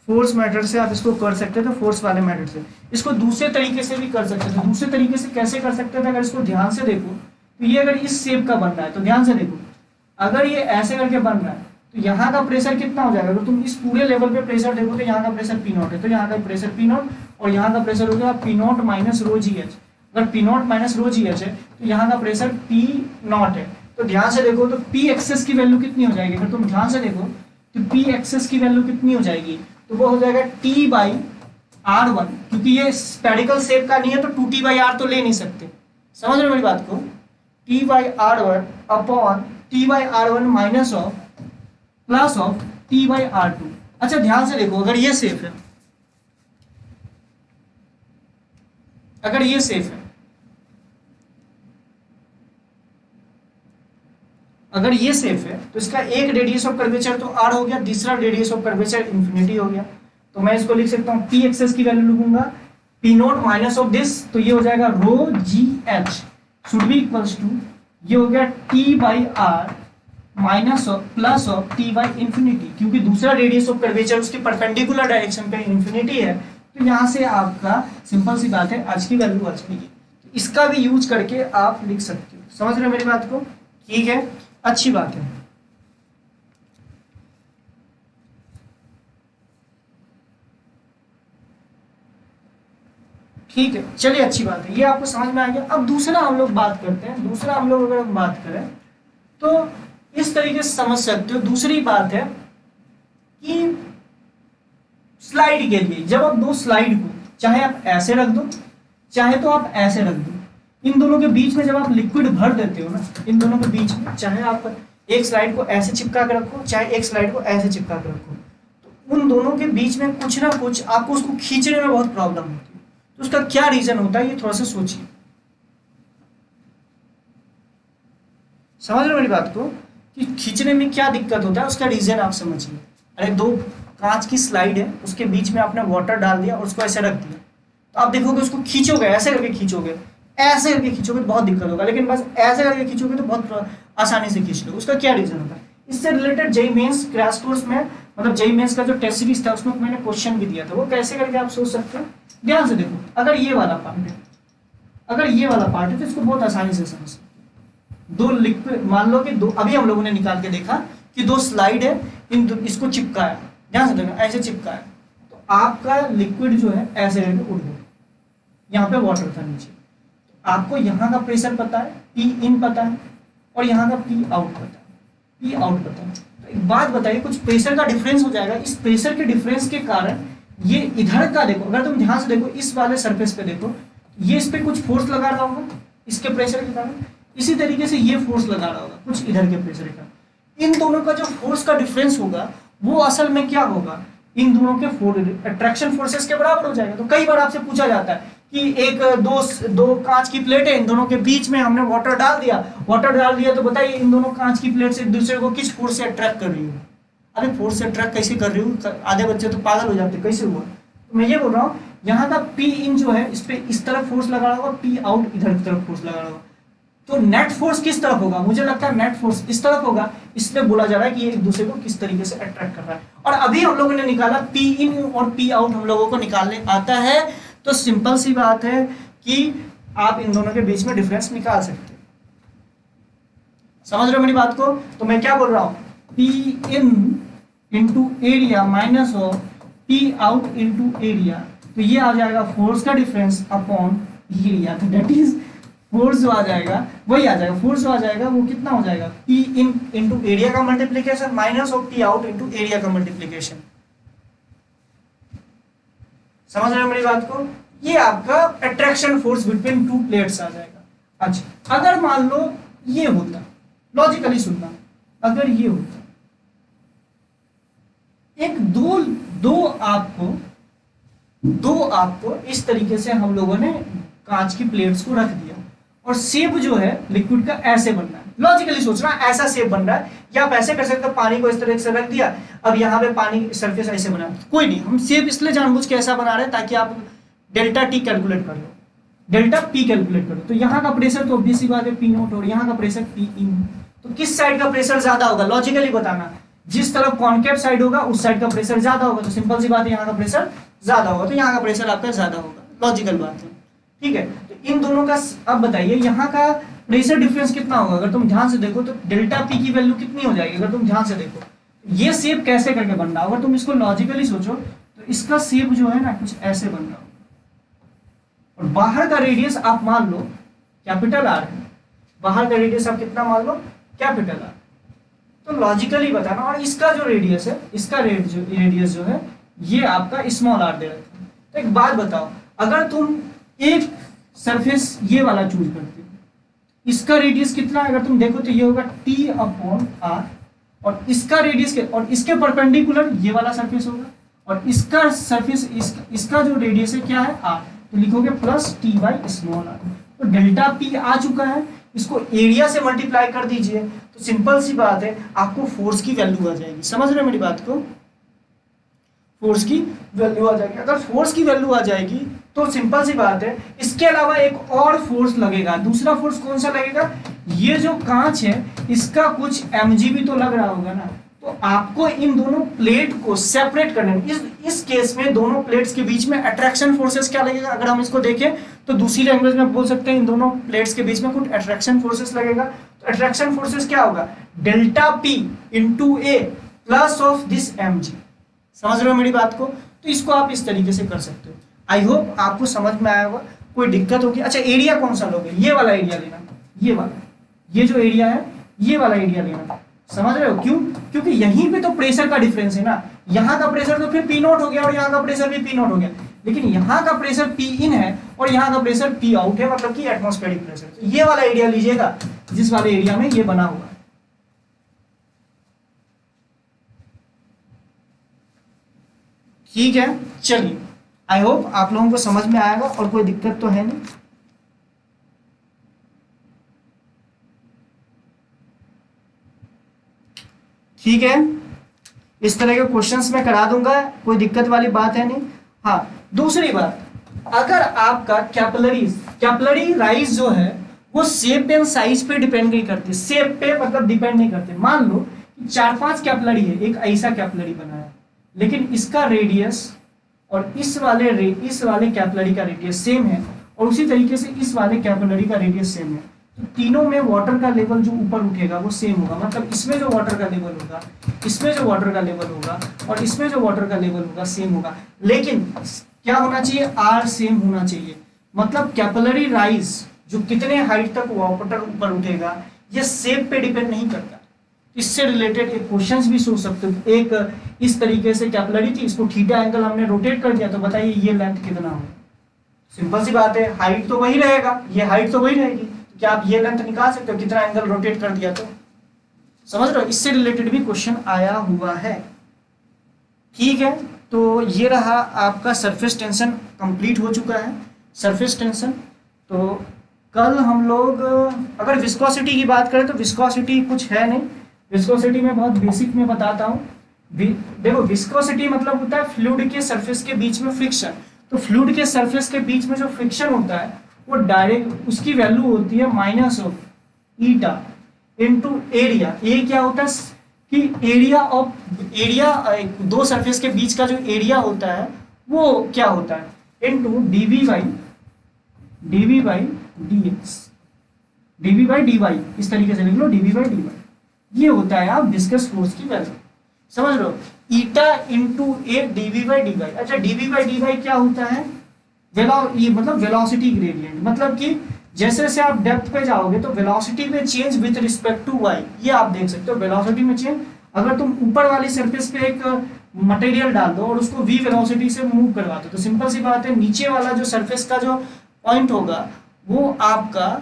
फोर्स मेथड से आप इसको कर सकते थे, फोर्स वाले मेथड से। इसको दूसरे तरीके से भी कर सकते थे। दूसरे तरीके से कैसे कर सकते थे, अगर इसको ध्यान से देखो तो ये अगर इस शेप का बन रहा है तो ध्यान से देखो, अगर ये ऐसे करके बन रहा है तो यहाँ का प्रेशर कितना हो जाएगा। अगर तुम इस पूरे लेवल पे प्रेशर देखो तो यहाँ का प्रेशर P नॉट है, तो यहाँ का प्रेशर P नॉट और यहाँ का प्रेशर हो गया P not minus rho g H. अगर P not minus rho g H है तो यहाँ का प्रेशर P नॉट है। तो ध्यान से देखो तो P एक्सेस की वैल्यू कितनी हो जाएगी, अगर तुम ध्यान से देखो तो P एक्सेस की वैल्यू कितनी हो जाएगी, तो वो हो जाएगा T बाई R1। क्योंकि ये स्पेरिकल शेप का नहीं है तो 2T बाई R तो ले नहीं सकते। समझ रहे हो मेरी बात को, T by R1 upon T by R1 minus of plus of T by R2। अच्छा ध्यान से देखो, अगर ये सेफ है, अगर ये सेफ है, अगर ये सेफ है तो इसका एक रेडियस ऑफ कर्वेचर तो R हो गया, दूसरा रेडियस ऑफ कर्वेचर इंफिनिटी हो गया। तो मैं इसको लिख सकता हूँ P एक्सेस की वैल्यू लिखूंगा P not minus of this, तो ये हो जाएगा rho g h should be equals to, ये हो गया T by R minus of plus of T by infinity. क्योंकि दूसरा रेडियस ऑफ कर्वेचर उसकी परपेंडिकुलर डायरेक्शन पे इंफिनिटी है, तो यहाँ से आपका सिंपल सी बात है आज की वैल्यू आ जाएगी। इसका भी यूज करके आप लिख सकते हो। समझ रहे हो मेरी बात को, ठीक है, अच्छी बात है। ठीक है, चलिए अच्छी बात है, ये आपको समझ में आ गया। अब दूसरा हम लोग बात करते हैं। दूसरा हम लोग अगर हम बात करें तो इस तरीके से समझ सकते हो। दूसरी बात है कि स्लाइड के लिए, जब आप दो स्लाइड को चाहे आप ऐसे रख दो चाहे तो आप ऐसे रख दो, इन दोनों के बीच में जब आप लिक्विड भर देते हो ना, इन दोनों के बीच में चाहे आप एक स्लाइड को ऐसे चिपका के रखो चाहे एक स्लाइड को ऐसे चिपका के रखो, तो उन दोनों के बीच में कुछ ना कुछ आपको उसको खींचने में बहुत प्रॉब्लम होती है। तो उसका क्या रीजन होता है, ये थोड़ा सा सोचिए। समझ रहे हो मेरी बात को कि खींचने में क्या दिक्कत होता है, उसका रीजन आप समझिए। अरे दो कांच की स्लाइड है, उसके बीच में आपने वाटर डाल दिया और उसको ऐसे रख दिया, तो आप देखोगे उसको खींचोगे, ऐसे करके खींचोगे, ऐसे करके खींचोगे तो बहुत दिक्कत होगा, लेकिन बस ऐसे करके खींचोगे तो बहुत आसानी से खींच लो। उसका क्या रीजन होता है, इससे related JEE Mains crash course में, मतलब जेईई मेंस का जो टेस्ट सीरीज था उसमें मैंने क्वेश्चन भी दिया था। वो कैसे करके आप सोच सकते हो, ध्यान से देखो। अगर ये वाला पार्ट है, अगर ये वाला पार्ट है तो इसको बहुत आसानी से समझ सकते हो। दो लिक्विड, मान लो कि दो, अभी हम लोगों ने निकाल के देखा कि दो स्लाइड है, इसको चिपकाया, ध्यान से देखो ऐसे चिपकाया, तो आपका लिक्विड जो है ऐसे करके उड़ गया, यहाँ पे वाटर था नीचे। आपको यहाँ का प्रेशर पता है, पी इन पता है, और यहाँ का पी आउट पता है, पी आउट पता है। तो एक बात बताइए, कुछ प्रेशर का डिफरेंस हो जाएगा, इस प्रेशर के डिफरेंस के कारण ये इधर का देखो, अगर तुम ध्यान से देखो इस वाले सरफेस पे देखो, ये इस पे कुछ फोर्स लगा रहा होगा इसके प्रेशर के कारण, इसी तरीके से ये फोर्स लगा रहा होगा कुछ इधर के प्रेशर के कारण। इन दोनों का जो फोर्स का डिफरेंस होगा वो असल में क्या होगा, इन दोनों के अट्रैक्शन फोर्सेस के बराबर हो जाएगा। तो कई बार आपसे पूछा जाता है कि एक दो कांच की प्लेट है, इन दोनों के बीच में हमने वाटर डाल दिया, तो बताइए इन दोनों कांच की प्लेट से एक दूसरे को किस फोर्स से अट्रैक्ट कर रही हो। अरे फोर्स से अट्रैक्ट कैसे कर रही हूँ, आधे बच्चे तो पागल हो जाते, कैसे हुआ। तो मैं ये बोल रहा हूँ, यहाँ का पी इन जो है इस पे इस तरफ फोर्स लगा रहा होगा, पी आउट इधर की तरफ फोर्स लगा रहा होगा, तो नेट फोर्स किस तरफ होगा, मुझे लगता है नेट फोर्स इस तरफ होगा। इसलिए बोला जा रहा है कि ये एक दूसरे को किस तरीके से अट्रैक्ट कर रहा है। और अभी हम लोगों ने निकाला पी इन और पी आउट, हम लोगों को निकालने आता है, तो सिंपल सी बात है कि आप इन दोनों के बीच में डिफरेंस निकाल सकते हैं। समझ रहे हो मेरी बात को। तो मैं क्या बोल रहा हूँ, P in into area minus of P out into area, तो ये आ जाएगा फोर्स का डिफरेंस अपॉन एरिया। तो दैट इज फोर्स जो आ जाएगा वही आ जाएगा, फोर्स जो आ जाएगा वो कितना हो जाएगा, पी इन इंटू एरिया का multiplication minus of P out into area का मल्टीप्लीकेशन। समझ रहे हो मेरी बात को। ये आपका attraction force between two plates आ जाएगा। अच्छा, अगर मान लो ये होता, लॉजिकली सुनना, अगर ये होता एक दो आपको इस तरीके से हम लोगों ने कांच की प्लेट्स को रख दिया और शेप जो है लिक्विड का ऐसे बनना है, लॉजिकली सोचना, ऐसा शेप बन रहा है, या आप ऐसे कर सकते हो, पानी को इस तरह से रख दिया, अब यहाँ पे पानी सरफेस ऐसे बना, कोई नहीं, हम शेप इसलिए जानबूझ के ऐसा बना रहे हैं ताकि आप डेल्टा टी कैलकुलेट कर लो, डेल्टा पी कैलकुलेट करो। तो यहाँ का प्रेशर तो ऑब्वियस सी बात है पी नोट, और यहाँ का प्रेशर पी इन। तो किस साइड का प्रेशर ज्यादा होगा, लॉजिकली बताना, जिस तरफ कॉन्केव साइड होगा उस साइड का प्रेशर ज्यादा होगा, तो सिंपल सी बात है यहाँ का प्रेशर ज्यादा होगा, तो यहाँ का प्रेशर आपका ज्यादा होगा, लॉजिकल बात है, ठीक है। तो इन दोनों का अब बताइए यहाँ का प्रेशर डिफरेंस कितना होगा, अगर तुम ध्यान से देखो तो डेल्टा पी की वैल्यू कितनी हो जाएगी, अगर तुम ध्यान से देखो ये शेप कैसे करके बन रहा होगा, तुम इसको लॉजिकली सोचो तो इसका शेप जो है ना कुछ ऐसे बन रहा होगा, और बाहर का रेडियस आप मान लो कैपिटल आर है, बाहर का रेडियस आप कितना मान लो कैपिटल आर, तो लॉजिकली बताना, और इसका जो रेडियस है, इसका रेडियस जो है ये आपका स्मॉल आर दे रखा है। तो एक बात बताओ, अगर तुम एक सरफेस ये वाला चूज करते हो, इसका रेडियस कितना है, अगर तुम देखो तो ये होगा टी अपॉन आर, और इसका रेडियस और इसके परपेंडिकुलर ये वाला सरफेस होगा, और इसका सरफेस इसका जो रेडियस है क्या है आर, तो लिखोगे plus T by small R. तो डेल्टा पी आ चुका है, इसको एरिया से मल्टीप्लाई कर दीजिए, तो सिंपल सी बात है आपको फोर्स की वैल्यू आ जाएगी। समझ रहे हो मेरी बात को, फोर्स की वैल्यू आ जाएगी। अगर फोर्स की वैल्यू आ जाएगी तो सिंपल सी बात है इसके अलावा एक और फोर्स लगेगा। दूसरा फोर्स कौन सा लगेगा, ये जो कांच है इसका कुछ mg भी तो लग रहा होगा ना, तो आपको इन दोनों प्लेट को सेपरेट करना है। इस केस में दोनों प्लेट्स के बीच में अट्रैक्शन फोर्सेस क्या लगेगा, अगर हम इसको देखें तो दूसरी लैंग्वेज में बोल सकते हैं इन दोनों प्लेट्स के बीच में कुछ अट्रैक्शन फोर्सेस लगेगा। तो अट्रैक्शन फोर्सेस क्या होगा, delta P into A plus of this mg। समझ रहे हो मेरी बात को, तो इसको आप इस तरीके से कर सकते हो। आई होप आपको समझ में आया होगा, कोई दिक्कत होगी। अच्छा एरिया कौन सा लोगे, ये वाला एरिया लेना, ये वाला, ये जो एरिया है ये वाला एरिया लेना। समझ रहे हो क्यों, क्योंकि यहीं पे तो प्रेशर का डिफरेंस है ना, यहाँ का प्रेशर तो फिर पी नोट हो गया और यहाँ का प्रेशर भी पी नोट हो गया, लेकिन यहाँ का प्रेशर पी इन है और यहाँ का प्रेशर पी आउट है, मतलब कि एटमॉस्फेरिक प्रेशर। तो ये वाला एरिया लीजिएगा जिस वाले एरिया में ये बना हुआ है। ठीक है, चलिए आई होप आप लोगों को समझ में आएगा और कोई दिक्कत तो है नहीं। ठीक है, इस तरह के क्वेश्चंस मैं करा दूंगा, कोई दिक्कत वाली बात है नहीं। हाँ, दूसरी बात, अगर आपका कैपिलरी राइज जो है वो शेप एंड साइज पे डिपेंड नहीं करती, शेप पे मतलब डिपेंड नहीं करते। मान लो कि 4-5 कैपिलरी है, एक ऐसा कैपिलरी बना है, लेकिन इसका रेडियस और इस वाले कैपिलरी का रेडियस सेम है, और उसी तरीके से इस वाले कैपिलरी का रेडियस सेम है, तो तीनों में वाटर का लेवल जो ऊपर उठेगा वो सेम होगा। मतलब इसमें जो वाटर का लेवल होगा, इसमें जो वाटर का लेवल होगा और इसमें जो वाटर का लेवल होगा सेम होगा, लेकिन क्या होना चाहिए, आर सेम होना चाहिए। मतलब कैपिलरी राइज जो कितने हाइट तक वाटर ऊपर उठेगा ये शेप पे डिपेंड नहीं करता। इससे रिलेटेड एक क्वेश्चंस भी सोच सकते हो। एक इस तरीके से कैपिलरी थी, इसको थीटा एंगल हमने रोटेट कर दिया, तो बताइए ये लेंथ कितना होगा। सिंपल सी बात है, हाइट तो वही रहेगा, ये हाइट तो वही रहेगी, क्या आप ये लेंथ निकाल सकते हो कितना एंगल रोटेट कर दिया, तो समझ रहे हो, इससे रिलेटेड भी क्वेश्चन आया हुआ है। ठीक है, तो ये रहा आपका सरफेस टेंशन कंप्लीट हो चुका है। सरफेस टेंशन तो कल हम लोग अगर विस्कोसिटी की बात करें तो विस्कोसिटी कुछ है नहीं, विस्कोसिटी में बहुत बेसिक में बताता हूँ। देखो विस्कोसिटी मतलब होता है फ्लूइड के सरफेस के बीच में फ्रिक्शन। तो फ्लूइड के सरफेस के बीच में जो फ्रिक्शन होता है वो डायरेक्ट उसकी वैल्यू होती है minus of eta into area. A क्या होता है कि एरिया दो सरफेस के बीच का जो एरिया होता है वो क्या होता है into dv by dx, dv by dy, इस तरीके से लिख लो डीवी बाई डीवाई। ये होता है आप विस्कस फोर्स की वैल्यू, समझ लो, eta into A dv by dy. अच्छा डीवी बाई डीवाई क्या होता है, ये मतलब वेलोसिटी ग्रेडियंट, मतलब कि जैसे जैसे आप डेप्थ पे जाओगे तो वेलोसिटी में change with respect to y, ये आप देख सकते हो वेलोसिटी में चेंज। अगर तुम ऊपर वाली सरफेस पे एक मटेरियल डाल दो और उसको v वेलोसिटी से मूव करवा दो, तो सिंपल सी बात है नीचे वाला जो सरफेस का जो पॉइंट होगा वो आपका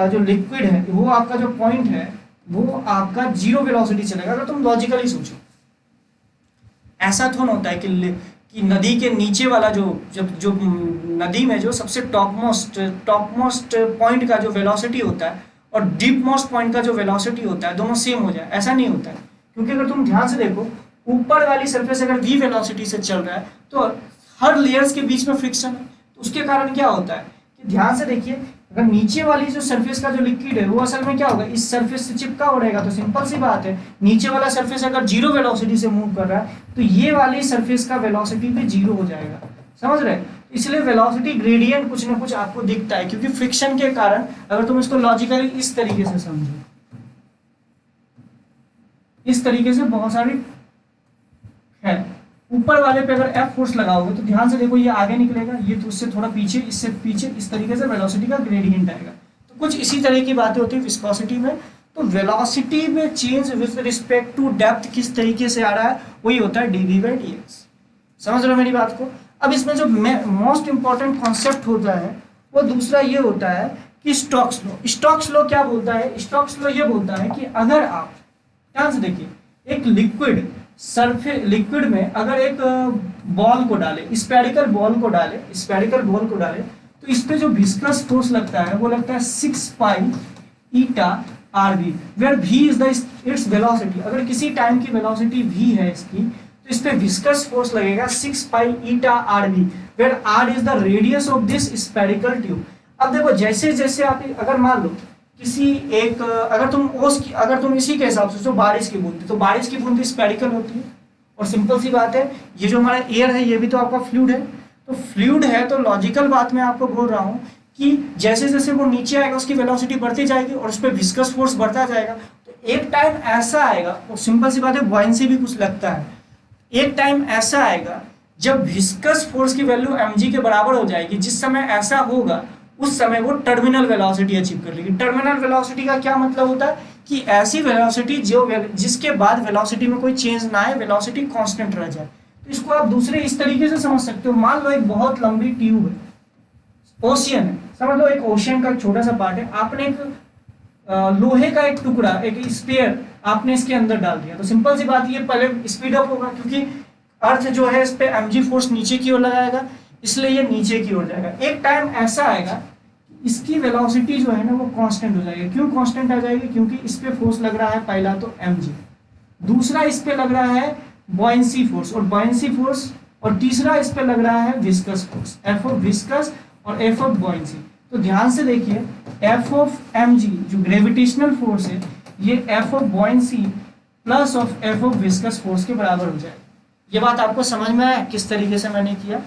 जो लिक्विड है, वो आपका जो पॉइंट है वो आपका जीरो वेलोसिटी चलेगा। अगर तुम लॉजिकली सोचो, ऐसा थोड़ा होता है कि नदी के नीचे वाला जो नदी में जो सबसे टॉप मोस्ट पॉइंट का जो वेलोसिटी होता है और डीप मोस्ट पॉइंट का जो वेलोसिटी होता है दोनों सेम हो जाए, ऐसा नहीं होता है। क्योंकि अगर तुम ध्यान से देखो, ऊपर वाली सरफेस अगर v वेलोसिटी से चल रहा है तो हर लेयर्स के बीच में फ्रिक्शन है, तो उसके कारण क्या होता है कि ध्यान से देखिए, अगर नीचे वाली जो सरफेस का जो लिक्विड है वो असल में क्या होगा, इस सरफेस से चिपका हो रहेगा, तो सिंपल सी बात है, नीचे वाला सरफेस अगर जीरो वेलोसिटी से मूव कर रहा है तो ये वाली सरफेस का वेलोसिटी भी जीरो हो जाएगा, समझ रहे हैं। इसलिए वेलोसिटी ग्रेडियंट कुछ ना कुछ आपको दिखता है, क्योंकि फ्रिक्शन के कारण, अगर तुम इसको लॉजिकली इस तरीके से समझो, इस तरीके से बहुत सारी है, ऊपर वाले पे अगर F फोर्स लगाओगे तो ध्यान से देखो ये आगे निकलेगा, ये तो उससे थोड़ा पीछे, इससे पीछे, इस तरीके से वेलोसिटी का ग्रेडियंट आएगा। तो कुछ इसी तरह की बातें होती है विस्कोसिटी में। तो वेलोसिटी में change with respect to depth किस तरीके से आ रहा है, वही होता है dv/dx। समझ रहे हो मेरी बात को। अब इसमें जो मोस्ट इंपॉर्टेंट कॉन्सेप्ट होता है वो दूसरा ये होता है कि स्टोक्स लॉ। स्टोक्स लॉ क्या बोलता है, स्टोक्स लॉ ये बोलता है कि अगर आप ध्यान से देखिए, एक लिक्विड में अगर एक बॉल को डाले, स्फेरिकल बॉल को डाले, तो इस पे जो विस्कस फोर्स लगता है वो लगता है 6 pi eta rv, where v is the its velocity. अगर किसी टाइम की वेलोसिटी v है इसकी, तो इस पे विस्कस फोर्स लगेगा 6 pi eta rv, where r is the radius of this spherical tube. अब देखो, जैसे जैसे आप, अगर मान लो किसी एक, अगर तुम इसी के हिसाब से जो बारिश की बूंद, तो बारिश की बूंद स्फेरिकल होती है, और सिंपल सी बात है, ये जो हमारा एयर है ये भी तो आपका फ्लूइड है, तो फ्लूइड है तो लॉजिकल बात मैं आपको बोल रहा हूँ कि जैसे जैसे वो नीचे आएगा उसकी वेलोसिटी बढ़ती जाएगी और उस पर विस्कस फोर्स बढ़ता जाएगा। तो एक टाइम ऐसा आएगा, और सिंपल सी बात है बॉयंसी भी कुछ लगता है, एक टाइम ऐसा आएगा जब विस्कस फोर्स की वैल्यू mg के बराबर हो जाएगी। जिस समय ऐसा होगा उस समय वो टर्मिनल वेलोसिटी अचीव कर लेगी। टर्मिनल वेलोसिटी का क्या मतलब होता है कि ऐसी वेलोसिटी जिसके बाद वेलोसिटी में कोई चेंज ना आए, वेलोसिटी कांस्टेंट रह जाए। तो इसको आप दूसरे इस तरीके से समझ सकते हो। मान लो एक बहुत लंबी ट्यूब है, ओशियन है, समझ लो एक ओशियन का एक छोटा सा पार्ट है, आपने एक लोहे का एक टुकड़ा, एक स्फीयर आपने इसके अंदर डाल दिया, तो सिंपल सी बात, ये पहले स्पीड अप होगा क्योंकि अर्थ जो है इस पे mg फोर्स नीचे की ओर लगाएगा, इसलिए ये नीचे की ओर जाएगा। एक टाइम ऐसा आएगा इसकी वेलोसिटी जो है ना वो कांस्टेंट हो जाएगी। क्यों कांस्टेंट आ जाएगी, क्योंकि इस पे फोर्स लग रहा है पहला तो mg, दूसरा इस पे लग रहा है बॉयंसी फोर्स और तीसरा इस पे लग रहा है viscous force, F of viscous और F ऑफ बॉयंसी। तो ध्यान से देखिए, F ऑफ mg जो ग्रेविटेशनल फोर्स है, ये F of buoyancy plus of F of viscous force के बराबर हो जाएगा। ये बात आपको समझ में आया किस तरीके से मैंने किया,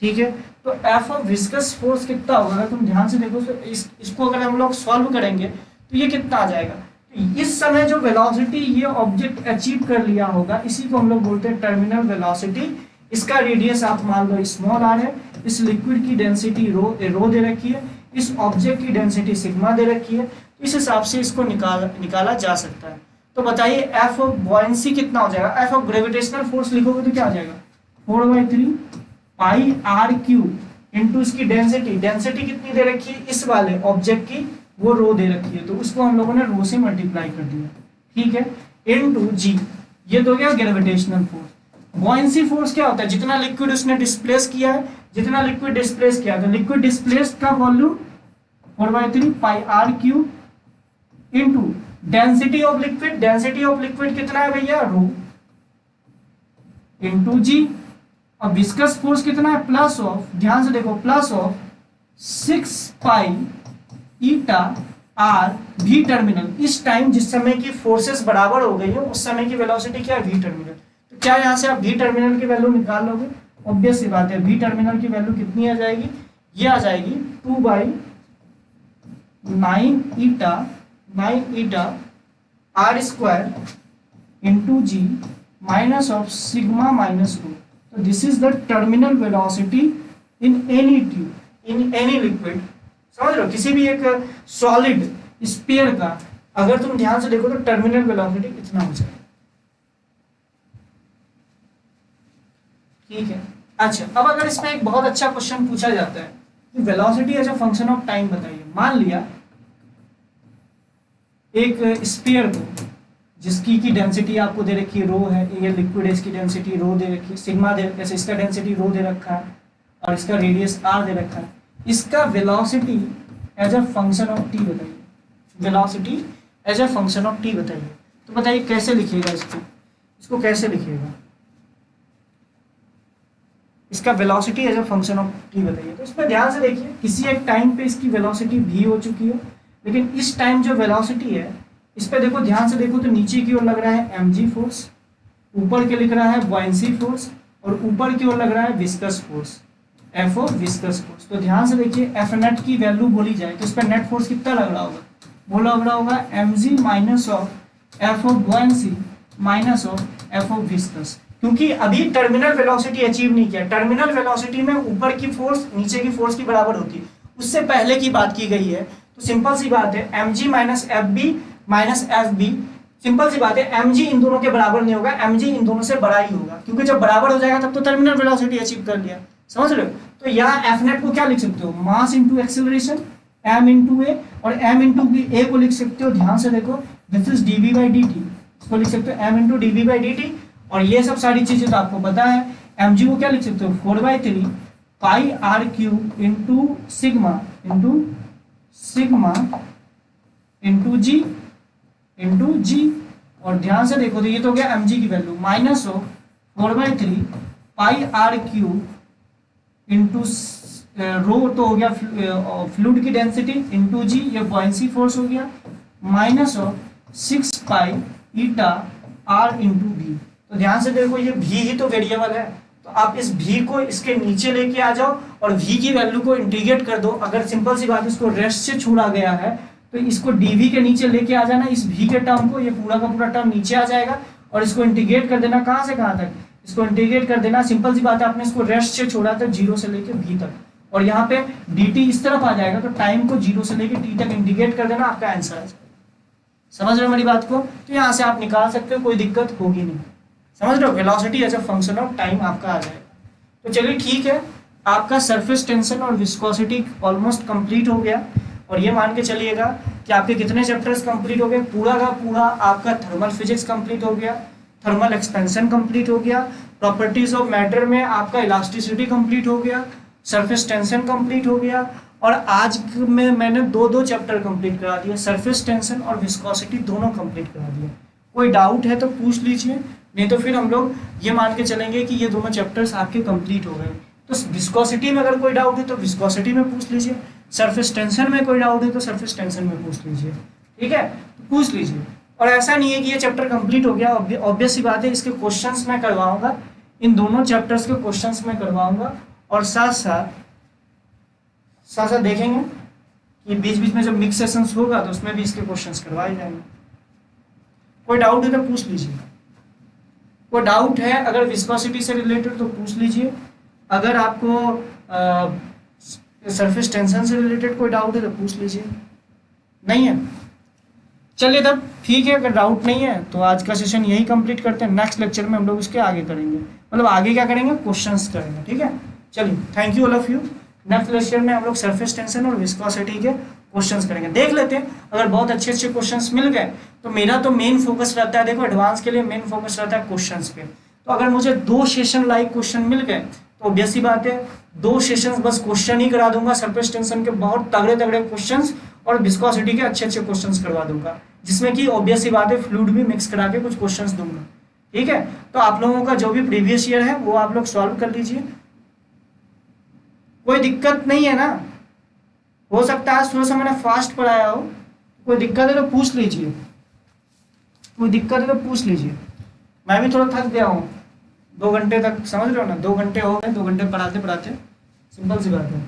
ठीक है। तो F ऑफ विस्कस फोर्स कितना होगा, अगर तुम ध्यान से देखो तो इसको अगर हम लोग सॉल्व करेंगे तो ये कितना आ जाएगा। तो इस समय जो वेलोसिटी ये ऑब्जेक्ट अचीव कर लिया होगा, इसी को हम लोग बोलते हैं टर्मिनल वेलोसिटी। इसका रेडियस आप मान लो स्मॉल r है, इस लिक्विड की डेंसिटी रो दे रखी है, इस ऑब्जेक्ट की डेंसिटी सिग्मा दे रखी है, तो इस हिसाब से इसको निकाला जा सकता है। तो बताइए F ऑफ बॉयंसी कितना हो जाएगा। F ऑफ ग्रेविटेशनल फोर्स लिखोगे तो क्या आ जाएगा, 4/3 पाई आर क्यूब इंटू इसकी डेंसिटी कितनी दे रखी है इस वाले ऑब्जेक्ट की, वो रो दे रखी है, तो उसको हम लोगों ने रो से मल्टीप्लाई कर दिया, ठीक है, इनटू जी। ये तो गया ग्रेविटेशनल फोर्स। बॉयंसी फोर्स क्या होता है, जितना लिक्विड उसने डिस्प्लेस किया है, तो लिक्विड डिस्प्लेस्ड का volume 4/3 pi are cube into density of liquid कितना है भैया, रो, इनटू जी। अब विस्कस फोर्स कितना है, प्लस ऑफ, ध्यान से देखो, plus of 6 pi eta R भी टर्मिनल। इस टाइम जिस समय की फोर्सेस बराबर हो गई है उस समय की वेलोसिटी क्या है, वी टर्मिनल। तो क्या यहाँ से आप वी टर्मिनल की वैल्यू निकाल लोगे, ऑब्वियस सी बात है, वी टर्मिनल की वैल्यू कितनी आ जाएगी, ये आ जाएगी 2/9 eta r square into g minus of sigma minus rho. तो this is the terminal velocity in any tube, in any liquid. समझ लो, किसी भी एक सॉलिड स्फीयर का अगर तुम ध्यान से देखो तो टर्मिनल वेलोसिटी इतना हो जाए, ठीक है। अच्छा, अब अगर इसमें एक बहुत अच्छा क्वेश्चन पूछा जाता है कि velocity as a function of time बताइए। मान लिया एक स्फीयर को जिसकी की डेंसिटी आपको दे रखी है रो है, ये लिक्विड है, इसकी डेंसिटी रो दे रखी है, सिग्मा दे, जैसे इसका डेंसिटी रो दे रखा है और इसका रेडियस r दे रखा है, इसका velocity as a function of t बताइए। Velocity as a function of T बताइए। तो बताइए कैसे लिखिएगा इसको कैसे लिखिएगा, इसका velocity as a function of T बताइए। तो इसमें ध्यान से देखिए, किसी एक टाइम पे इसकी वेलोसिटी v हो चुकी है, लेकिन इस टाइम जो वेलोसिटी है इस पे देखो, ध्यान से देखो तो नीचे की ओर लग रहा है mg फोर्स, ऊपर के लिख रहा है buoyancy फोर्स, और ऊपर की ओर लग रहा है viscous force, F of viscous force. तो ध्यान से देखिए एफ नेट की वैल्यू बोली जाए तो इस पर नेट फोर्स कितना लग रहा होगा, वो लग रहा होगा mg minus of F of buoyancy minus of F of viscous, क्योंकि अभी टर्मिनल वेलोसिटी अचीव नहीं किया। टर्मिनल वेलोसिटी में ऊपर की फोर्स नीचे की फोर्स की बराबर होती है, उससे पहले की बात की गई है। तो सिंपल सी बात है mg minus f b minus f b, simple सी बात है mg इन दोनों के बराबर नहीं होगा, mg इन दोनों से बड़ा ही होगा, क्योंकि जब बराबर हो जाएगा तब तो टर्मिनल वेलोसिटी अचीव कर लिया। समझ रहे हो? तो यहाँ एफ नेट को क्या लिख सकते हो, mass into acceleration m into a, और m इंटू ए को लिख सकते हो, ध्यान से देखो, this is dv by dt, इसको लिख सकते हो m into dv by dt। और ये सब सारी चीजें तो आपको पता है। mg को क्या लिख सकते हो, 4/3 pi are cube into sigma into g. और ध्यान से देखो तो ये तो हो गया mg की value, minus of 4/3 pi are cube into rho तो हो गया फ्लूइड की डेंसिटी इंटू जी, ये buoyancy फोर्स हो गया, minus of 6 pi eta R into V. तो ध्यान से देखो ये v ही तो वेरिएबल है, तो आप इस v को इसके नीचे लेके आ जाओ और v की वैल्यू को इंटीग्रेट कर दो। अगर सिंपल सी बात इसको रेस्ट से छोड़ा गया है तो इसको dv के नीचे लेके आ जाना, इस v के टर्म को, ये पूरा का पूरा टर्म नीचे आ जाएगा, और इसको इंटीग्रेट कर देना कहाँ से कहाँ तक, इसको इंटीग्रेट कर देना। सिंपल सी बात है, आपने इसको रेस्ट से छोड़ा था 0 से लेके v तक, और यहाँ पे dt इस तरफ आ जाएगा, तो टाइम को 0 से लेके t तक इंटीग्रेट कर देना, आपका आंसर आ जाएगा। समझ रहे हो मेरी बात को? तो यहाँ से आप निकाल सकते हो, कोई दिक्कत होगी नहीं। समझ रहे हो? Velocity as a function of time आपका आ जाएगा। तो चलिए ठीक है, आपका सरफेस टेंशन और विस्कोसिटी ऑलमोस्ट कंप्लीट हो गया, और ये मान के चलिएगा कि आपके कितने चैप्टर्स कंप्लीट हो गए, पूरा का पूरा आपका थर्मल फिजिक्स कंप्लीट हो गया, थर्मल एक्सपेंशन कंप्लीट हो गया, प्रॉपर्टीज ऑफ मैटर में आपका इलास्टिसिटी कंप्लीट हो गया, सरफेस टेंशन कंप्लीट हो गया, और आज में मैंने दो चैप्टर कंप्लीट करा दिए, सरफेस टेंशन और विस्कोसिटी दोनों कंप्लीट करा दिए। कोई डाउट है तो पूछ लीजिए, नहीं तो फिर हम लोग ये मान के चलेंगे कि ये दोनों चैप्टर्स आपके कंप्लीट हो गए। तो विस्कोसिटी में अगर कोई डाउट है तो विस्कोसिटी में पूछ लीजिए, सरफेस टेंशन में कोई डाउट है तो सरफेस टेंशन में पूछ लीजिए, ठीक है? तो पूछ लीजिए। और ऐसा नहीं है कि ये चैप्टर कंप्लीट हो गया, ऑब्वियस सी बात है, इसके क्वेश्चंस मैं करवाऊंगा, इन दोनों चैप्टर्स के क्वेश्चंस मैं करवाऊंगा, और साथ साथ देखेंगे कि बीच बीच में जब मिक्स सेशंस होगा तो उसमें भी इसके क्वेश्चंस करवाए जाएंगे। कोई डाउट है तो पूछ लीजिए, कोई डाउट है अगर विस्कोसिटी से रिलेटेड तो पूछ लीजिए, अगर आपको सरफेस टेंशन से रिलेटेड कोई डाउट है तो पूछ लीजिए। नहीं है? चलिए तब ठीक है, अगर डाउट नहीं है तो आज का सेशन यही कंप्लीट करते हैं। नेक्स्ट लेक्चर में हम लोग इसके आगे करेंगे, मतलब आगे क्या करेंगे, क्वेश्चंस करेंगे, ठीक है? चलिए, thank you all of you. Next lecture में हम लोग सरफेस टेंशन और विस्कोसिटी के क्वेश्चंस करेंगे। देख लेते हैं, अगर बहुत अच्छे अच्छे क्वेश्चंस मिल गए तो मेरा तो मेन फोकस रहता है, देखो एडवांस के लिए मेन फोकस रहता है क्वेश्चंस पे। तो अगर मुझे 2 सेशन लाइक क्वेश्चन मिल गए तो ऑब्वियस सी बात है 2 सेशन बस क्वेश्चन ही करा दूंगा, सरफेस टेंशन के बहुत तगड़े तगड़े क्वेश्चंस और विस्कोसिटी के अच्छे अच्छे क्वेश्चंस करवा दूंगा, जिसमें कि ऑब्वियस सी बात है फ्लूइड भी मिक्स करा के कुछ क्वेश्चंस दूंगा, ठीक है? तो आप लोगों का जो भी प्रीवियस ईयर है वो आप लोग सॉल्व कर लीजिए, कोई दिक्कत नहीं है ना? हो सकता है थोड़ा सा मैंने फास्ट पढ़ाया हो, कोई दिक्कत है तो पूछ लीजिए, कोई दिक्कत है तो पूछ लीजिए। मैं भी थोड़ा थक गया हूँ 2 घंटे तक, समझ रहे हो ना, 2 घंटे हो गए, 2 घंटे पढ़ाते पढ़ाते, सिंपल सी बात है।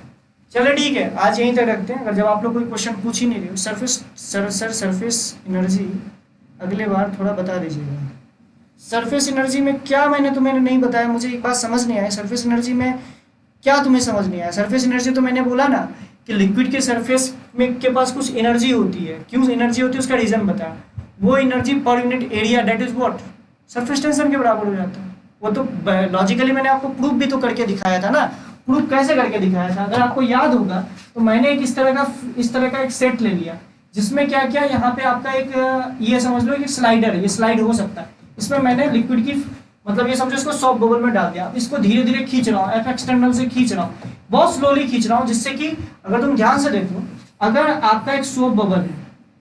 चलो ठीक है, आज यहीं तक रखते हैं। अगर जब आप लोग कोई क्वेश्चन पूछ ही नहीं रहे हो, सरफेस एनर्जी अगले बार थोड़ा बता दीजिएगा। सरफेस एनर्जी में क्या मैंने तुम्हें नहीं बताया, मुझे एक बात समझ नहीं आई, सरफेस एनर्जी में क्या तुम्हें समझ नहीं आया? सरफेस एनर्जी तो मैंने बोला ना कि लिक्विड के सरफेस में के पास कुछ एनर्जी होती है, क्यों एनर्जी होती है उसका रीजन बता। वो energy per unit area that is what, surface tension के बराबर हो जाता है। वो तो लॉजिकली मैंने आपको प्रूफ भी तो करके दिखाया था ना। प्रूफ कैसे करके दिखाया था, अगर आपको याद होगा तो मैंने एक इस तरह का एक सेट ले लिया, जिसमें क्या क्या, यहाँ पे आपका एक ये समझ लो, ये स्लाइडर है, ये स्लाइड हो सकता है। इसमें मैंने लिक्विड की, मतलब ये समझो इसको सॉफ्ट बबल में डाल दिया। अब इसको धीरे धीरे खींच रहा हूँ, एफ एक्सटर्नल से खींच रहा हूँ, बहुत स्लोली खींच रहा हूँ, जिससे कि अगर तुम ध्यान से देखो, अगर आपका एक सॉफ्ट बबल है,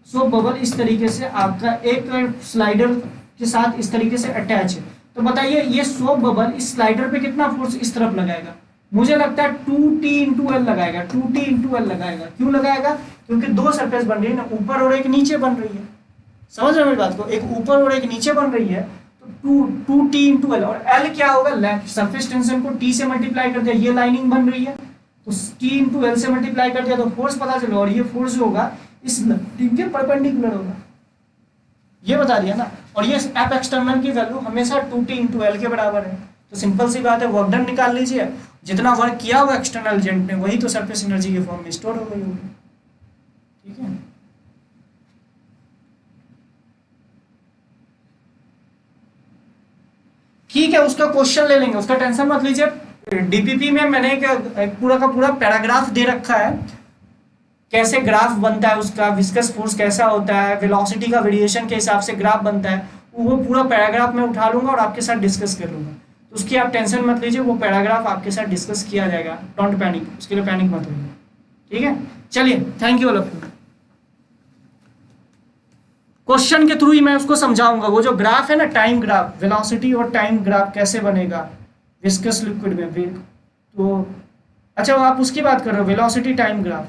सोप बबल इस तरीके से आपका एक स्लाइडर के साथ इस तरीके से अटैच है। तो बताइए ये सोप बबल इस स्लाइडर पे कितना फोर्स इस तरफ लगाएगा? मुझे लगता है 2T/L लगाएगा, 2T/L लगाएगा। क्यों लगाएगा? क्योंकि दो सरफेस बन रही है ना, ऊपर और एक नीचे बन रही है। समझ रहे हो मेरी बात को? एक ऊपर और एक नीचे बन रही है, तो 2T/L। और L क्या होगा? सरफेस टेंशन को T से मल्टीप्लाई कर दिया, ये लाइनिंग बन रही है तो T/L से मल्टीप्लाई कर दिया तो फोर्स पता चलेगा, और ये फोर्स जो होगा इस लाइन के परपेंडिकुलर होगा, ये बता दिया ना। और ये एफ एक्सटर्नल की वैल्यू हमेशा 2T/L के बराबर है। तो सिंपल सी बात है, वर्क डन निकाल लीजिए, जितना वर्क किया हुआ एक्सटर्नल एजेंट ने वही तो सरफेस एनर्जी के फॉर्म में स्टोर हो गई होगी। ठीक है, ठीक है, उसका क्वेश्चन ले लेंगे, उसका टेंशन मत लीजिए। डीपीपी में मैंने एक पूरा का पूरा पैराग्राफ दे रखा है, कैसे ग्राफ बनता है उसका, विस्कस फोर्स कैसा होता है, वेलोसिटी का वेरिएशन के हिसाब से ग्राफ बनता है, वो पूरा पैराग्राफ मैं उठा लूंगा और आपके साथ डिस्कस कर लूंगा। तो उसकी आप टेंशन मत लीजिए, वो पैराग्राफ आपके साथ डिस्कस किया जाएगा, डोंट पैनिक, उसके लिए पैनिक मत होइए। ठीक है, चलिए, thank you all of you. Question के थ्रू ही मैं उसको समझाऊंगा। वो जो ग्राफ है ना, टाइम ग्राफ, वेलोसिटी और टाइम ग्राफ कैसे बनेगा विस्कस लिक्विड में, तो अच्छा वो आप उसकी बात कर रहे हो, वेलोसिटी टाइम ग्राफ।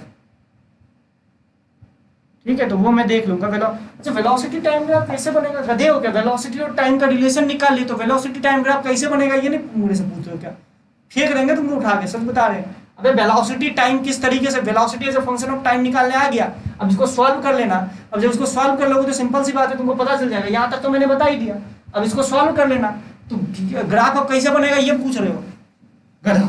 ठीक है, तो वो मैं देख लूंगा। अच्छा, वेलोसिटी टाइम ग्राफ कैसे बनेगा? गधे हो क्या? वेलोसिटी और टाइम का रिलेशन निकाल ली तो वेलोसिटी टाइम ग्राफ कैसे बनेगा ये नहीं मुझे से पूछ रहे हो क्या? फेंक देंगे तुमको उठा के, सच बता रहे हैं। अबे वेलोसिटी टाइम किस तरीके से, velocity as a function of time निकालने आ गया, अब इसको सॉल्व कर लेना। अब जब इसको सॉल्व कर लोगे तो सिंपल सी बात है, तुमको पता चल जाएगा। यहाँ तक तो मैंने बता ही दिया, अब इसको सॉल्व कर लेना। तो ग्राफ अब कैसे बनेगा ये पूछ रहे हो, गधा।